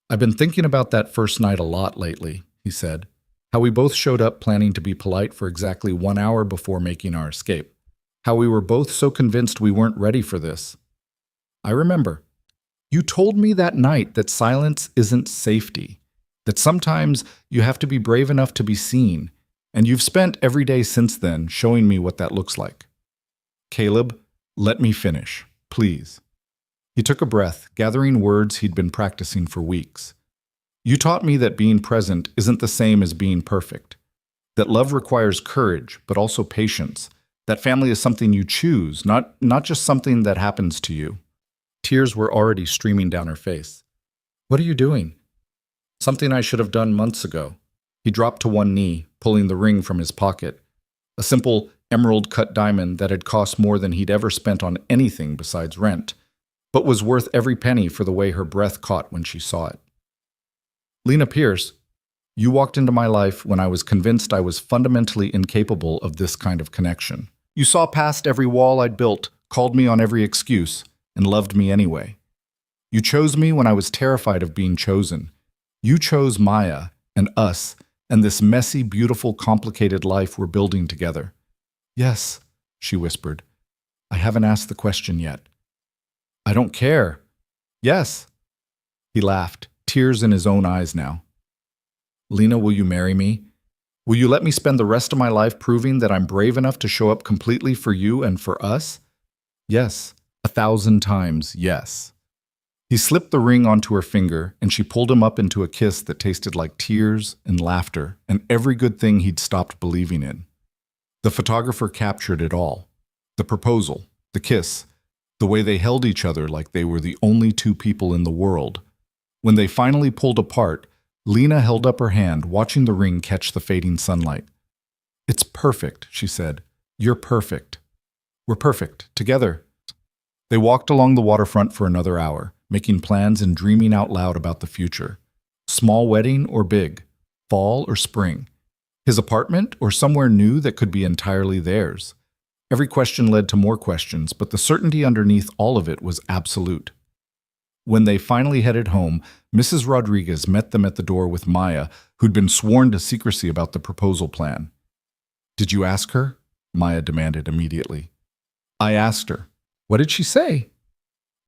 "I've been thinking about that first night a lot lately," he said. "How we both showed up planning to be polite for exactly 1 hour before making our escape. How we were both so convinced we weren't ready for this." "I remember. You told me that night that silence isn't safety, that sometimes you have to be brave enough to be seen, and you've spent every day since then showing me what that looks like." "Caleb, let me finish, please." He took a breath, gathering words he'd been practicing for weeks. "You taught me that being present isn't the same as being perfect, that love requires courage, but also patience, that family is something you choose, not just something that happens to you." Tears were already streaming down her face. "What are you doing?" "Something I should have done months ago." He dropped to one knee, pulling the ring from his pocket, a simple emerald-cut diamond that had cost more than he'd ever spent on anything besides rent, but was worth every penny for the way her breath caught when she saw it. "Lena Pierce, you walked into my life when I was convinced I was fundamentally incapable of this kind of connection. You saw past every wall I'd built, called me on every excuse, and loved me anyway. You chose me when I was terrified of being chosen. You chose Maya, and us, and this messy, beautiful, complicated life we're building together." "Yes," she whispered. "I haven't asked the question yet." "I don't care." "Yes." He laughed, tears in his own eyes now. "Lena, will you marry me? Will you let me spend the rest of my life proving that I'm brave enough to show up completely for you and for us?" "Yes, 1,000 times yes." He slipped the ring onto her finger, and she pulled him up into a kiss that tasted like tears and laughter and every good thing he'd stopped believing in. The photographer captured it all. The proposal, the kiss, The way they held each other like they were the only two people in the world. When they finally pulled apart, Lena held up her hand, watching the ring catch the fading sunlight. "It's perfect," she said. "You're perfect. We're perfect, together." They walked along the waterfront for another hour, making plans and dreaming out loud about the future. Small wedding or big? Fall or spring? His apartment or somewhere new that could be entirely theirs? Every question led to more questions, but the certainty underneath all of it was absolute. When they finally headed home, Mrs. Rodriguez met them at the door with Maya, who'd been sworn to secrecy about the proposal plan. "Did you ask her?" Maya demanded immediately. "I asked her." "What did she say?"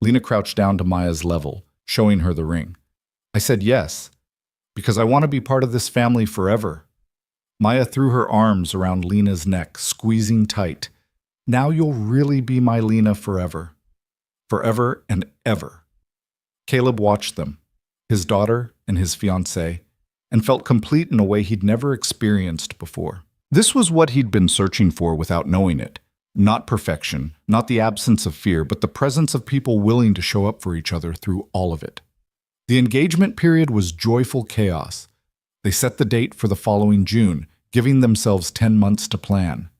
Lena crouched down to Maya's level, showing her the ring. "I said yes, because I want to be part of this family forever." Maya threw her arms around Lena's neck, squeezing tight. "Now you'll really be my Lena forever. Forever and ever." Caleb watched them, his daughter and his fiancée, and felt complete in a way he'd never experienced before. This was what he'd been searching for without knowing it. Not perfection, not the absence of fear, but the presence of people willing to show up for each other through all of it. The engagement period was joyful chaos. They set the date for the following June, giving themselves 10 months to plan.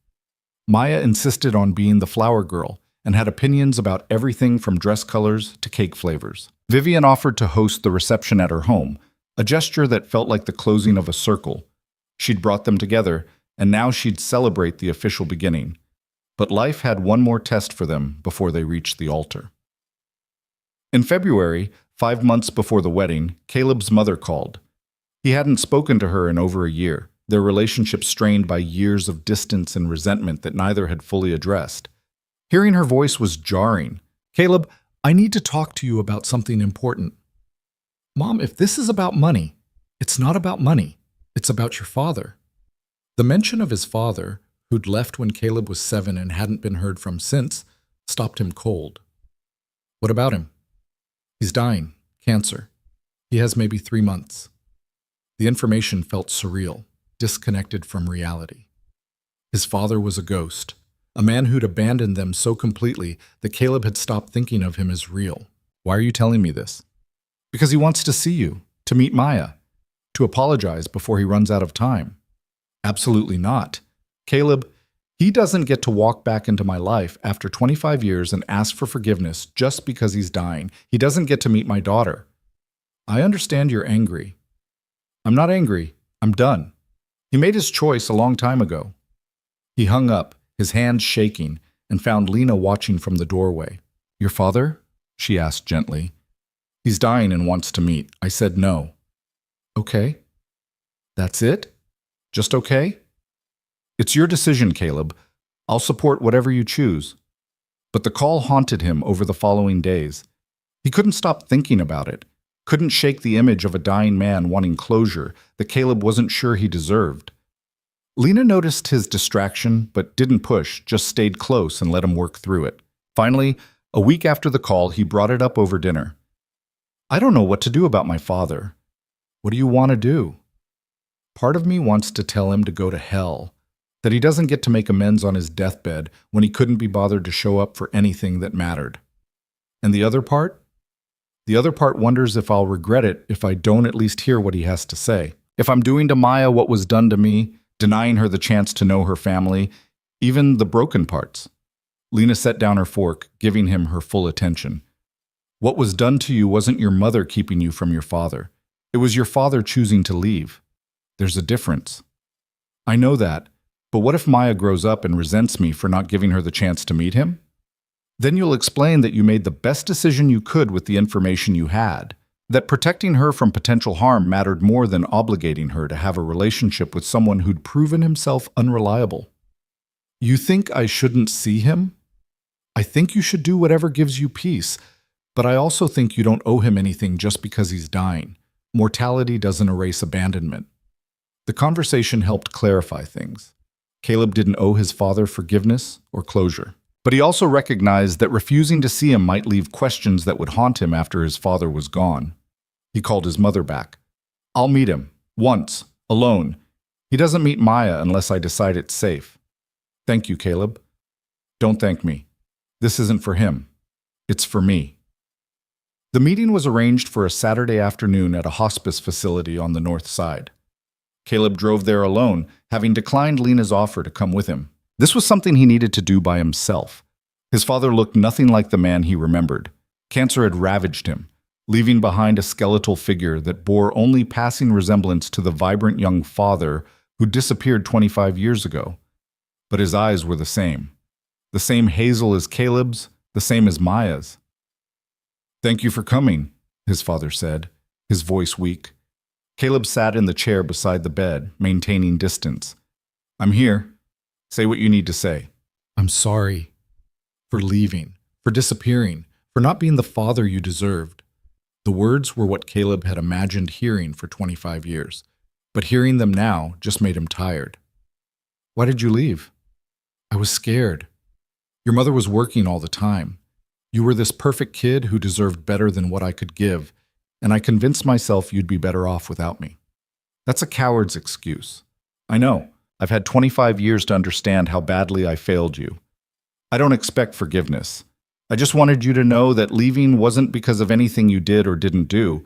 Maya insisted on being the flower girl and had opinions about everything from dress colors to cake flavors. Vivian offered to host the reception at her home, a gesture that felt like the closing of a circle. She'd brought them together, and now she'd celebrate the official beginning. But life had one more test for them before they reached the altar. In February, 5 months before the wedding, Caleb's mother called. He hadn't spoken to her in over a year, their relationship strained by years of distance and resentment that neither had fully addressed. Hearing her voice was jarring. "Caleb, I need to talk to you about something important." "Mom, if this is about money, it's not about money. It's about your father." The mention of his father, who'd left when Caleb was 7 and hadn't been heard from since, stopped him cold. "What about him?" "He's dying. Cancer. He has maybe 3 months." The information felt surreal, disconnected from reality. His father was a ghost, a man who'd abandoned them so completely that Caleb had stopped thinking of him as real. "Why are you telling me this?" "Because he wants to see you, to meet Maya, to apologize before he runs out of time." "Absolutely not. Caleb, he doesn't get to walk back into my life after 25 years and ask for forgiveness just because he's dying. He doesn't get to meet my daughter." "I understand you're angry." "I'm not angry. I'm done. He made his choice a long time ago." He hung up, his hands shaking, and found Lena watching from the doorway. "Your father?" she asked gently. "He's dying and wants to meet." I said no. "Okay. That's it? Just okay?" "It's your decision, Caleb. I'll support whatever you choose." But the call haunted him over the following days. He couldn't stop thinking about it, couldn't shake the image of a dying man wanting closure that Caleb wasn't sure he deserved. Lena noticed his distraction, but didn't push, just stayed close and let him work through it. Finally, a week after the call, he brought it up over dinner. "I don't know what to do about my father." "What do you want to do?" "Part of me wants to tell him to go to hell, that he doesn't get to make amends on his deathbed when he couldn't be bothered to show up for anything that mattered. And the other part? The other part wonders if I'll regret it if I don't at least hear what he has to say. If I'm doing to Maya what was done to me, denying her the chance to know her family, even the broken parts." Lena set down her fork, giving him her full attention. "What was done to you wasn't your mother keeping you from your father. It was your father choosing to leave. There's a difference." "I know that, but what if Maya grows up and resents me for not giving her the chance to meet him? Then you'll explain that you made the best decision you could with the information you had, that protecting her from potential harm mattered more than obligating her to have a relationship with someone who'd proven himself unreliable. You think I shouldn't see him? I think you should do whatever gives you peace, but I also think you don't owe him anything just because he's dying. Mortality doesn't erase abandonment." The conversation helped clarify things. Caleb didn't owe his father forgiveness or closure. But he also recognized that refusing to see him might leave questions that would haunt him after his father was gone. He called his mother back. "I'll meet him. Once. Alone. He doesn't meet Maya unless I decide it's safe." "Thank you, Caleb." "Don't thank me. This isn't for him." It's for me. The meeting was arranged for a Saturday afternoon at a hospice facility on the north side. Caleb drove there alone, having declined Lena's offer to come with him. This was something he needed to do by himself. His father looked nothing like the man he remembered. Cancer had ravaged him, leaving behind a skeletal figure that bore only passing resemblance to the vibrant young father who disappeared 25 years ago. But his eyes were the same hazel as Caleb's, the same as Maya's. "Thank you for coming," his father said, his voice weak. Caleb sat in the chair beside the bed, maintaining distance. "I'm here. Say what you need to say." "I'm sorry for leaving, for disappearing, for not being the father you deserved." The words were what Caleb had imagined hearing for 25 years, but hearing them now just made him tired. "Why did you leave?" "I was scared. Your mother was working all the time. You were this perfect kid who deserved better than what I could give, and I convinced myself you'd be better off without me." "That's a coward's excuse." "I know. I've had 25 years to understand how badly I failed you. I don't expect forgiveness. I just wanted you to know that leaving wasn't because of anything you did or didn't do.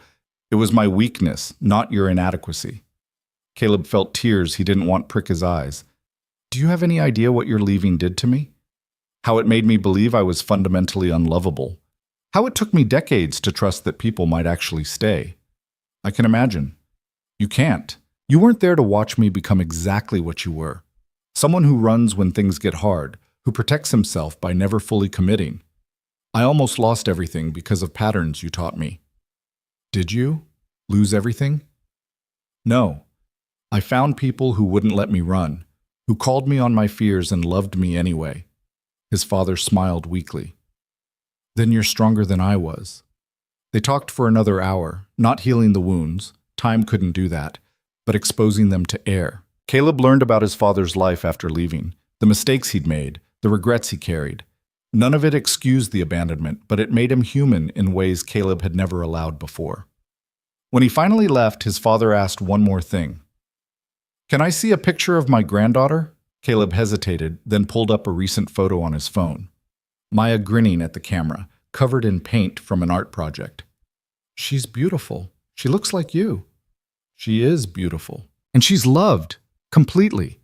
It was my weakness, not your inadequacy." Caleb felt tears he didn't want prick his eyes. "Do you have any idea what your leaving did to me? How it made me believe I was fundamentally unlovable. How it took me decades to trust that people might actually stay. I can imagine. You can't. You weren't there to watch me become exactly what you were. Someone who runs when things get hard, who protects himself by never fully committing. I almost lost everything because of patterns you taught me." "Did you? Lose everything?" "No. I found people who wouldn't let me run, who called me on my fears and loved me anyway." His father smiled weakly. "Then you're stronger than I was." They talked for another hour, not healing the wounds. Time couldn't do that, but exposing them to air. Caleb learned about his father's life after leaving, the mistakes he'd made, the regrets he carried. None of it excused the abandonment, but it made him human in ways Caleb had never allowed before. When he finally left, his father asked one more thing. "Can I see a picture of my granddaughter?" Caleb hesitated, then pulled up a recent photo on his phone. Maya grinning at the camera, covered in paint from an art project. "She's beautiful. She looks like you." "She is beautiful. And she's loved. Completely.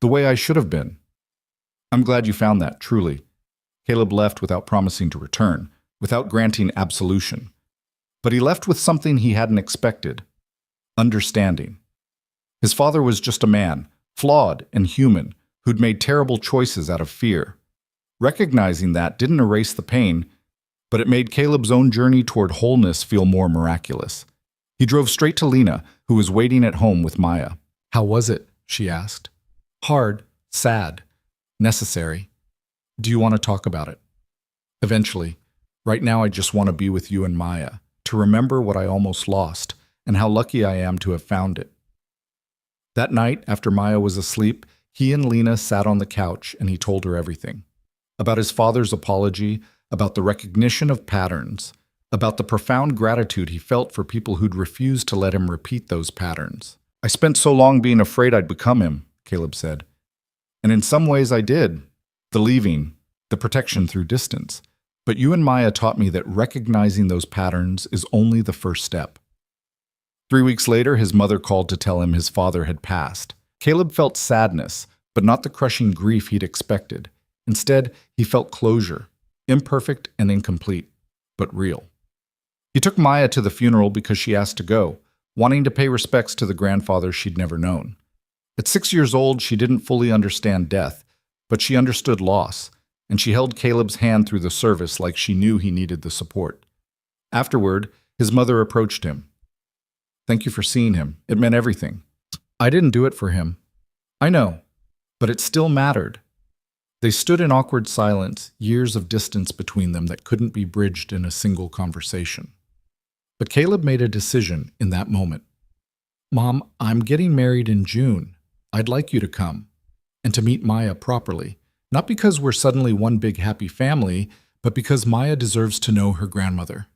The way I should have been." "I'm glad you found that, truly." Caleb left without promising to return, without granting absolution. But he left with something he hadn't expected. Understanding. His father was just a man, flawed and human, who'd made terrible choices out of fear. Recognizing that didn't erase the pain, but it made Caleb's own journey toward wholeness feel more miraculous. He drove straight to Lena, who was waiting at home with Maya. "How was it?" she asked. "Hard, sad, necessary. Do you want to talk about it?" "Eventually. Right now I just want to be with you and Maya, to remember what I almost lost, and how lucky I am to have found it." That night, after Maya was asleep, he and Lena sat on the couch and he told her everything. About his father's apology, about the recognition of patterns, about the profound gratitude he felt for people who'd refused to let him repeat those patterns. "I spent so long being afraid I'd become him," Caleb said. "And in some ways I did. The leaving, the protection through distance. But you and Maya taught me that recognizing those patterns is only the first step." 3 weeks later, his mother called to tell him his father had passed. Caleb felt sadness, but not the crushing grief he'd expected. Instead, he felt closure, imperfect and incomplete, but real. He took Maya to the funeral because she asked to go, wanting to pay respects to the grandfather she'd never known. At 6 years old, she didn't fully understand death, but she understood loss, and she held Caleb's hand through the service like she knew he needed the support. Afterward, his mother approached him. "Thank you for seeing him. It meant everything." "I didn't do it for him." "I know, but it still mattered." They stood in awkward silence, years of distance between them that couldn't be bridged in a single conversation. But Caleb made a decision in that moment. "Mom, I'm getting married in June. I'd like you to come, and to meet Maya properly. Not because we're suddenly one big happy family, but because Maya deserves to know her grandmother.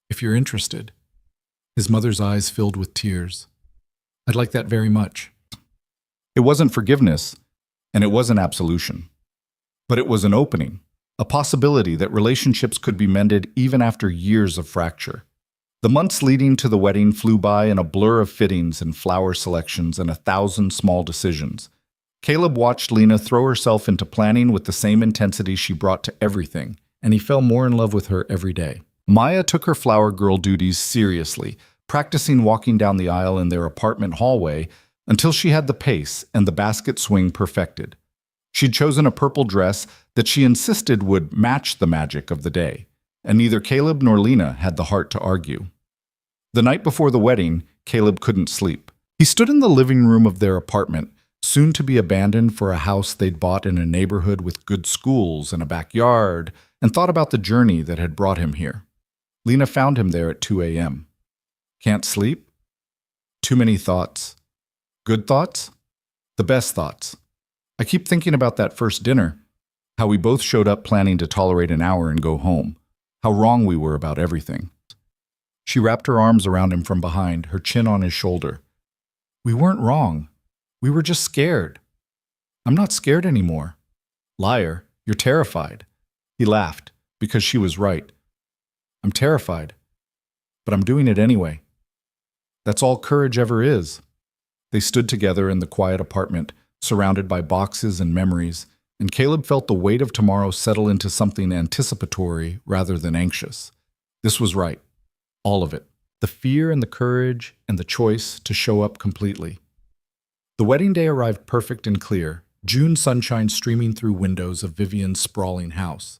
If you're interested." His mother's eyes filled with tears. "I'd like that very much." It wasn't forgiveness, and it wasn't absolution. But it was an opening, a possibility that relationships could be mended even after years of fracture. The months leading to the wedding flew by in a blur of fittings and flower selections and 1,000 small decisions. Caleb watched Lena throw herself into planning with the same intensity she brought to everything, and he fell more in love with her every day. Maya took her flower girl duties seriously, practicing walking down the aisle in their apartment hallway until she had the pace and the basket swing perfected. She'd chosen a purple dress that she insisted would match the magic of the day, and neither Caleb nor Lena had the heart to argue. The night before the wedding, Caleb couldn't sleep. He stood in the living room of their apartment, soon to be abandoned for a house they'd bought in a neighborhood with good schools and a backyard, and thought about the journey that had brought him here. Lena found him there at 2 a.m. Can't sleep? Too many thoughts. Good thoughts? The best thoughts. I keep thinking about that first dinner, how we both showed up planning to tolerate an hour and go home, how wrong we were about everything. She wrapped her arms around him from behind, her chin on his shoulder. We weren't wrong. We were just scared. I'm not scared anymore. Liar, you're terrified. He laughed, because she was right. I'm terrified, but I'm doing it anyway. That's all courage ever is. They stood together in the quiet apartment, surrounded by boxes and memories, and Caleb felt the weight of tomorrow settle into something anticipatory rather than anxious. This was right. All of it. The fear and the courage and the choice to show up completely. The wedding day arrived perfect and clear, June sunshine streaming through windows of Vivian's sprawling house.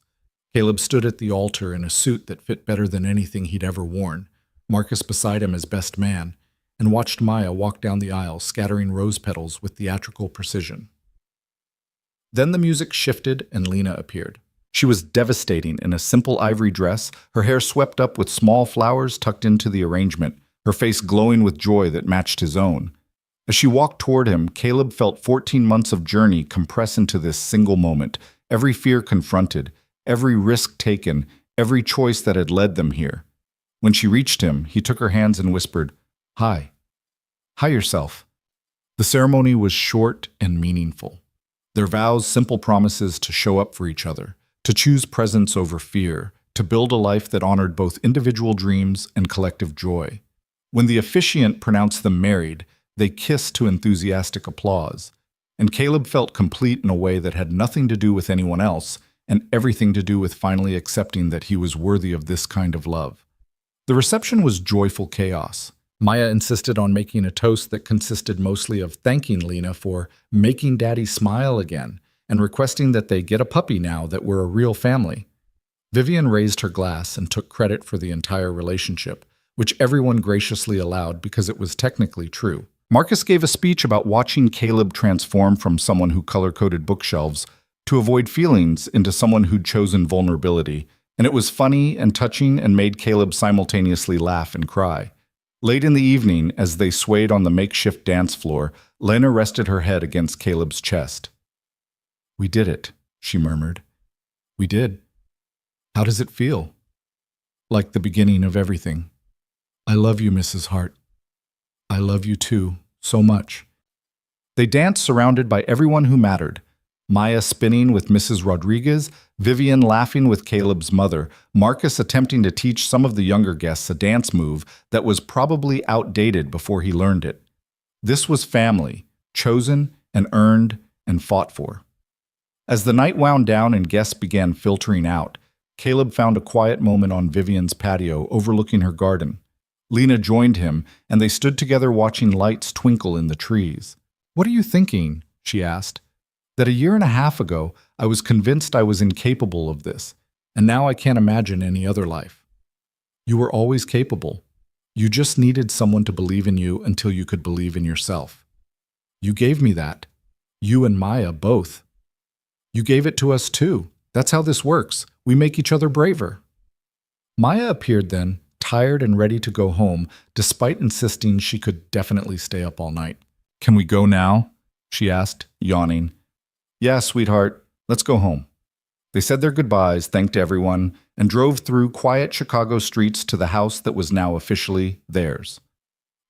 Caleb stood at the altar in a suit that fit better than anything he'd ever worn, Marcus beside him as best man, and watched Maya walk down the aisle, scattering rose petals with theatrical precision. Then the music shifted and Lena appeared. She was devastating in a simple ivory dress, her hair swept up with small flowers tucked into the arrangement, her face glowing with joy that matched his own. As she walked toward him, Caleb felt 14 months of journey compress into this single moment, every fear confronted, every risk taken, every choice that had led them here. When she reached him, he took her hands and whispered, "Hi. Hi yourself." The ceremony was short and meaningful. Their vows simple promises to show up for each other, to choose presence over fear, to build a life that honored both individual dreams and collective joy. When the officiant pronounced them married, they kissed to enthusiastic applause, and Caleb felt complete in a way that had nothing to do with anyone else and everything to do with finally accepting that he was worthy of this kind of love. The reception was joyful chaos. Maya insisted on making a toast that consisted mostly of thanking Lena for making Daddy smile again and requesting that they get a puppy now that we're a real family. Vivian raised her glass and took credit for the entire relationship, which everyone graciously allowed because it was technically true. Marcus gave a speech about watching Caleb transform from someone who color-coded bookshelves to avoid feelings into someone who'd chosen vulnerability, and it was funny and touching and made Caleb simultaneously laugh and cry. Late in the evening, as they swayed on the makeshift dance floor, Lena rested her head against Caleb's chest. "We did it," she murmured. "We did. How does it feel?" "Like the beginning of everything. I love you, Mrs. Hart. I love you too, so much." They danced surrounded by everyone who mattered. Maya spinning with Mrs. Rodriguez, Vivian laughing with Caleb's mother, Marcus attempting to teach some of the younger guests a dance move that was probably outdated before he learned it. This was family, chosen and earned and fought for. As the night wound down and guests began filtering out, Caleb found a quiet moment on Vivian's patio overlooking her garden. Lena joined him, and they stood together watching lights twinkle in the trees. "What are you thinking?" she asked. "That a year and a half ago, I was convinced I was incapable of this, and now I can't imagine any other life." "You were always capable. You just needed someone to believe in you until you could believe in yourself. You gave me that. You and Maya both. You gave it to us too. That's how this works. We make each other braver." Maya appeared then, tired and ready to go home, despite insisting she could definitely stay up all night. "Can we go now?" she asked, yawning. "Yeah, sweetheart, let's go home." They said their goodbyes, thanked everyone, and drove through quiet Chicago streets to the house that was now officially theirs.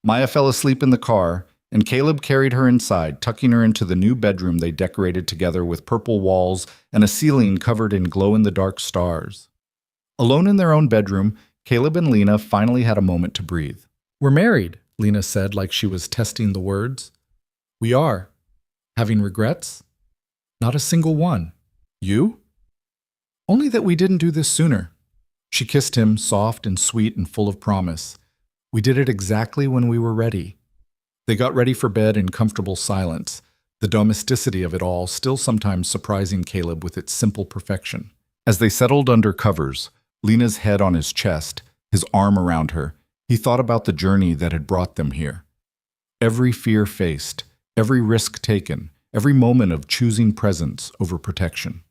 Maya fell asleep in the car, and Caleb carried her inside, tucking her into the new bedroom they decorated together with purple walls and a ceiling covered in glow-in-the-dark stars. Alone in their own bedroom, Caleb and Lena finally had a moment to breathe. "We're married," Lena said like she was testing the words. "We are. Having regrets?" "Not a single one." "You?" "Only that we didn't do this sooner." She kissed him, soft and sweet and full of promise. "We did it exactly when we were ready." They got ready for bed in comfortable silence, the domesticity of it all still sometimes surprising Caleb with its simple perfection. As they settled under covers, Lena's head on his chest, his arm around her, he thought about the journey that had brought them here. Every fear faced, every risk taken, every moment of choosing presence over protection.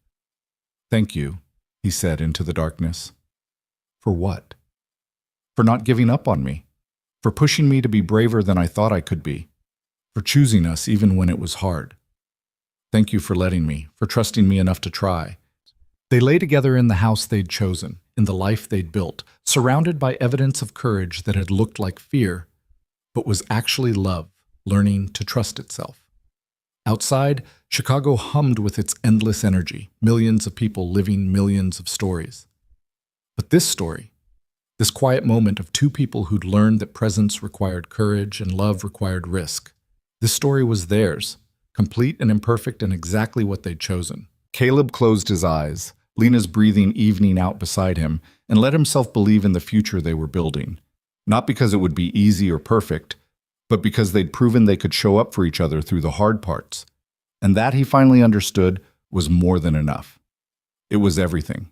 "Thank you," he said into the darkness. "For what?" "For not giving up on me. For pushing me to be braver than I thought I could be. For choosing us even when it was hard. Thank you for letting me, for trusting me enough to try." They lay together in the house they'd chosen, in the life they'd built, surrounded by evidence of courage that had looked like fear, but was actually love, learning to trust itself. Outside, Chicago hummed with its endless energy, millions of people living millions of stories. But this story, this quiet moment of two people who'd learned that presence required courage and love required risk, this story was theirs, complete and imperfect and exactly what they'd chosen. Caleb closed his eyes, Lena's breathing evening out beside him, and let himself believe in the future they were building. Not because it would be easy or perfect, but because they'd proven they could show up for each other through the hard parts. And that, he finally understood, was more than enough. It was everything.